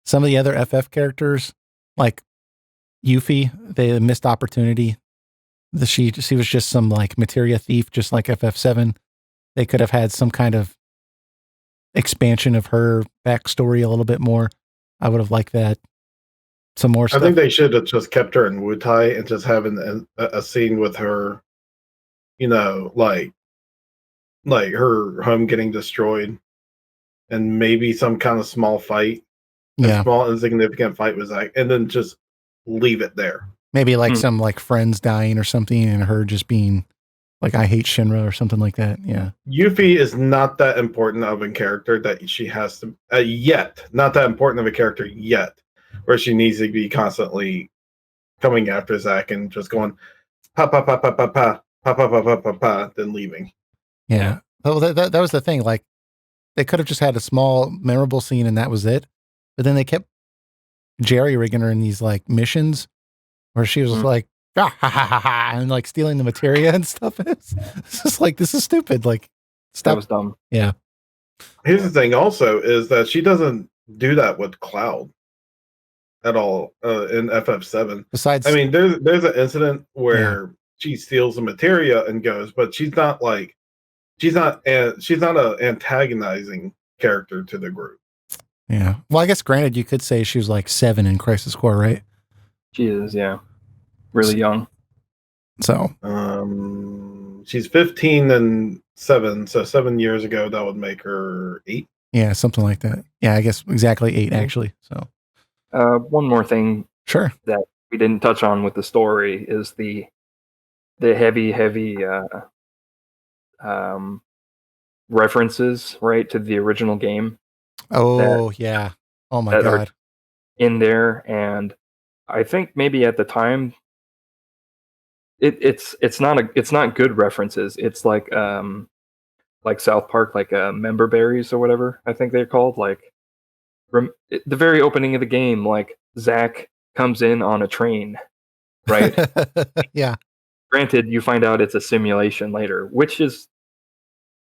A: some of the other FF characters, like Yuffie, they missed opportunity. She was just some like materia thief, just like FF7. They could have had some kind of expansion of her backstory a little bit more. I would have liked that. Some more stuff.
B: I think they should have just kept her in Wutai and just having a scene with her, like her home getting destroyed, and maybe some kind of small fight, a small insignificant fight with Zack, and then just leave it there.
A: Maybe like some like friends dying or something, and her just being like, I hate Shinra or something like that. Yeah.
B: Yuffie is not that important of a character that she has to not that important of a character yet, where she needs to be constantly coming after Zack and just going pa pa pa pa pa pa pa pa pa pa pa pa, then leaving.
A: Yeah. Oh, that was the thing. Like, they could have just had a small, memorable scene and that was it. But then they kept jerry-rigging her in these like missions where she was like, ah, ha, ha, ha, ha, and like stealing the materia and stuff. It's just like, this is stupid. Like, stop.
C: That was dumb.
A: Yeah.
B: Here's the thing also is that she doesn't do that with Cloud at all in FF7.
A: Besides,
B: I mean, there's an incident where she steals the materia and goes, but she's not a antagonizing character to the group.
A: Yeah. Well, I guess granted, you could say she was like 7 in Crisis Core, right?
C: She is, yeah. Really young.
A: So.
B: She's 15 and 7, so 7 years ago that would make her 8.
A: Yeah, something like that. Yeah, I guess exactly 8 actually. So.
C: One more thing.
A: Sure.
C: That we didn't touch on with the story is the heavy references, right, to the original game.
A: Oh, yeah. Oh my God.
C: In there, and I think maybe at the time it's not good references. It's like South Park, like member berries or whatever I think they're called. Like the very opening of the game, like Zack comes in on a train, right?
A: Yeah.
C: Granted, you find out it's a simulation later, which is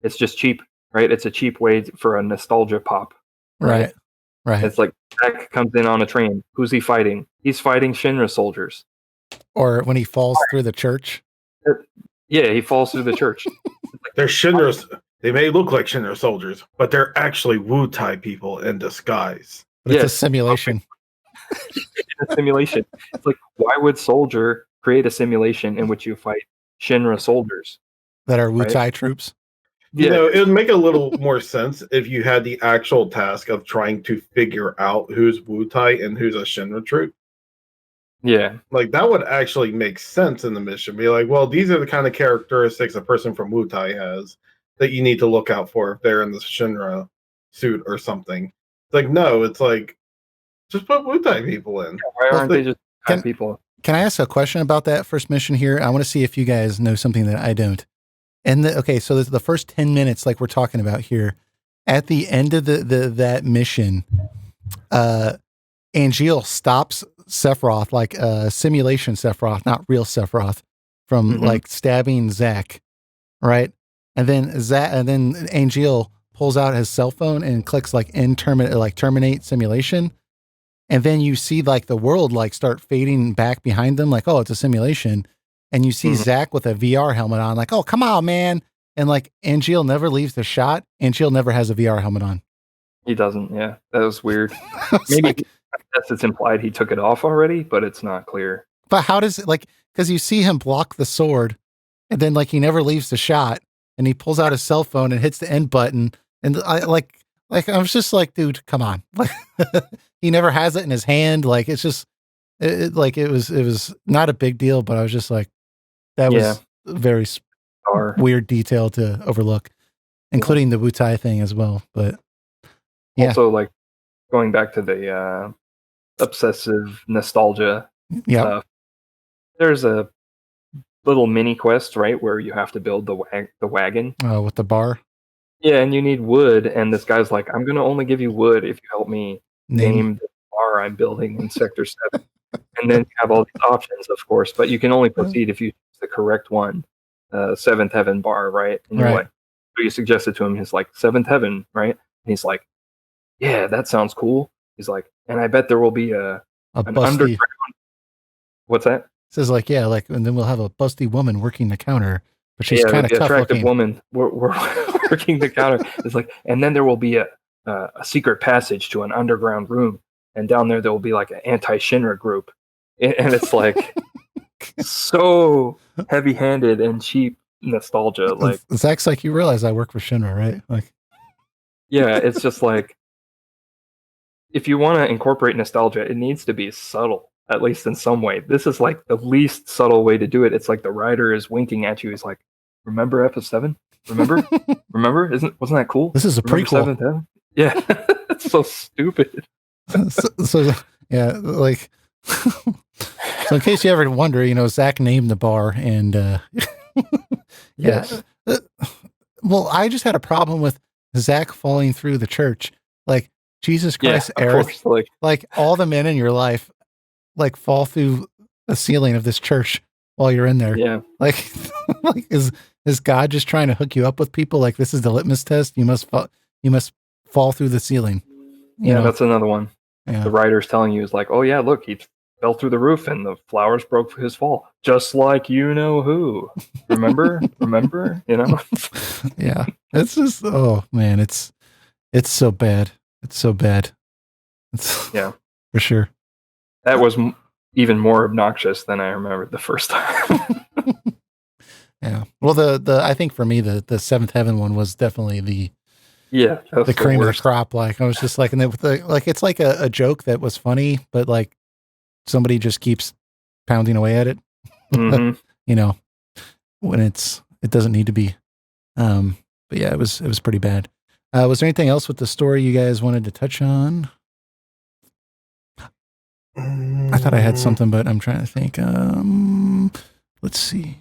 C: it's just cheap, right? It's a cheap way for a nostalgia pop,
A: right? Right.
C: It's like Zack comes in on a train. Who's he fighting? He's fighting Shinra soldiers.
A: Or when he falls through the church.
C: Yeah, he falls through the church.
B: They're Shinra. They may look like Shinra soldiers, but they're actually Wu-Tai people in disguise.
A: But it's a simulation.
C: A simulation. It's like, why would Soldier create a simulation in which you fight Shinra soldiers
A: that are Wu-Tai troops?
B: You know, it would make a little more sense if you had the actual task of trying to figure out who's Wu-Tai and who's a Shinra troop.
C: Yeah.
B: Like, that would actually make sense in the mission. Be like, well, these are the kind of characteristics a person from Wu-Tai has that you need to look out for if they're in the Shinra suit or something. It's like, no, it's like, just put Wu-Tai people in.
C: Why aren't they just people?
A: Can I ask a question about that first mission here? I want to see if you guys know something that I don't. And so this is the first 10 minutes, like we're talking about here. At the end of that mission, Angeal stops Sephiroth, like simulation Sephiroth, not real Sephiroth, from like stabbing Zack, right? And then Angeal pulls out his cell phone and clicks like terminate simulation. And then you see like the world like start fading back behind them, like, oh, it's a simulation. And you see Zack with a VR helmet on, like, oh, come on, man. And like Angeal never leaves the shot. Angeal never has a VR helmet on.
C: He doesn't, yeah. That was weird. Maybe I guess it's implied he took it off already, but it's not clear.
A: But how does it, like, because you see him block the sword, and then like he never leaves the shot, and he pulls out his cell phone and hits the end button. And I was just like, dude, come on. Like he never has it in his hand. Like it's just it was not a big deal, but I was just like, that was a very weird detail to overlook, including the Wu-Tai thing as well. But yeah.
C: Also, like going back to the obsessive nostalgia stuff, there's a little mini quest, right, where you have to build the wagon.
A: Oh, with the bar?
C: Yeah, and you need wood, and this guy's like, I'm going to only give you wood if you help me name the bar I'm building in Sector 7. And then you have all these options, of course, but you can only proceed if you choose the correct one. Seventh Heaven bar, right? And you're like, so you suggest it to him, he's like, Seventh Heaven, right? And he's like, yeah, that sounds cool. He's like, and I bet there will be an underground. What's that?
A: It says like, yeah, like, and then we'll have a busty woman working the counter, but she's kind of tough
C: attractive
A: looking.
C: Woman we're working the counter. It's like, and then there will be a secret passage to an underground room, and down there will be like an anti-Shinra group, and it's like so heavy-handed and cheap nostalgia. Like
A: Zach's like, you realize I work for Shinra, right? Like,
C: yeah, it's just like, if you want to incorporate nostalgia, it needs to be subtle, at least in some way. This is like the least subtle way to do it. It's like the writer is winking at you. He's like, remember Episode 7? Remember? Wasn't that cool?
A: This is a prequel.
C: Yeah. It's so stupid.
A: so yeah, like, so in case you ever wonder, Zack named the bar, and
C: yes.
A: Well, I just had a problem with Zack falling through the church. Like, Jesus Christ, Aerith, like all the men in your life, like fall through the ceiling of this church while you're in there.
C: Yeah.
A: Like is God just trying to hook you up with people? Like, this is the litmus test. You must fall through the ceiling. You know?
C: That's another one. Yeah. The writer's telling you is like, oh yeah, look, he fell through the roof and the flowers broke his fall, just like you know who. Remember? You know?
A: Yeah, it's just, oh man, it's so bad. It's so bad. It's
C: Yeah,
A: for sure.
C: that was even more obnoxious than I remembered the first time.
A: Yeah. Well, the I think for me the Seventh Heaven one was definitely the cream of the crop. Like I was just like, and like it's like a joke that was funny, but like somebody just keeps pounding away at it.
C: Mm-hmm.
A: You know, when it doesn't need to be. But yeah, it was pretty bad. Was there anything else with the story you guys wanted to touch on? I thought I had something, but I'm trying to think. Let's see.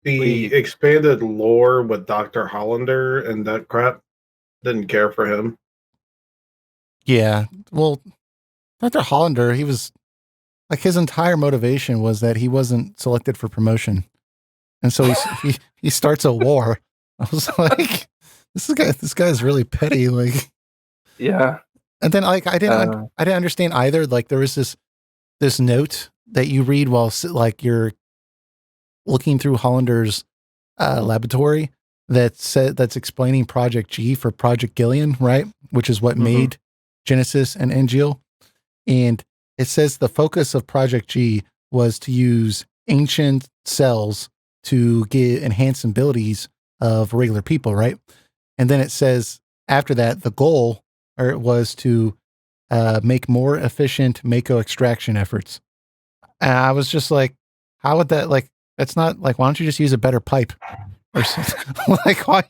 B: The expanded lore with Dr. Hollander and that crap, didn't care for him.
A: Yeah. Well, Dr. Hollander, he was like, his entire motivation was that he wasn't selected for promotion. And so he starts a war. I was like, this guy's really petty. Like,
C: yeah.
A: And then like, I didn't understand either. Like there was this note that you read while like you're looking through Hollander's laboratory that's explaining Project G for Project Gillian, right? Which is what made Genesis and Angeal. And it says the focus of Project G was to use ancient cells to get enhanced abilities of regular people, right? And then it says after that, the goal was to make more efficient Mako extraction efforts. And I was just like, how would that, like, that's not like, why don't you just use a better pipe or something? Like, why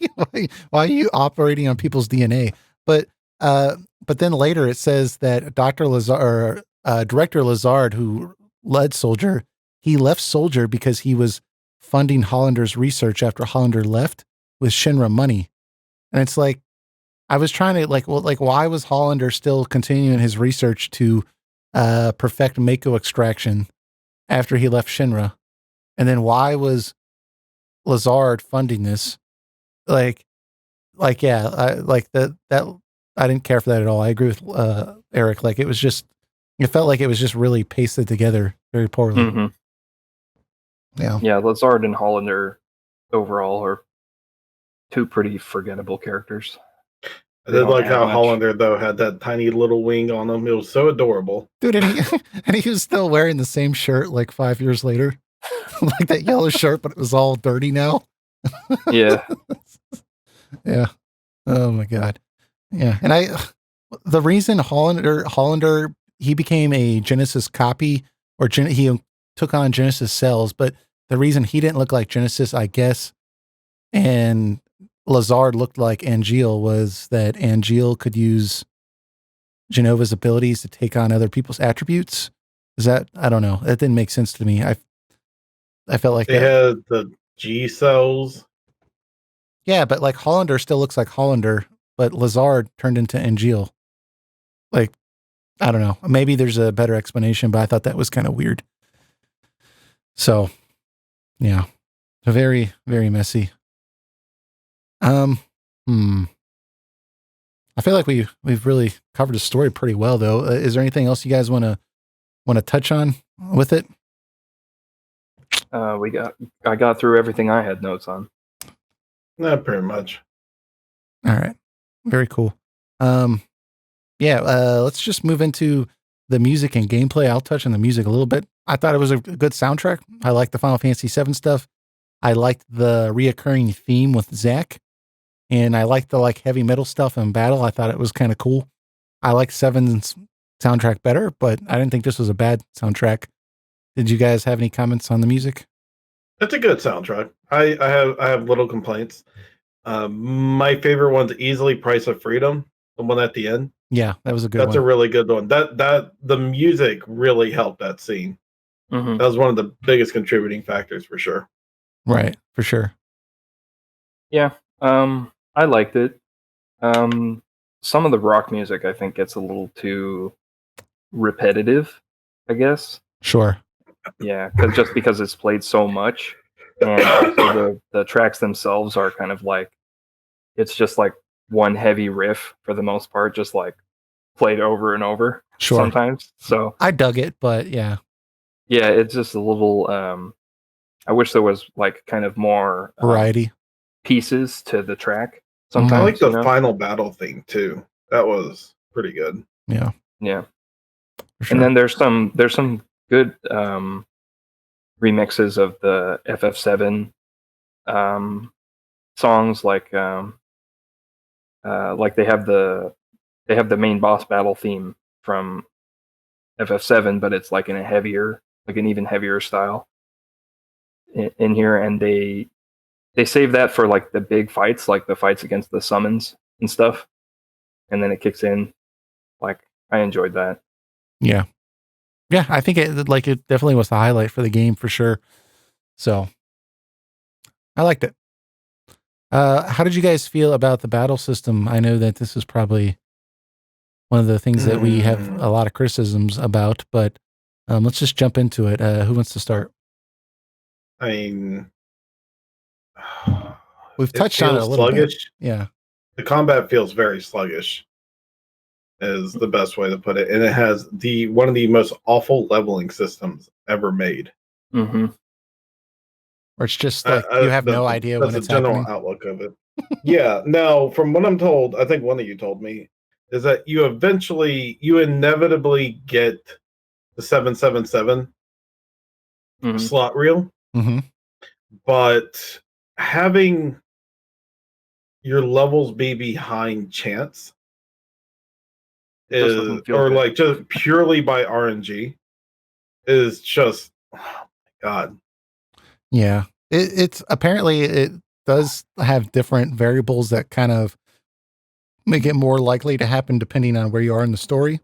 A: are you operating on people's DNA? But then later it says that Dr. Lazard, Director Lazard, who led Soldier, he left Soldier because he was funding Hollander's research after Hollander left with Shinra money. And it's like, I was trying to why was Hollander still continuing his research to perfect Mako extraction after he left Shinra? And then why was Lazard funding this? Yeah, I didn't care for that at all. I agree with Eric. Like it felt like it was just really pasted together very poorly.
C: Mm-hmm. Yeah, Lazard and Hollander overall are two pretty forgettable characters.
B: I did like how Hollander though had that tiny little wing on him. It was so adorable,
A: dude. And he was still wearing the same shirt like 5 years later, like that yellow shirt, but it was all dirty now.
C: Yeah,
A: yeah. Oh my god. Yeah, and the reason Hollander he became a Genesis copy, or he took on Genesis cells, but the reason he didn't look like Genesis, I guess, and Lazard looked like Angeal was that Angeal could use Genova's abilities to take on other people's attributes. Is that, I don't know. That didn't make sense to me. I felt like
B: they had the G cells.
A: Yeah, but like Hollander still looks like Hollander, but Lazard turned into Angeal. Like, I don't know. Maybe there's a better explanation, but I thought that was kind of weird. So, yeah. Very, very messy. I feel like we've really covered the story pretty well, though. Is there anything else you guys want to touch on with it?
C: I got through everything I had notes on.
B: Not pretty much.
A: All right. Very cool. Let's just move into the music and gameplay. I'll touch on the music a little bit. I thought it was a good soundtrack. I liked the Final Fantasy VII stuff. I liked the reoccurring theme with Zack. And I liked the heavy metal stuff in battle. I thought it was kind of cool. I liked 7's soundtrack better, but I didn't think this was a bad soundtrack. Did you guys have any comments on the music?
B: It's a good soundtrack. I have little complaints. My favorite one's easily Price of Freedom, the one at the end.
A: Yeah, that was a good one.
B: That's a really good one. That the music really helped that scene.
C: Mm-hmm.
B: That was one of the biggest contributing factors for sure.
A: Right, for sure.
C: Yeah, I liked it. Some of the rock music I think gets a little too repetitive, I guess.
A: Sure.
C: Yeah, because it's played so much, and also the tracks themselves are kind of like, it's just like one heavy riff for the most part, just like played over and over sometimes. So
A: I dug it, but yeah,
C: it's just a little. I wish there was like kind of more
A: variety
C: pieces to the track.
B: I
C: Sometimes
B: like the final battle theme too. That was pretty good.
A: Yeah.
C: Sure. And then there's some good remixes of the FF7 songs, like they have the main boss battle theme from FF7, but it's like in an even heavier style in here, and they save that for like the big fights, like the fights against the summons and stuff, and then it kicks in. Like, I enjoyed that.
A: Yeah, I think it definitely was the highlight for the game for sure. So I liked it. How did you guys feel about the battle system? I know that this is probably one of the things that we have a lot of criticisms about, but let's just jump into it. Who wants to start?
B: I mean,
A: we've touched on it a little bit. Yeah.
B: The combat feels very sluggish, is the best way to put it. And it has one of the most awful leveling systems ever made.
C: Mm-hmm.
A: Or it's just like you have no idea when it's happening.
B: That's the general outlook of it. Yeah. No, from what I'm told, I think one of you told me, is that you inevitably get the 777 slot reel.
A: Mm-hmm.
B: But having your levels be behind chance is, or like just purely by RNG, is just, oh my god.
A: Yeah, it's apparently it does have different variables that kind of make it more likely to happen depending on where you are in the story,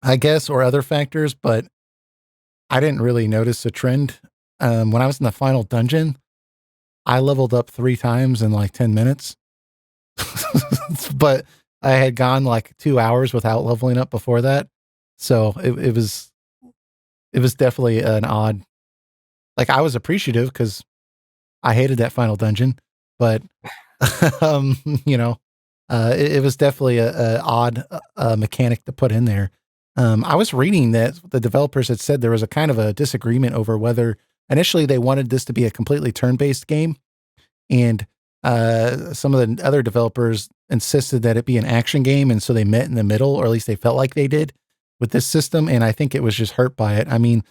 A: I guess, or other factors. But I didn't really notice a trend. When I was in the final dungeon, I leveled up 3 times in like 10 minutes, but I had gone like 2 hours without leveling up before that. So it was definitely an odd, like I was appreciative because I hated that final dungeon, but it was definitely a odd mechanic to put in there. I was reading that the developers had said there was a kind of a disagreement over whether initially they wanted this to be a completely turn-based game, and some of the other developers insisted that it be an action game, and so they met in the middle, or at least they felt like they did with this system, and I think it was just hurt by it. I mean,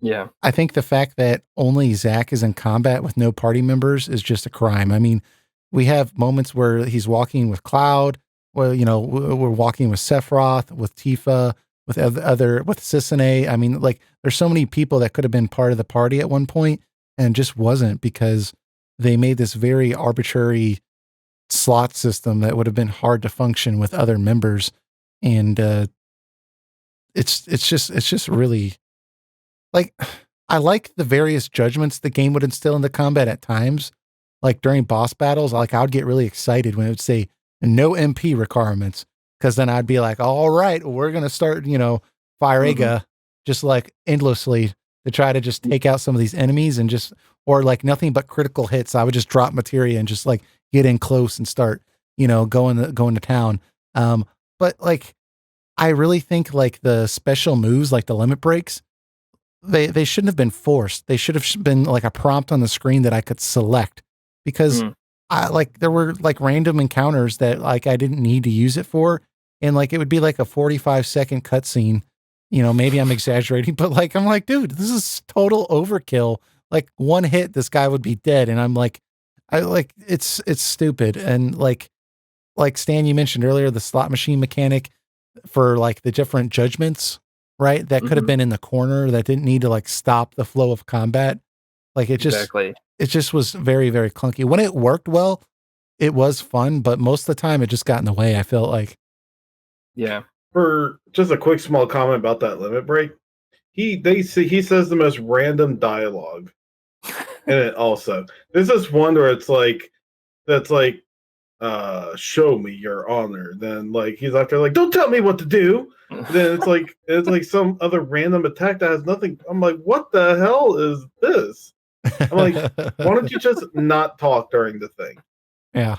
C: yeah,
A: I think the fact that only Zack is in combat with no party members is just a crime. I mean, we have moments where he's walking with Cloud, well, we're walking with Sephiroth, with Tifa, with with Cissinei. I mean, like, there's so many people that could have been part of the party at one point and just wasn't, because they made this very arbitrary slot system that would have been hard to function with other members. And it's just really, like, I like the various judgments the game would instill into combat at times. Like during boss battles, like I would get really excited when it would say no MP requirements, because then I'd be like, all right, we're going to start, Fire Ega just like endlessly to try to just take out some of these enemies, and just, or like nothing but critical hits. I would just drop materia and just like get in close and start, going to town. But like, I really think like the special moves, like the limit breaks, they shouldn't have been forced. They should have been like a prompt on the screen that I could select, because there were like random encounters that like I didn't need to use it for. And like, it would be like a 45-second cutscene, maybe I'm exaggerating, but like, I'm like, dude, this is total overkill. Like one hit, this guy would be dead. And I'm like, it's stupid. And like Stan, you mentioned earlier, the slot machine mechanic for like the different judgments, right? That could have been in the corner, that didn't need to like stop the flow of combat. Like it just was very, very clunky. When it worked well, it was fun, but most of the time it just got in the way, I felt like.
C: Yeah.
B: For just a quick small comment about that limit break, he says the most random dialogue. And it also, there's this one where it's like, that's like, show me your honor. Then like he's out there like, don't tell me what to do. Then it's like some other random attack that has nothing. I'm like, what the hell is this? I'm like, why don't you just not talk during the thing?
A: Yeah.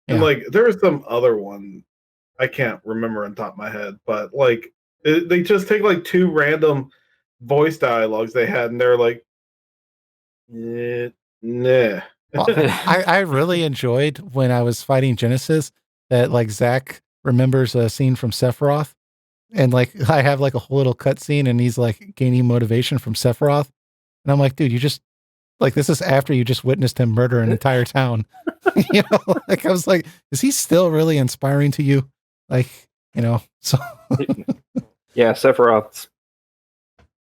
B: And like there was some other one I can't remember on top of my head, but like they just take like two random voice dialogues they had, and they're like, nah.
A: Well, I really enjoyed when I was fighting Genesis that like Zack remembers a scene from Sephiroth, and like I have like a whole little cutscene, and he's like gaining motivation from Sephiroth, and I'm like, dude, you just like this is after you just witnessed him murder an entire town. You know, like I was like, is he still really inspiring to you? Like, you know, so
C: yeah, Sephiroth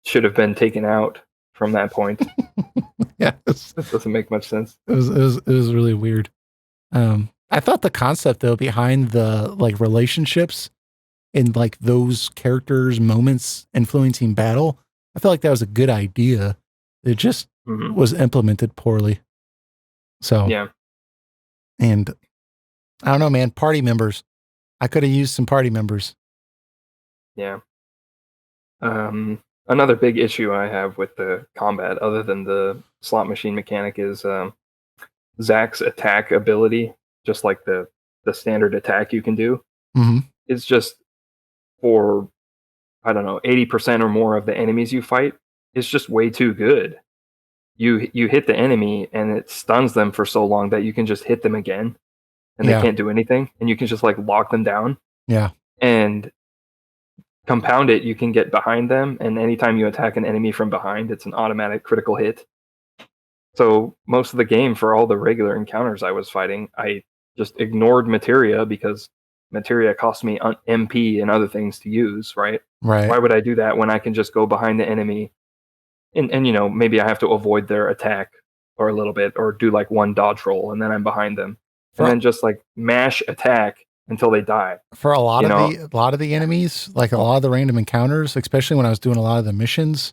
C: should have been taken out from that point.
A: yeah,
C: that doesn't make much sense.
A: It was really weird. I thought the concept though behind the like relationships and like those characters' moments influencing battle, I felt like that was a good idea. It just was implemented poorly. So
C: yeah,
A: and I don't know, man. Party members, I could have used some party members.
C: Yeah. Another big issue I have with the combat, other than the slot machine mechanic, is Zack's attack ability. Just like the standard attack you can do, it's just for, I don't know, 80% or more of the enemies you fight. It's just way too good. You hit the enemy and it stuns them for so long that you can just hit them again, and they can't do anything, and you can just like lock them down.
A: Yeah,
C: and compound it, you can get behind them, and anytime you attack an enemy from behind, it's an automatic critical hit. So most of the game, for all the regular encounters I was fighting, I just ignored materia because materia cost me MP and other things to use, right?
A: Right.
C: Why would I do that when I can just go behind the enemy and you know, maybe I have to avoid their attack or a little bit, or do like one dodge roll and then I'm behind them. And then just like mash attack until they die.
A: For a lot of the enemies, like a lot of the random encounters, especially when I was doing a lot of the missions,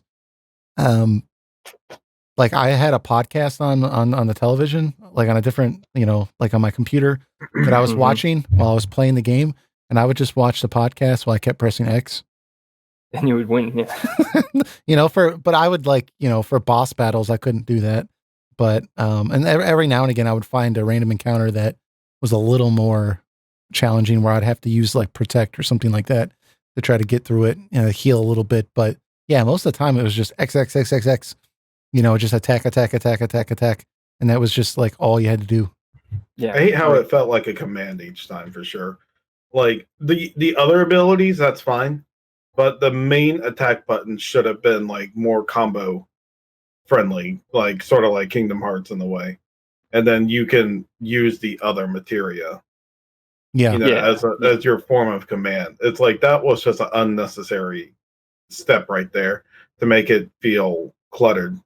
A: like I had a podcast on the television, like on a different, you know, like on my computer that I was watching while I was playing the game, and I would just watch the podcast while I kept pressing X.
C: And you would win, yeah.
A: You know, but I would like, you know, for boss battles, I couldn't do that. But, and every now and again, I would find a random encounter that was a little more challenging where I'd have to use like protect or something like that to try to get through it, you know, heal a little bit. But yeah, most of the time it was just X, you know, just attack. And that was just like all you had to do.
C: Yeah.
B: I hate how it felt like a command each time, for sure. Like the other abilities, that's fine. But the main attack button should have been like more combo friendly, like sort of like Kingdom Hearts in the way. And then you can use the other materia.
A: Yeah.
B: You know, as your form of command. It's like that was just an unnecessary step right there to make it feel cluttered.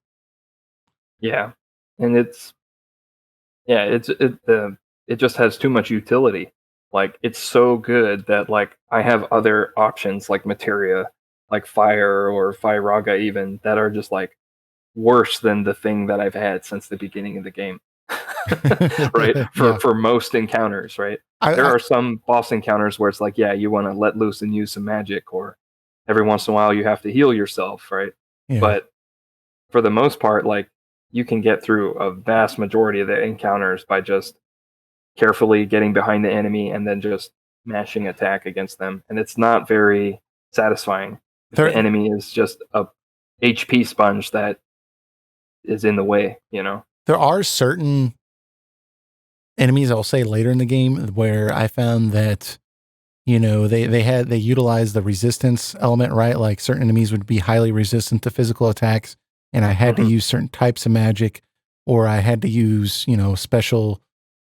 C: Yeah. And it just has too much utility. Like, it's so good that like I have other options like materia, like fire or Firaga even, that are just like worse than the thing that I've had since the beginning of the game. Right? For most encounters, right? There are some boss encounters where it's like, yeah, you want to let loose and use some magic, or every once in a while you have to heal yourself, right? Yeah. But for the most part, like, you can get through a vast majority of the encounters by just carefully getting behind the enemy and then just mashing attack against them. And it's not very satisfying if the enemy is just a HP sponge that is in the way, you know?
A: There are certain enemies, I'll say later in the game, where I found that, you know, they utilized the resistance element, right? Like certain enemies would be highly resistant to physical attacks, and I had to use certain types of magic, or I had to use, you know, special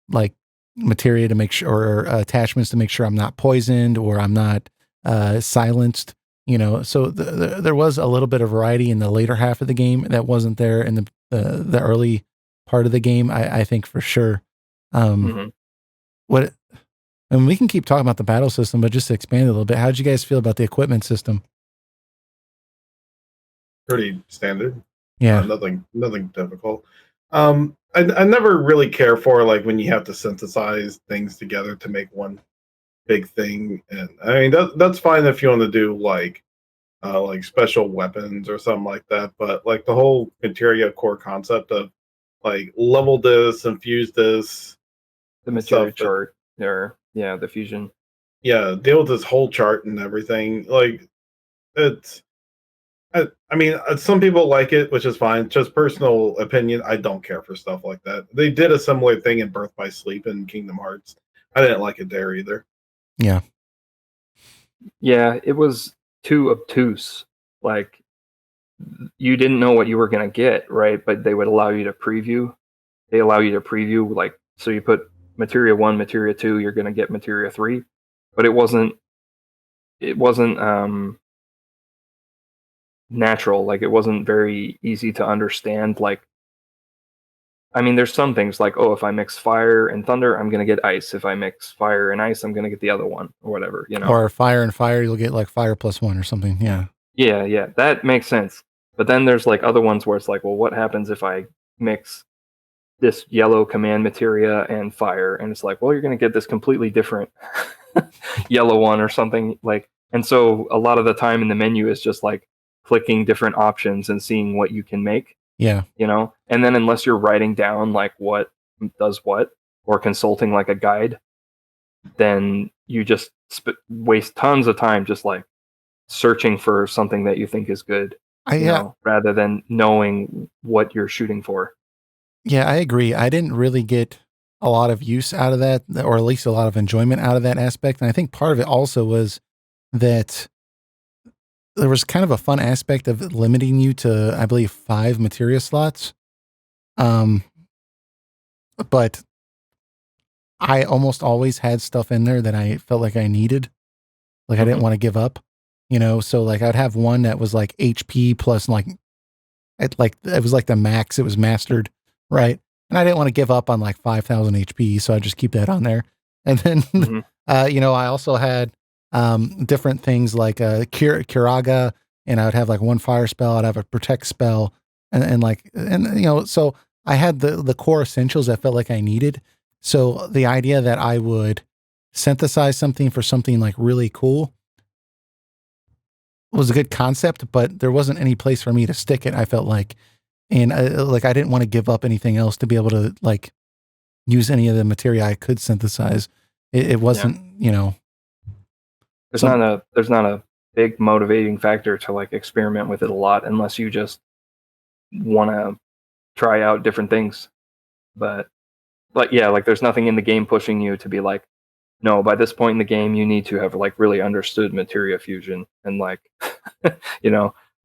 A: like materia to make sure, or attachments to make sure I'm not poisoned or I'm not silenced, you know. So there was a little bit of variety in the later half of the game that wasn't there in the early part of the game, I think, for sure. What, and we can keep talking about the battle system, but just to expand a little bit, how did you guys feel about the equipment system?
B: Pretty standard.
A: Yeah.
B: Nothing difficult. I never really care for like when you have to synthesize things together to make one big thing. And I mean that's fine if you want to do like special weapons or something like that. But like the whole materia core concept of like level this, infuse this,
C: the materia chart. or the fusion.
B: Yeah, deal with this whole chart and everything. Like, it's. I mean, some people like it, which is fine. Just personal opinion. I don't care for stuff like that. They did a similar thing in Birth by Sleep and Kingdom Hearts. I didn't like it there either.
A: Yeah.
C: Yeah, it was too obtuse. Like, you didn't know what you were going to get, right? But they would allow you to preview. They allow you to preview, like, so you put Materia 1, Materia 2, you're going to get Materia 3. But it wasn't natural. Like, it wasn't very easy to understand. Like, I mean, there's some things like, oh, if I mix fire and thunder, I'm going to get ice. If I mix fire and ice, I'm going to get the other one, or whatever, you know?
A: Or fire and fire, you'll get like fire +1 or something. Yeah.
C: Yeah, that makes sense. But then there's like other ones where it's like, well, what happens if I mix this yellow command materia and fire? And it's like, well, you're going to get this completely different yellow one or something. Like, and so a lot of the time in the menu is just like clicking different options and seeing what you can make.
A: Yeah.
C: You know, and then unless you're writing down like what does what, or consulting like a guide, then you just waste tons of time just like searching for something that you think is good, rather than knowing what you're shooting for.
A: Yeah, I agree. I didn't really get a lot of use out of that, or at least a lot of enjoyment out of that aspect. And I think part of it also was that there was kind of a fun aspect of limiting you to, I believe, 5 materia slots. But I almost always had stuff in there that I felt like I needed. Like I didn't want to give up, so like I'd have one that was like HP plus like it was like the max, it was mastered, right? And I didn't want to give up on like 5,000 HP, so I just keep that on there. And then I also had different things like Kiraga, and I would have like one fire spell, I'd have a protect spell, and so I had the core essentials that felt like I needed. So the idea that I would synthesize something for something like really cool was a good concept, but there wasn't any place for me to stick it, I felt like. And I didn't want to give up anything else to be able to like use any of the materia I could synthesize. It wasn't,
C: There's not a big motivating factor to like experiment with it a lot unless you just want to try out different things. But like there's nothing in the game pushing you to be like, no, by this point in the game you need to have like really understood materia fusion and like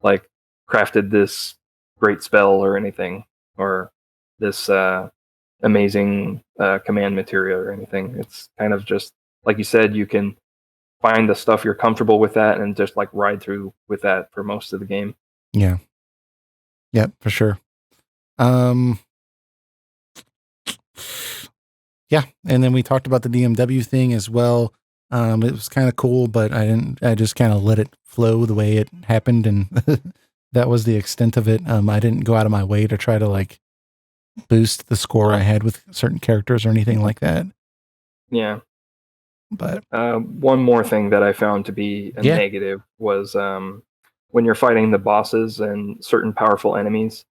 C: like crafted this great spell or anything, or this amazing command materia or anything. It's kind of just like you said, you can find the stuff you're comfortable with that and just like ride through with that for most of the game.
A: Yeah, for sure. Yeah, and then we talked about the DMW thing as well. It was kind of cool, but I just kind of let it flow the way it happened, and that was the extent of it. I didn't go out of my way to try to like boost the score I had with certain characters or anything like that.
C: Yeah.
A: But
C: one more thing that I found to be a negative was when you're fighting the bosses and certain powerful enemies,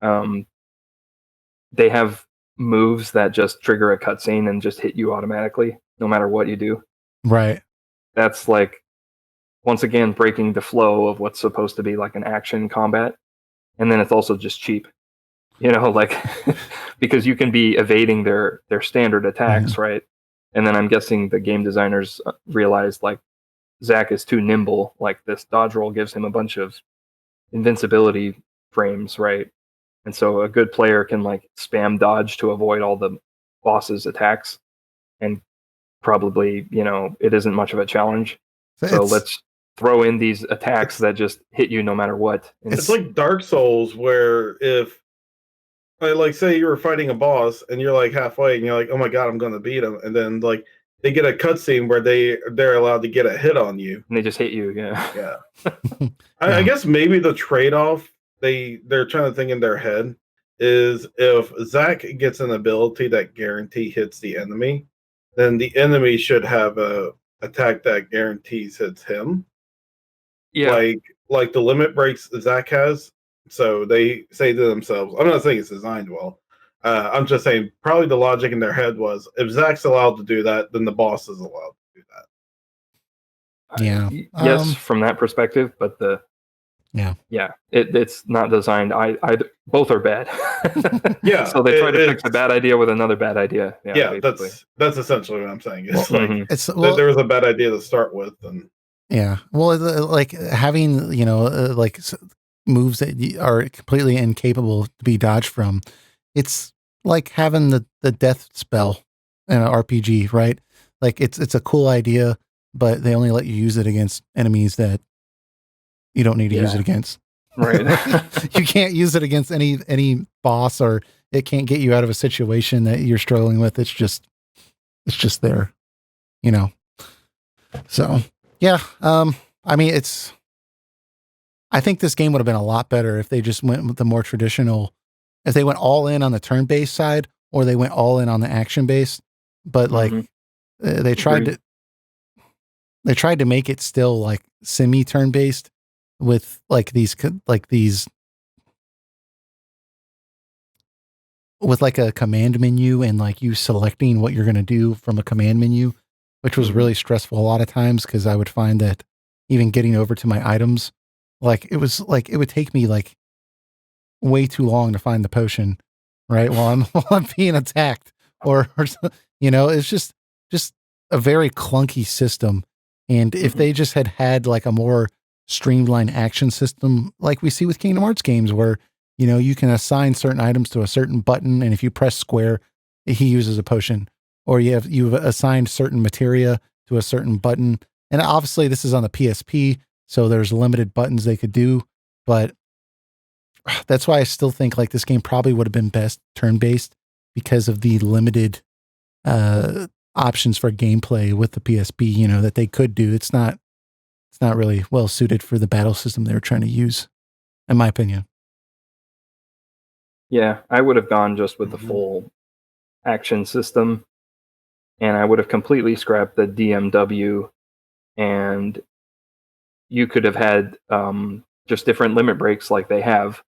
C: they have moves that just trigger a cutscene and just hit you automatically, no matter what you do.
A: Right.
C: That's like, once again, breaking the flow of what's supposed to be like an action combat. And then it's also just cheap, like because you can be evading their standard attacks, right? And then I'm guessing the game designers realized like Zack is too nimble. Like this dodge roll gives him a bunch of invincibility frames, right? And so a good player can like spam dodge to avoid all the boss's attacks, and probably, it isn't much of a challenge. So let's throw in these attacks that just hit you no matter what.
B: It's like Dark Souls, where if, like, say you were fighting a boss and you're like halfway and you're like, oh my god, I'm going to beat him, and then like they get a cutscene where they're allowed to get a hit on you,
C: and they just hit you. Yeah.
B: I guess maybe the trade-off they're trying to think in their head is if Zack gets an ability that guarantee hits the enemy, then the enemy should have a attack that guarantees hits him. Yeah. Like the limit breaks Zack has. So they say to themselves, I'm not saying it's designed well, I'm just saying, probably the logic in their head was, if Zack's allowed to do that, then the boss is allowed to do that.
A: Yeah.
C: Yes, from that perspective, but it's not designed. I both are bad.
B: Yeah.
C: So they try to fix a bad idea with another bad idea.
B: Yeah, that's essentially what I'm saying. It's there was a bad idea to start with, and
A: yeah. Well, like having like moves that are completely incapable to be dodged from. It's like having the death spell in an RPG, right? Like it's a cool idea, but they only let you use it against enemies that you don't need to use it against.
C: Right.
A: You can't use it against any boss, or it can't get you out of a situation that you're struggling with. It's just there, So yeah, I mean, I think this game would have been a lot better if they just went with the more traditional, if they went all in on the turn-based side, or they went all in on the action-based. But like they tried to make it still like semi-turn-based with these with like a command menu and like you selecting what you're going to do from a command menu, which was really stressful a lot of times, because I would find that even getting over to my items, it would take me like way too long to find the potion, right? While I'm being attacked, or it's just a very clunky system. And if they just had like a more streamlined action system, like we see with Kingdom Hearts games, where you can assign certain items to a certain button, and if you press square, he uses a potion, or you've assigned certain materia to a certain button. And obviously this is on the PSP, so there's limited buttons they could do, but that's why I still think like this game probably would have been best turn-based, because of the limited options for gameplay with the PSP, that they could do. It's not really well suited for the battle system they were trying to use, in my opinion.
C: Yeah, I would have gone just with the full action system, and I would have completely scrapped the DMW, and you could have had just different limit breaks like they have,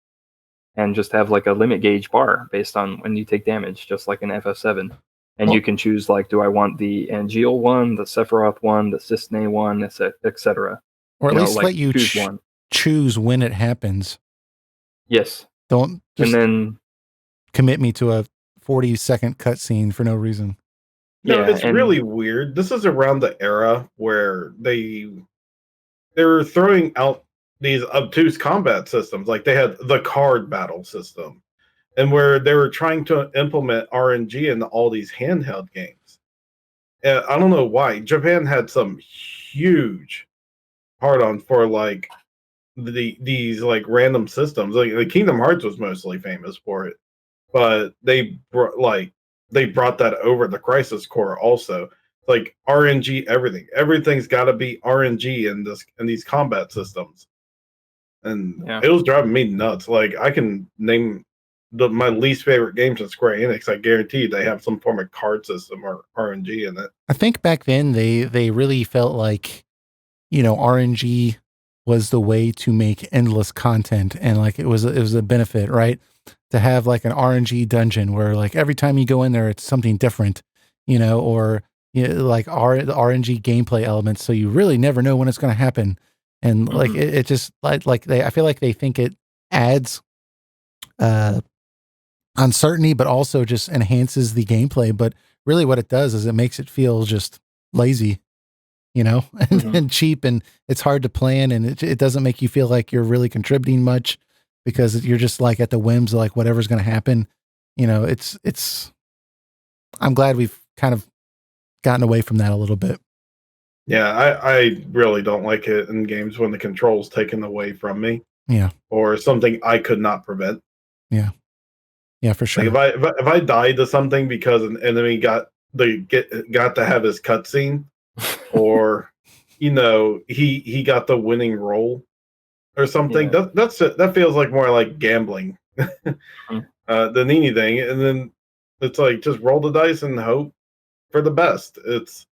C: and just have like a limit gauge bar based on when you take damage, just like in FF7. And you can choose, like, do I want the Angeal one, the Sephiroth one, the Cissinei one, etc.
A: Or at least let you choose when it happens.
C: Yes.
A: Don't just
C: and then
A: commit me to a 40-second cutscene for no reason.
B: No, it's really weird. This is around the era where they were throwing out these obtuse combat systems. Like they had the card battle system, and where they were trying to implement RNG in all these handheld games. And I don't know why. Japan had some huge hard-on for like these like random systems. Like the Kingdom Hearts was mostly famous for it, but they brought that over the Crisis Core also. Like RNG, everything's got to be RNG in these combat systems, and it was driving me nuts. Like I can name my least favorite games in Square Enix. I guarantee they have some form of card system or RNG in it.
A: I think back then they really felt like RNG was the way to make endless content, and like it was a benefit, right? To have like an RNG dungeon where like every time you go in there, it's something different, or like the RNG gameplay elements, so you really never know when it's going to happen. And like it just I feel like they think it adds uncertainty, but also just enhances the gameplay. But really, what it does is it makes it feel just lazy, and cheap, and it's hard to plan, and it doesn't make you feel like you're really contributing much, because you're just like at the whims of like whatever's going to happen. It's I'm glad we've kind of gotten away from that a little bit.
B: Yeah, I really don't like it in games when the control's taken away from me.
A: Yeah.
B: Or something I could not prevent.
A: Yeah. Yeah, for sure.
B: Like if I died to something because an enemy got to have his cutscene, or he got the winning roll or something, that feels like more like gambling than anything. And then it's like just roll the dice and hope for the best. That's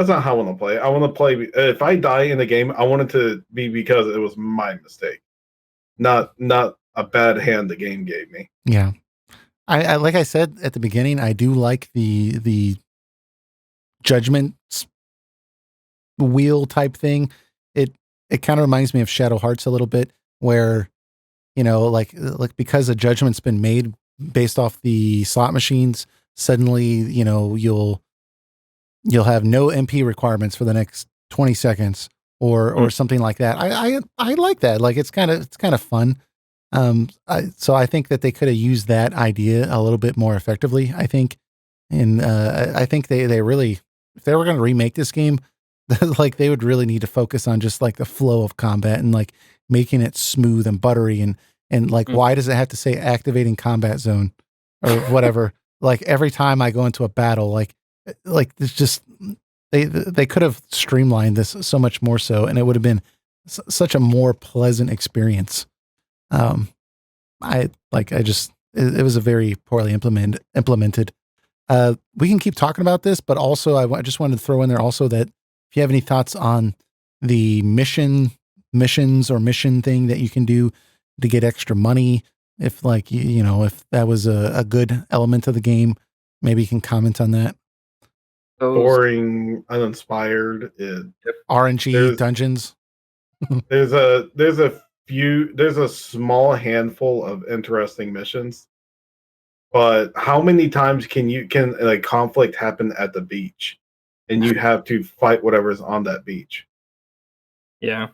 B: not how I want to play. I want to play. If I die in a game, I want it to be because it was my mistake, not a bad hand the game gave me.
A: Yeah. I like I said at the beginning, I do like the judgment wheel type thing. It kind of reminds me of Shadow Hearts a little bit, where like because a judgment's been made based off the slot machines, suddenly you'll have no MP requirements for the next 20 seconds or something like that. I like that. Like it's kind of fun. So I think that they could have used that idea a little bit more effectively, I think. And I think they really, if they were going to remake this game, like they would really need to focus on just like the flow of combat and like making it smooth and buttery and like why does it have to say activating combat zone or whatever? Like every time I go into a battle, like it's just they could have streamlined this so much more so, and it would have been such a more pleasant experience. It was a very poorly implemented. We can keep talking about this, but also I just wanted to throw in there also that if you have any thoughts on the missions or mission thing that you can do to get extra money, if like, if that was a good element of the game, maybe you can comment on that.
B: Boring, uninspired.
A: RNG dungeons.
B: there's a small handful of interesting missions, but how many times can like conflict happen at the beach and you have to fight whatever's on that beach?
C: Yeah.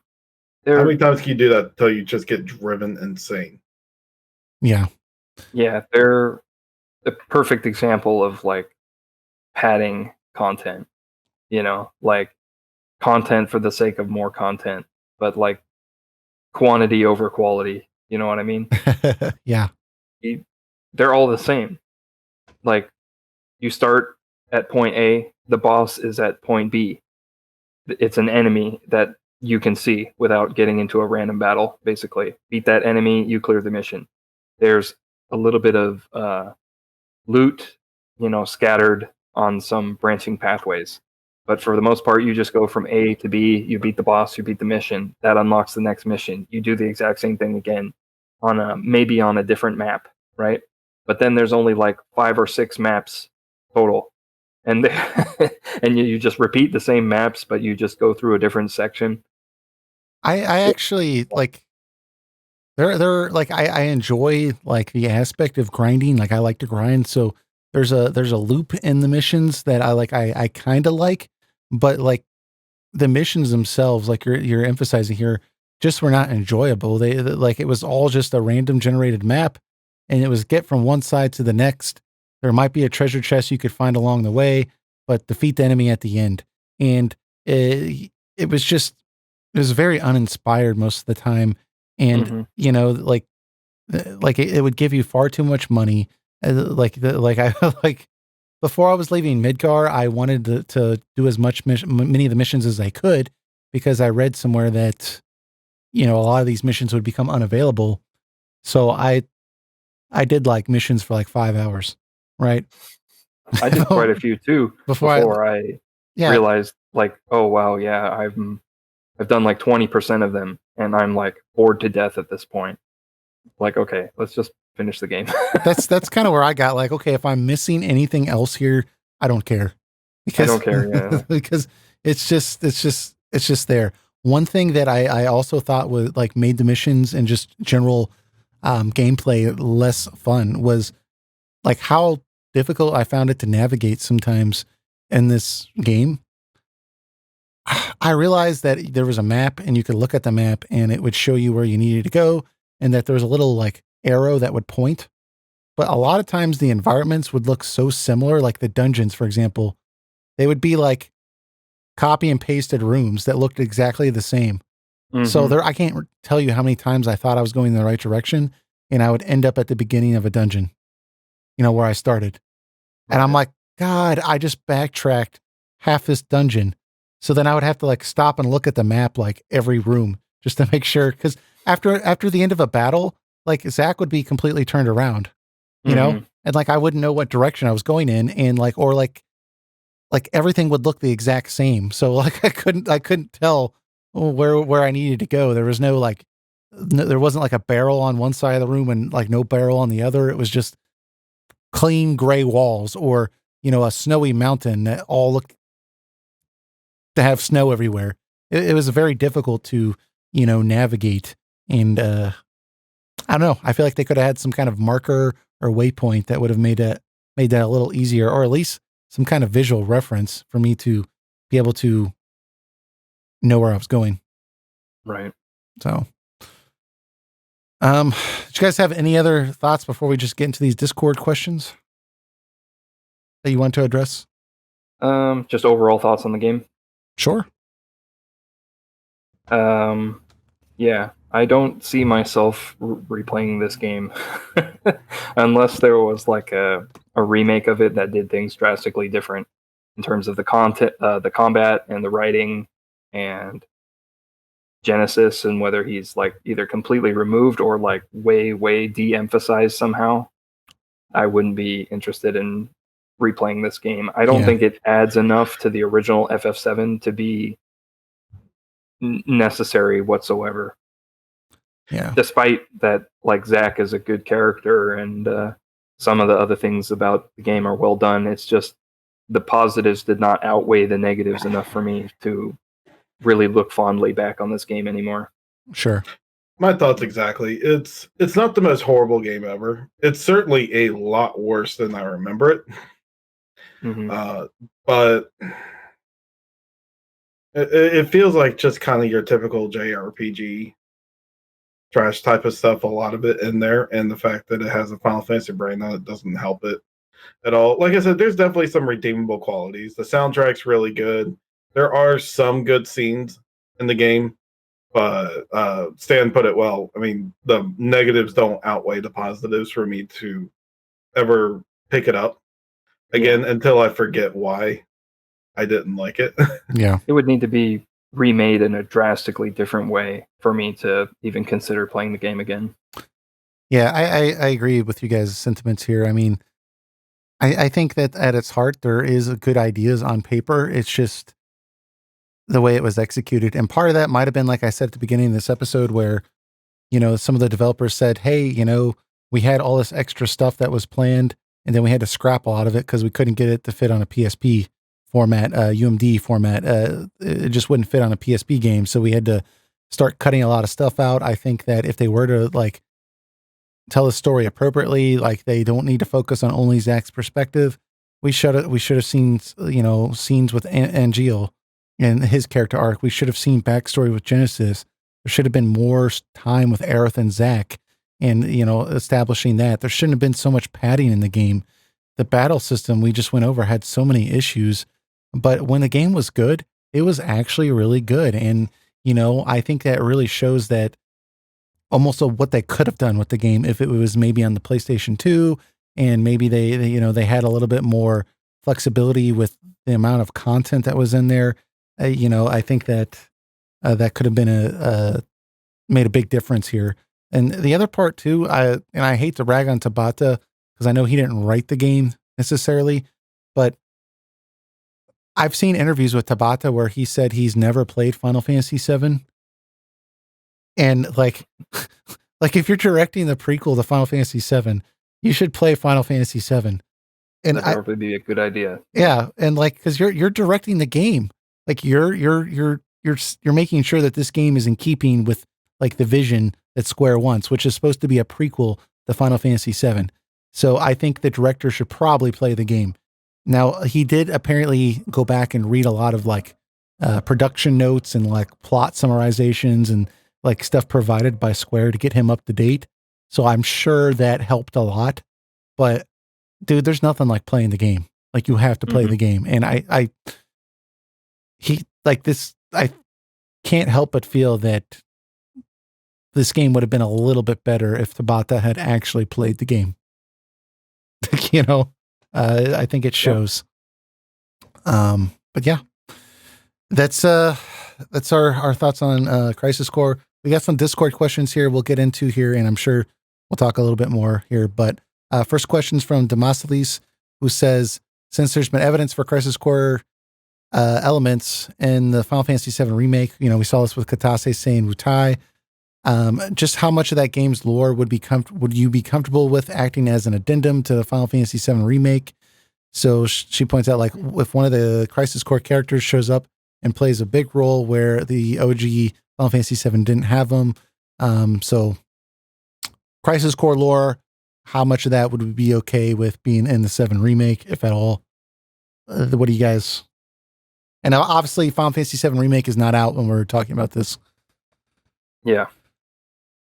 B: How many times can you do that until you just get driven insane?
A: Yeah.
C: Yeah, they're the perfect example of like padding content, like content for the sake of more content, but like quantity over quality. You know what I mean?
A: Yeah.
C: They're all the same. Like you start at point A, the boss is at point B. It's an enemy that you can see without getting into a random battle, basically. Beat that enemy, you clear the mission. There's a little bit of loot, scattered on some branching pathways. But for the most part, you just go from A to B, you beat the boss, you beat the mission. That unlocks the next mission. You do the exact same thing again maybe on a different map, right? But then there's only like 5 or 6 maps total. And and you just repeat the same maps, but you just go through a different section.
A: I actually like they're like I enjoy like the aspect of grinding. Like I like to grind, so there's a loop in the missions that I kind of like, but like the missions themselves, like you're emphasizing here, just were not enjoyable. They like it was all just a random generated map, and it was get from one side to the next. There might be a treasure chest you could find along the way, but defeat the enemy at the end. And it was very uninspired most of the time. And, like it would give you far too much money. Like before I was leaving Midgar, I wanted to do as many of the missions as I could, because I read somewhere that, a lot of these missions would become unavailable. So I did like missions for like 5 hours. Right.
C: I did quite a few too before I realized like, oh wow, yeah, I've done like 20% of them, and I'm like bored to death at this point. Like, okay, let's just finish the game.
A: That's kind of where I got like, okay, if I'm missing anything else here, I don't care.
C: I don't care, yeah.
A: Because it's just there. One thing that I also thought was like made the missions and just general gameplay less fun was like how difficult I found it to navigate sometimes in this game. I realized that there was a map and you could look at the map and it would show you where you needed to go, and that there was a little like arrow that would point. But a lot of times the environments would look so similar, like the dungeons, for example, they would be like copy and pasted rooms that looked exactly the same. So I can't tell you how many times I thought I was going in the right direction and I would end up at the beginning of a dungeon, where I started. And I'm like, God, I just backtracked half this dungeon. So then I would have to like stop and look at the map, like every room, just to make sure. Cause after the end of a battle, like Zack would be completely turned around, and like, I wouldn't know what direction I was going in, and like everything would look the exact same. So like, I couldn't tell where I needed to go. There was there wasn't like a barrel on one side of the room and like no barrel on the other. It was just clean gray walls, or, a snowy mountain that all look to have snow everywhere. It was very difficult to, navigate. And I don't know. I feel like they could have had some kind of marker or waypoint that would have made that a little easier, or at least some kind of visual reference for me to be able to know where I was going.
C: Right.
A: So, do you guys have any other thoughts before we just get into these Discord questions that you want to address?
C: Just overall thoughts on the game.
A: Sure.
C: Yeah, I don't see myself replaying this game unless there was like a remake of it that did things drastically different in terms of the content, the combat, and the writing, and Genesis, and whether he's like either completely removed or like way de-emphasized somehow. I wouldn't be interested in replaying this game. I don't think it adds enough to the original FF7 to be necessary whatsoever.
A: Yeah.
C: Despite that, like, Zack is a good character, and some of the other things about the game are well done. It's just the positives did not outweigh the negatives enough for me to really look fondly back on this game anymore.
A: Sure.
B: My thoughts exactly. It's not the most horrible game ever. It's certainly a lot worse than I remember it.
C: Mm-hmm.
B: But it feels like just kind of your typical JRPG trash type of stuff, a lot of it in there, and the fact that it has a Final Fantasy brand on it doesn't help it at all. Like I said, there's definitely some redeemable qualities. The soundtrack's really good. There are some good scenes in the game, but Stan put it well. I mean, the negatives don't outweigh the positives for me to ever pick it up again until I forget why I didn't like it.
A: Yeah.
C: It would need to be remade in a drastically different way for me to even consider playing the game again.
A: Yeah, I agree with you guys' sentiments here. I mean, I think that at its heart, there is good ideas on paper. It's just the way it was executed. And part of that might have been, like I said at the beginning of this episode, where, some of the developers said, hey, we had all this extra stuff that was planned, and then we had to scrap a lot of it because we couldn't get it to fit on a PSP format, UMD format. It just wouldn't fit on a PSP game. So we had to start cutting a lot of stuff out. I think that if they were to like tell a story appropriately, like they don't need to focus on only Zack's perspective. We should have seen, scenes with Angeal and his character arc. We should have seen backstory with Genesis. There should have been more time with Aerith and Zack and, establishing that. There shouldn't have been so much padding in the game. The battle system we just went over had so many issues, but when the game was good, it was actually really good. And, I think that really shows that almost what they could have done with the game if it was maybe on the PlayStation 2, and maybe they had a little bit more flexibility with the amount of content that was in there. I think that that could have been made a big difference here. And the other part too, I hate to rag on Tabata because I know he didn't write the game necessarily, but I've seen interviews with Tabata where he said he's never played Final Fantasy VII. And like if you're directing the prequel to Final Fantasy VII, you should play Final Fantasy VII. And
C: that'd probably be a good idea.
A: Yeah, and like because you're directing the game, like you're making sure that this game is in keeping with like the vision that Square wants, which is supposed to be a prequel to Final Fantasy VII. So I think the director should probably play the game. Now he did apparently go back and read a lot of like production notes and like plot summarizations and like stuff provided by Square to get him up to date. So I'm sure that helped a lot. But dude, there's nothing like playing the game. Like you have to play the game. And I can't help but feel that this game would have been a little bit better if Tabata had actually played the game. I think it shows. But yeah, that's our thoughts on Crisis Core. We got some Discord questions here we'll get into here, and I'm sure we'll talk a little bit more here. But first question's from Demosthenes, who says, since there's been evidence for Crisis Core elements in the Final Fantasy VII remake, we saw this with Katase saying Wutai. Just how much of that game's lore would you be comfortable with acting as an addendum to the Final Fantasy VII remake? So she points out, like, if one of the Crisis Core characters shows up and plays a big role where the OG Final Fantasy VII didn't have them. So Crisis Core lore, how much of that would we be okay with being in the 7 remake, if at all? What do you guys... And obviously Final Fantasy VII remake is not out when we're talking about this.
C: Yeah.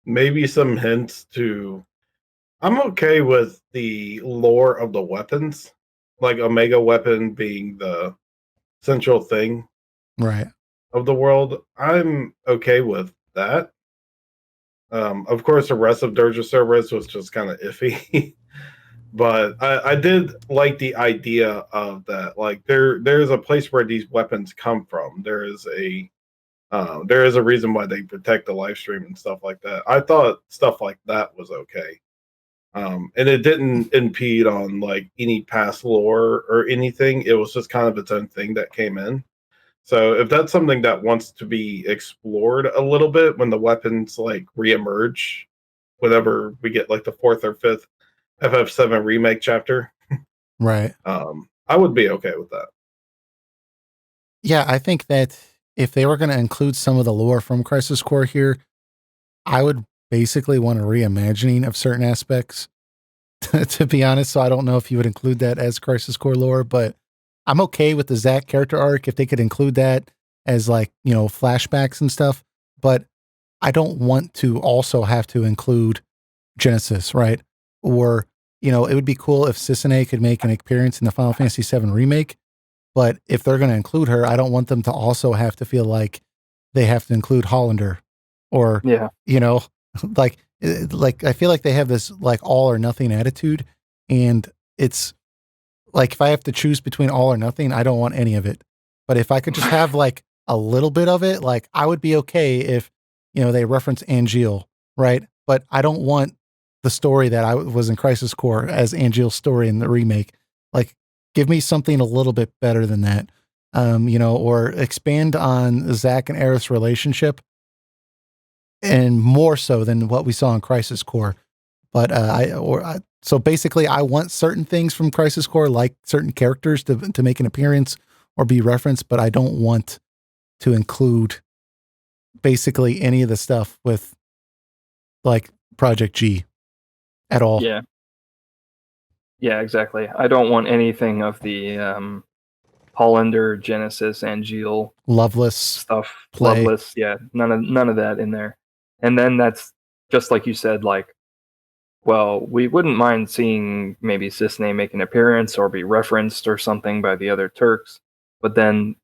B: Maybe some hints to... I'm okay with the lore of the weapons, like Omega weapon being the central thing,
A: right,
B: of the world. I'm okay with that. Of course, the rest of Dirge of Cerberus was just kind of iffy, but I did like the idea of that. Like there's a place where these weapons come from. There is a reason why they protect the live stream and stuff like that. I thought stuff like that was okay. And it didn't impede on like any past lore or anything. It was just kind of its own thing that came in. So if that's something that wants to be explored a little bit when the weapons like reemerge, whenever we get like the 4th or 5th FF7 remake chapter,
A: right,
B: I would be okay with that.
A: Yeah, I think that if they were going to include some of the lore from Crisis Core here, I would basically want a reimagining of certain aspects, to be honest. So I don't know if you would include that as Crisis Core lore, but I'm okay with the Zack character arc if they could include that as, like, you know, flashbacks and stuff. But I don't want to also have to include Genesis, right? Or, you know, it would be cool if Cissinei could make an appearance in the Final Fantasy VII remake. But if they're going to include her, I don't want them to also have to feel like they have to include Hollander, or, you know, like I feel like they have this like all or nothing attitude, and it's like, if I have to choose between all or nothing, I don't want any of it. But if I could just have like a little bit of it, like, I would be okay if, you know, they reference Angeal, right? But I don't want the story that I was in Crisis Core as Angeal's story in the remake. Like, give me something a little bit better than that. You know, or expand on Zack and Aerith's relationship, and more so than what we saw in Crisis Core. But so basically, I want certain things from Crisis Core, like certain characters to make an appearance or be referenced, but I don't want to include basically any of the stuff with like Project G at all.
C: Yeah. Yeah, exactly. I don't want anything of the Hollander, Genesis, Angeal,
A: Loveless
C: stuff.
A: play.
C: Loveless, yeah. None of that in there. And then that's just like you said, like, well, we wouldn't mind seeing maybe Cissinei make an appearance or be referenced or something by the other Turks, but then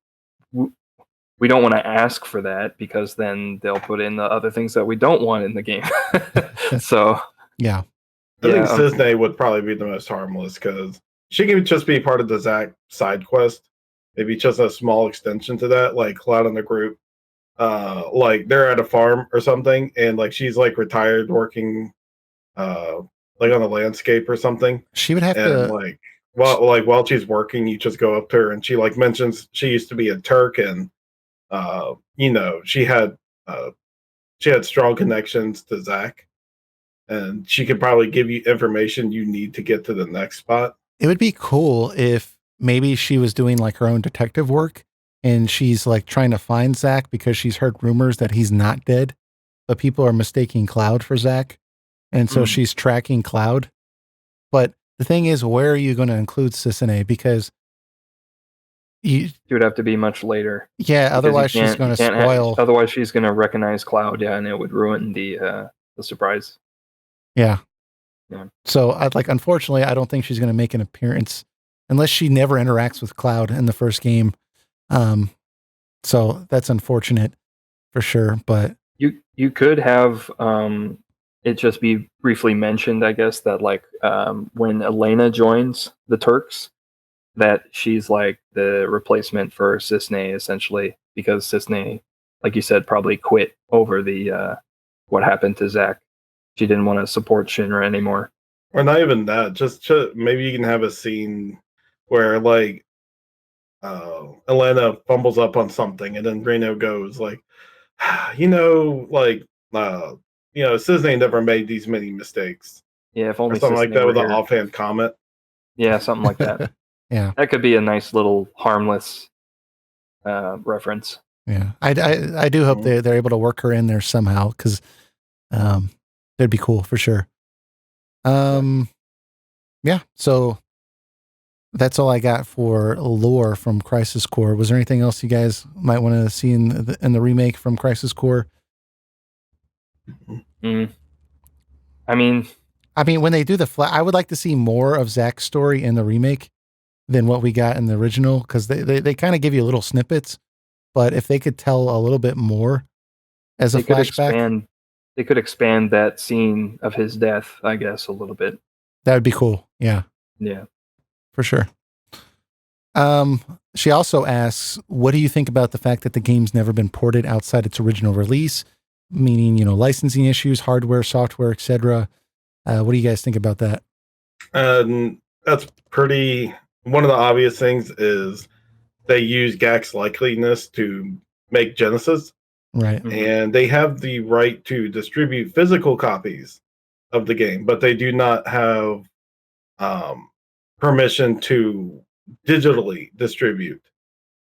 C: we don't want to ask for that, because then they'll put in the other things that we don't want in the game. So,
A: yeah.
B: I think Cissinei would probably be the most harmless, because she can just be part of the Zack side quest. Maybe just a small extension to that, like Cloud in the group. Like they're at a farm or something, and like she's like retired working like on the landscape or something.
A: She would have to
B: like while she's working, you just go up to her and she like mentions she used to be a Turk, and you know, she had strong connections to Zack, and she could probably give you information you need to get to the next spot.
A: It would be cool if maybe she was doing like her own detective work, and she's like trying to find Zack because she's heard rumors that he's not dead, but people are mistaking Cloud for Zack. And so she's tracking Cloud. But the thing is, where are you going to include Cissinei? Because
C: it would have to be much later.
A: Yeah, otherwise she's going to spoil.
C: Otherwise she's going to recognize Cloud, yeah, and it would ruin the surprise.
A: Yeah.
C: Yeah.
A: So unfortunately, I don't think she's going to make an appearance unless she never interacts with Cloud in the first game. So that's unfortunate for sure. But
C: you could have it just be briefly mentioned, I guess, that like when Elena joins the Turks, that she's like the replacement for Cissinei, essentially, because Cissinei, like you said, probably quit over the what happened to Zack. She didn't want to support Shinra anymore.
B: Or not even that. Just maybe you can have a scene where like Elena fumbles up on something, and then Reno goes like, you know, like Cissinei never made these many mistakes.
C: Yeah, if
B: Or
C: only
B: something like
C: Cissinei
B: that
C: were
B: with an
C: here.
B: offhand comment.
C: Yeah, something like that.
A: Yeah.
C: That could be a nice little harmless reference.
A: Yeah. I do hope they're able to work her in there somehow, because that'd be cool for sure. Yeah. So that's all I got for lore from Crisis Core. Was there anything else you guys might want to see in the remake from Crisis Core?
C: I mean,
A: when they do I would like to see more of Zack's story in the remake than what we got in the original, because they kind of give you little snippets, but if they could tell a little bit more as a flashback,
C: they could expand that scene of his death, I guess, a little bit.
A: That would be cool. Yeah.
C: Yeah.
A: For sure. She also asks, what do you think about the fact that the game's never been ported outside its original release? Meaning, licensing issues, hardware, software, etc. What do you guys think about that?
B: That's pretty. One of the obvious things is they use GAC's likeliness to make Genesis.
A: Right.
B: And they have the right to distribute physical copies of the game, but they do not have permission to digitally distribute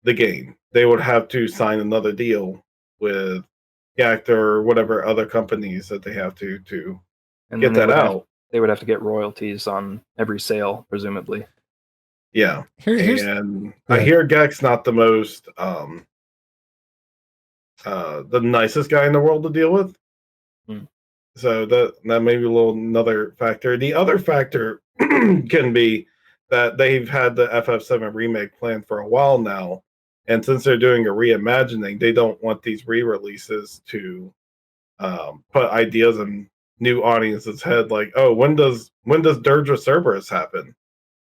B: the game. They would have to sign another deal with GAC or whatever other companies that they have to get that out.
C: They would have to get royalties on every sale, presumably.
B: Yeah. And I hear GAC's not the most the nicest guy in the world to deal with. So that may be another factor. The other factor can be that they've had the FF7 remake planned for a while now, and since they're doing a reimagining, they don't want these re-releases to put ideas in new audiences' head, like, oh, when does Dirge of Cerberus happen?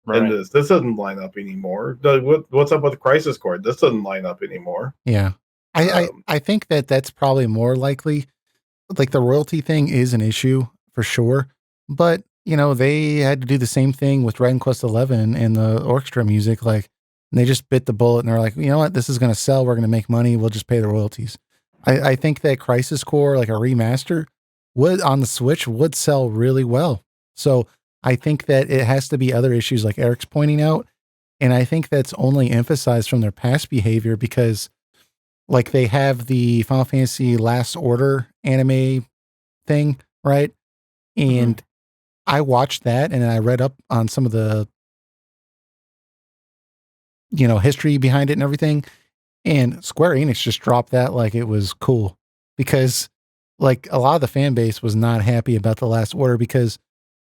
B: Right. And this doesn't line up anymore. What's up with Crisis Core? This doesn't line up anymore.
A: Yeah, I think that's probably more likely. Like, the royalty thing is an issue for sure, but they had to do the same thing with Dragon Quest XI and the orchestra music. Like, they just bit the bullet and they're like, you know what, this is going to sell. We're going to make money. We'll just pay the royalties. I think that Crisis Core, like a remaster, on the Switch would sell really well. So I think that it has to be other issues like Eric's pointing out, and I think that's only emphasized from their past behavior, because like they have the Final Fantasy Last Order anime thing, right? And I watched that, and then I read up on some of the, history behind it and everything. And Square Enix just dropped that like it was cool, because like a lot of the fan base was not happy about the Last Order because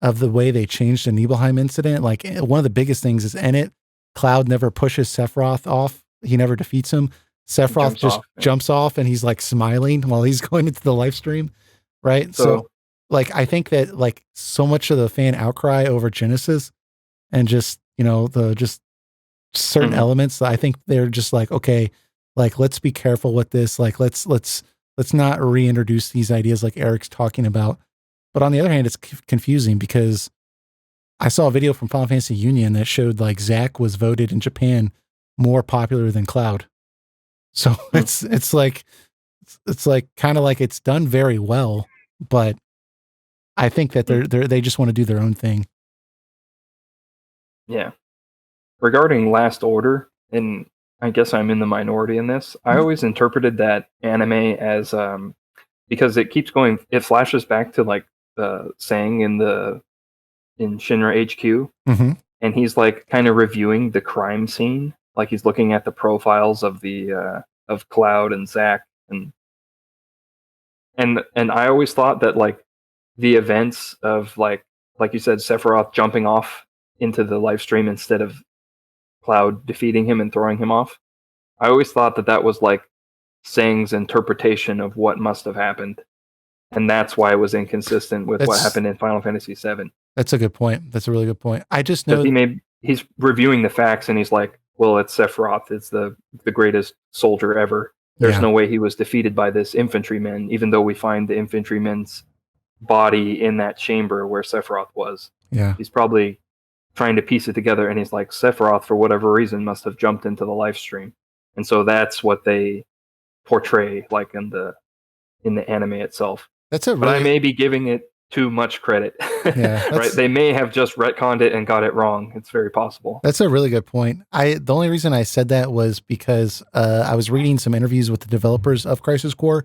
A: of the way they changed the Nibelheim incident. Like, one of the biggest things is in it, Cloud never pushes Sephiroth off. He never defeats him. Sephiroth just jumps off and he's like smiling while he's going into the live stream. Right. So like, I think that like so much of the fan outcry over Genesis and just, just certain elements, I think they're just like, okay, like, let's be careful with this. Like, let's not reintroduce these ideas like Eric's talking about. But on the other hand, it's confusing because I saw a video from Final Fantasy Union that showed like Zack was voted in Japan more popular than Cloud. So it's like kind of like it's done very well, but I think that they just want to do their own thing.
C: Yeah. Regarding Last Order, and I guess I'm in the minority in this, I always interpreted that anime as because it keeps going, it flashes back to like the Tseng in Shinra HQ, and he's like kind of reviewing the crime scene. Like, he's looking at the profiles of the of Cloud and Zack, and I always thought that like the events of like you said, Sephiroth jumping off into the live stream instead of Cloud defeating him and throwing him off, I always thought that was like Tseng's interpretation of what must have happened, and that's why it was inconsistent with what happened in Final Fantasy VII.
A: That's a good point. That's a really good point. I just know
C: he's reviewing the facts and he's like, well, it's Sephiroth. It's the greatest soldier ever. There's no way he was defeated by this infantryman, even though we find the infantryman's body in that chamber where Sephiroth was.
A: Yeah.
C: He's probably trying to piece it together, and he's like, Sephiroth, for whatever reason, must have jumped into the live stream. And so that's what they portray like in the anime itself.
A: That's a
C: But I
A: really
C: may be giving it too much credit.
A: Yeah,
C: right? They may have just retconned it and got it wrong. It's very possible.
A: That's a really good point. The only reason I said that was because I was reading some interviews with the developers of Crisis Core,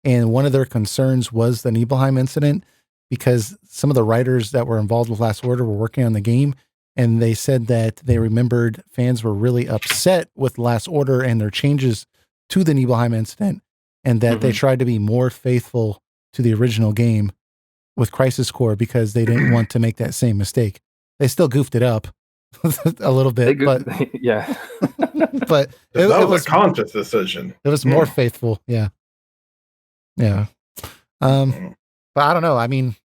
A: and one of their concerns was the Nibelheim incident, because some of the writers that were involved with Last Order were working on the game, and they said that they remembered fans were really upset with Last Order and their changes to the Nibelheim incident, and that they tried to be more faithful to the original game with Crisis Core because they didn't want to make that same mistake. They still goofed it up a little bit, but
C: yeah,
A: but
B: that was a conscious decision.
A: It was more faithful. Yeah. Yeah. But I don't know. I mean,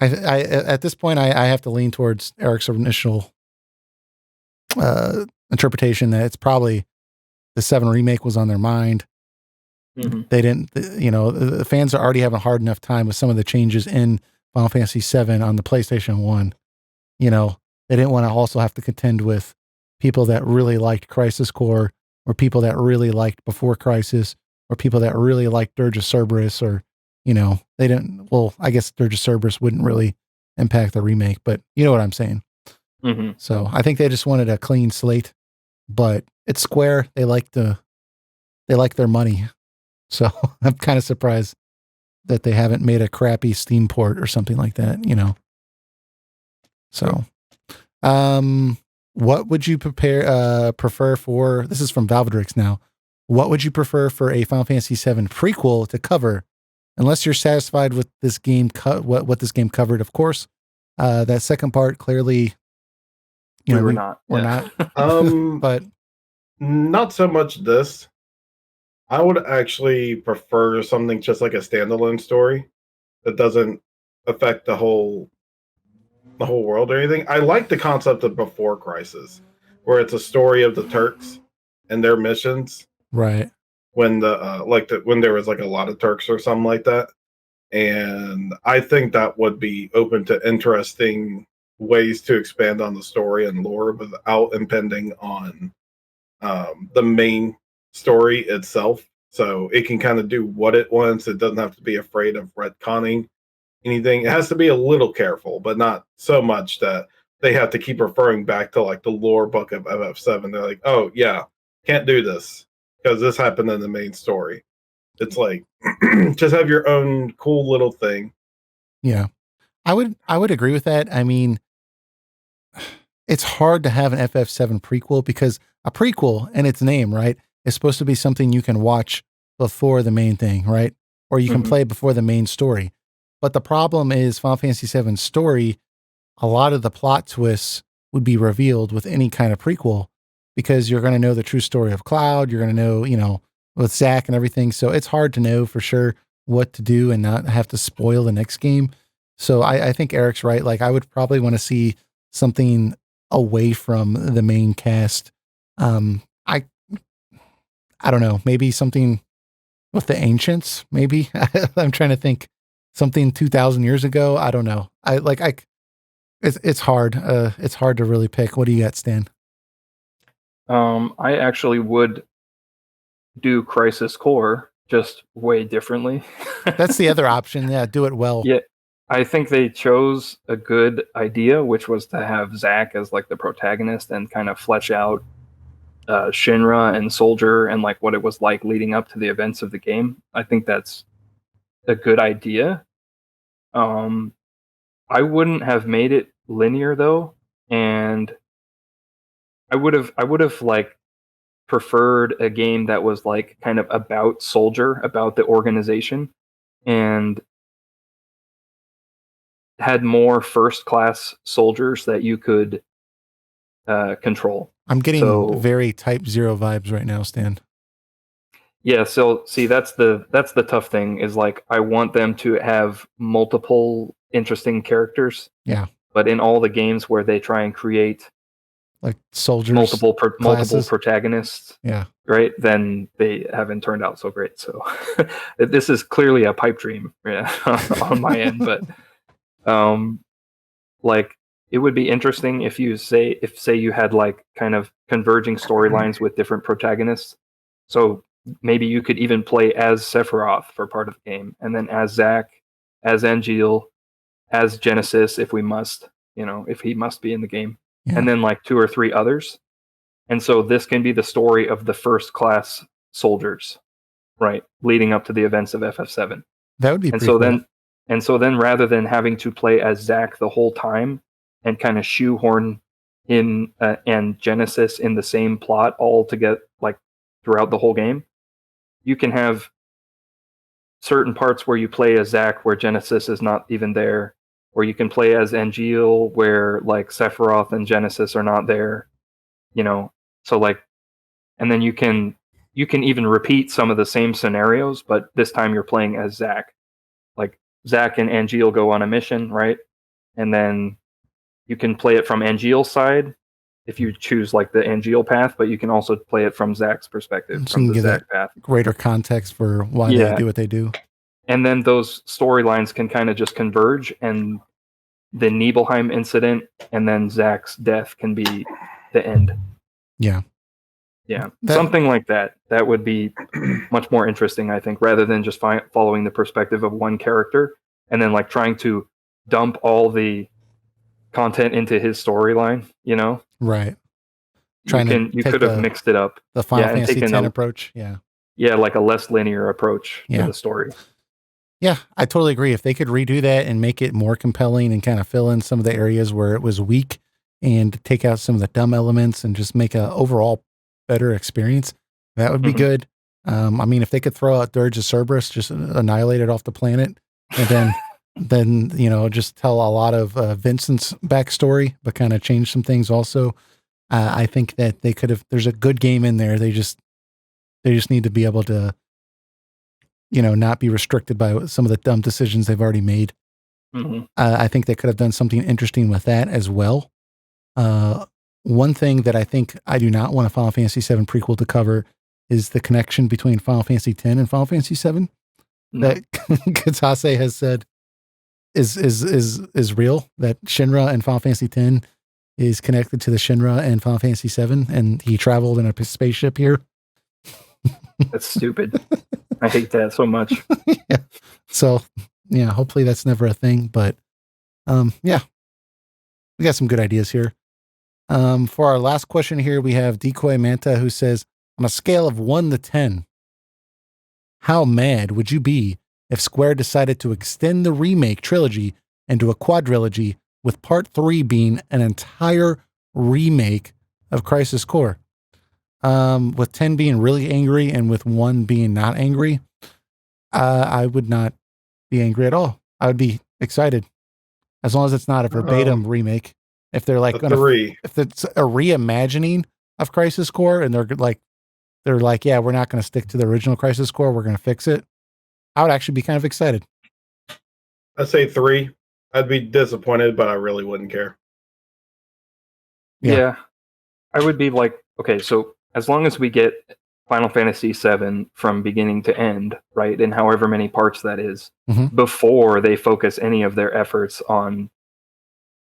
A: I at this point, I have to lean towards Eric's initial interpretation that it's probably the 7 remake was on their mind. They didn't, the fans are already having a hard enough time with some of the changes in Final Fantasy VII on the PlayStation 1. They didn't want to also have to contend with people that really liked Crisis Core, or people that really liked Before Crisis, or people that really liked Dirge of Cerberus, or, they didn't, well, I guess Dirge of Cerberus wouldn't really impact the remake, but you know what I'm saying? So I think they just wanted a clean slate, but it's Square. They like their money. So I'm kind of surprised that they haven't made a crappy Steam port or something like that, So, what would you prefer for, this is from Valvedrix now, what would you prefer for a Final Fantasy VII prequel to cover? Unless you're satisfied with this game, what this game covered, of course. That second part, clearly,
C: we're not.
A: We're not. But
B: not so much this. I would actually prefer something just like a standalone story that doesn't affect the whole world or anything. I like the concept of Before Crisis, where it's a story of the Turks and their missions.
A: Right.
B: When when there was like a lot of Turks or something like that. And I think that would be open to interesting ways to expand on the story and lore without impending on the main story itself. So it can kind of do what it wants. It doesn't have to be afraid of retconning anything. It has to be a little careful, but not so much that they have to keep referring back to like the lore book of FF7. They're like, oh yeah, can't do this because this happened in the main story. It's like just have your own cool little thing.
A: Yeah, I would agree with that. I mean, it's hard to have an FF7 prequel because a prequel in its name, right, is supposed to be something you can watch before the main thing, right? Or you can play before the main story. But the problem is Final Fantasy VII's story, a lot of the plot twists would be revealed with any kind of prequel because you're going to know the true story of Cloud. You're going to know, with Zack and everything. So it's hard to know for sure what to do and not have to spoil the next game. So I think Eric's right. Like I would probably want to see something away from the main cast. I don't know, maybe something with the ancients, maybe. I'm trying to think something 2,000 years ago. I don't know. It's hard. It's hard to really pick. What do you got, Stan?
C: I actually would do Crisis Core just way differently.
A: That's the other option. Yeah, do it well.
C: Yeah, I think they chose a good idea, which was to have Zack as like the protagonist and kind of flesh out Shinra and Soldier and like what it was like leading up to the events of the game. I think that's a good idea. I wouldn't have made it linear though, and I would have like preferred a game that was like kind of about Soldier, about the organization, and had more first class soldiers that you could control.
A: I'm getting very Type 0 vibes right now, Stan.
C: Yeah, so see that's the tough thing is like I want them to have multiple interesting characters.
A: Yeah.
C: But in all the games where they try and create
A: like soldiers,
C: multiple protagonists,
A: yeah,
C: right, then they haven't turned out so great. So this is clearly a pipe dream, yeah, on my end. But like it would be interesting if say you had like kind of converging storylines with different protagonists. So maybe you could even play as Sephiroth for part of the game, and then as Zack, as Angeal, as Genesis if we must, if he must be in the game, and then like 2 or 3 others. And so this can be the story of the first class soldiers, right, leading up to the events of FF7.
A: That would be
C: and
A: pretty
C: so
A: cool.
C: then rather than having to play as Zack the whole time and kind of shoehorn in and Genesis in the same plot all together, like throughout the whole game, you can have certain parts where you play as Zack where Genesis is not even there, or you can play as Angeal where like Sephiroth and Genesis are not there, so like, and then you can even repeat some of the same scenarios, but this time you're playing as Zack. Like Zack and Angeal go on a mission, right? And then you can play it from Angeal's side if you choose like the Angeal path, but you can also play it from Zack's perspective,
A: So
C: from
A: you
C: the
A: can give
C: Zack path.
A: Greater context for why they do what they do.
C: And then those storylines can kind of just converge, and the Nibelheim incident and then Zack's death can be the end.
A: Yeah.
C: Something like that. That would be much more interesting, I think, rather than just following the perspective of one character and then like trying to dump all the content into his storyline,
A: Right.
C: You could have mixed it up.
A: The Final Fantasy X approach.
C: Yeah, like a less linear approach to the story.
A: Yeah, I totally agree. If they could redo that and make it more compelling and kind of fill in some of the areas where it was weak and take out some of the dumb elements and just make a overall better experience, that would be good. I mean, if they could throw out Dirge of Cerberus, just annihilate it off the planet, and then just tell a lot of Vincent's backstory, but kind of change some things also. I think that they could have. There's a good game in there. They just need to be able to, not be restricted by some of the dumb decisions they've already made. I think they could have done something interesting with that as well. One thing that I think I do not want a Final Fantasy VII prequel to cover is the connection between Final Fantasy X and Final Fantasy VII that Katase has said is real, that Shinra and Final Fantasy X is connected to the Shinra and Final Fantasy VII, and he traveled in a spaceship here.
C: That's stupid. I hate that so much.
A: So, hopefully that's never a thing, but we got some good ideas here. For our last question here, we have Decoy Manta, who says, on a scale of 1 to 10, how mad would you be if Square decided to extend the remake trilogy into a quadrilogy, with part 3 being an entire remake of Crisis Core? With 10 being really angry and with 1 being not angry, I would not be angry at all. I would be excited, as long as it's not a verbatim remake. If they're like if it's a reimagining of Crisis Core and they're like, yeah, we're not going to stick to the original Crisis Core, we're going to fix it, I would actually be kind of excited.
B: I'd say 3. I'd be disappointed, but I really wouldn't care.
C: Yeah. I would be like, okay, so as long as we get Final Fantasy VII from beginning to end, right, and however many parts that is, before they focus any of their efforts on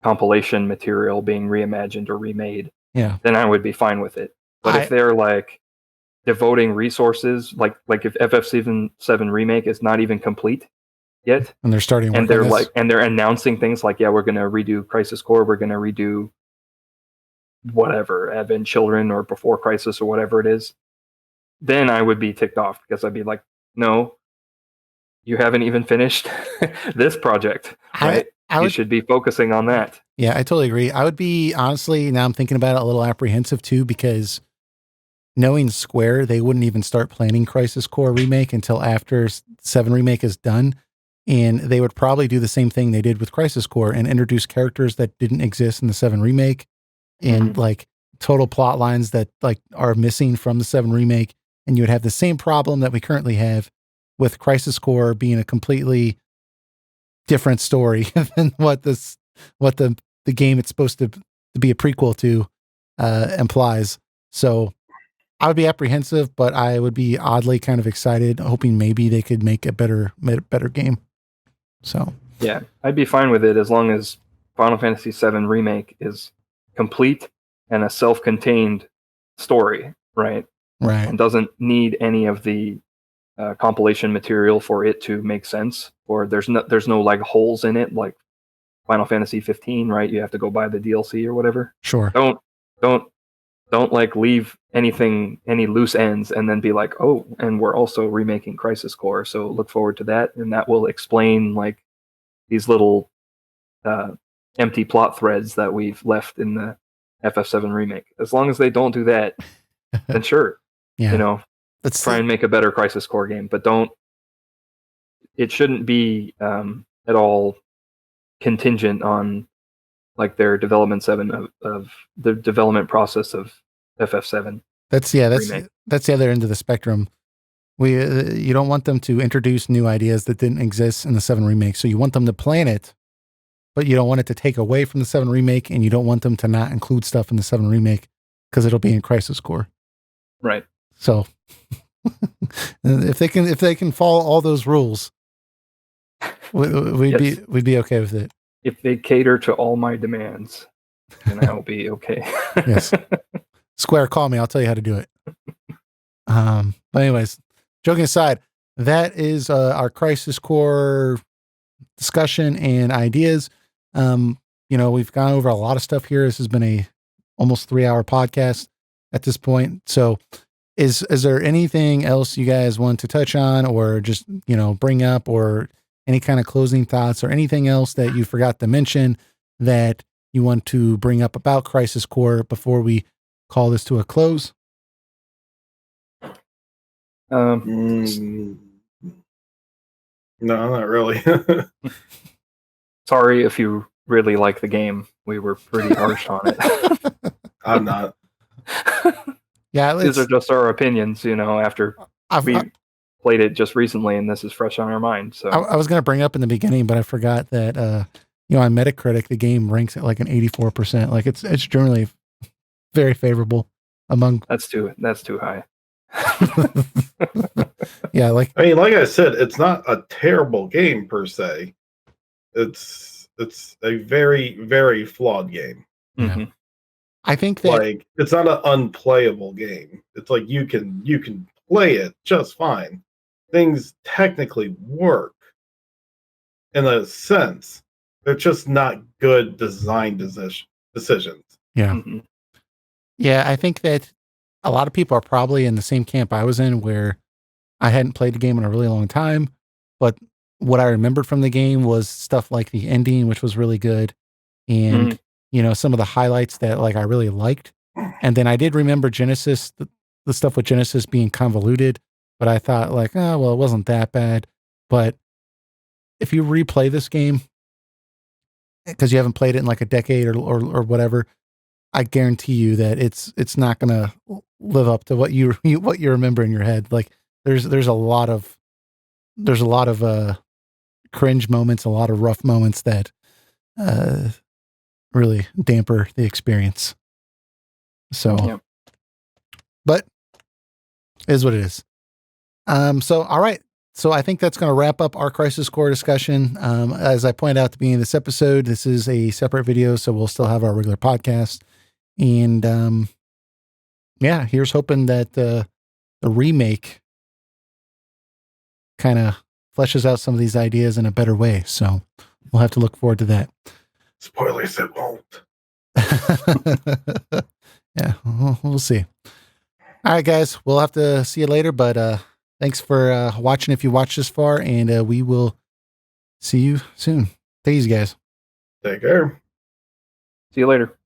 C: compilation material being reimagined or remade, then I would be fine with it. But if they're like devoting resources, like if FF7 remake is not even complete yet,
A: and they're starting,
C: and they're announcing things like, we're going to redo Crisis Core, we're going to redo whatever, Advent Children or Before Crisis or whatever it is, then I would be ticked off, because I'd be like, no, you haven't even finished this project, right? You should be focusing on that.
A: Yeah, I totally agree. I would be, honestly, now I'm thinking about it, a little apprehensive too, because knowing Square, they wouldn't even start planning Crisis Core remake until after 7 remake is done. And they would probably do the same thing they did with Crisis Core and introduce characters that didn't exist in the 7 remake and like total plot lines that like are missing from the 7 remake. And you would have the same problem that we currently have with Crisis Core being a completely different story than what the game it's supposed to be a prequel to implies. So I would be apprehensive, but I would be oddly kind of excited, hoping maybe they could make a better game. So
C: yeah, I'd be fine with it as long as Final Fantasy VII Remake is complete and a self-contained story, right?
A: right,
C: and doesn't need any of the compilation material for it to make sense. Or there's no like holes in it like Final Fantasy 15, right? You have to go buy the DLC or whatever.
A: sure.
C: Don't like leave any loose ends and then be like, oh, and we're also remaking Crisis Core, so look forward to that, and that will explain like these little empty plot threads that we've left in the FF7 remake. As long as they don't do that, then sure,
A: Yeah,
C: try and make a better Crisis Core game, but don't. It shouldn't be at all contingent on like their development of the development process of FF7.
A: That's the other end of the spectrum. You don't want them to introduce new ideas that didn't exist in the 7 remake. So you want them to plan it, but you don't want it to take away from the 7 remake, and you don't want them to not include stuff in the 7 remake because it'll be in Crisis Core.
C: Right.
A: So if they can follow all those rules, we'd be okay with it.
C: If they cater to all my demands, then I'll be okay.
A: Yes. Square, call me. I'll tell you how to do it. But anyways, joking aside, that is our Crisis Core discussion and ideas. We've gone over a lot of stuff here. This has been a almost 3-hour podcast at this point. So is there anything else you guys want to touch on or just, bring up, or any kind of closing thoughts or anything else that you forgot to mention that you want to bring up about Crisis Core before we call this to a close?
B: No, not really.
C: Sorry if you really like the game. We were pretty harsh on it.
B: I'm not.
A: Yeah,
C: these are just our opinions, after we played it just recently, and this is fresh on our mind. So
A: I was going to bring up in the beginning, but I forgot that on Metacritic the game ranks at like an 84%. Like it's generally very favorable among.
C: That's too high.
A: Yeah,
B: like I said, it's not a terrible game per se. It's a very, very flawed game.
C: Mm-hmm.
A: I think that
B: it's not an unplayable game. It's like you can play it just fine. Things technically work in a sense. They're just not good design decisions.
A: Yeah.
C: Mm-hmm.
A: Yeah, I think that a lot of people are probably in the same camp I was in, where I hadn't played the game in a really long time, but what I remembered from the game was stuff like the ending, which was really good, and some of the highlights that like I really liked. And then I did remember Genesis, the stuff with Genesis being convoluted, but I thought like, oh, well, it wasn't that bad. But if you replay this game, because you haven't played it in like a decade or whatever, I guarantee you that it's not going to live up to what you remember in your head. Like there's a lot of cringe moments, a lot of rough moments that really damper the experience. So, But it is what it is. So all right. So I think that's going to wrap up our Crisis Core discussion. As I pointed out at the beginning of this episode, this is a separate video, so we'll still have our regular podcast. And here's hoping that the remake kind of fleshes out some of these ideas in a better way. So we'll have to look forward to that.
B: Spoilers, it won't.
A: Yeah, we'll see. All right, guys, we'll have to see you later, but thanks for watching if you watched this far, and we will see you soon. Take it easy, guys.
B: Take care.
C: See you later.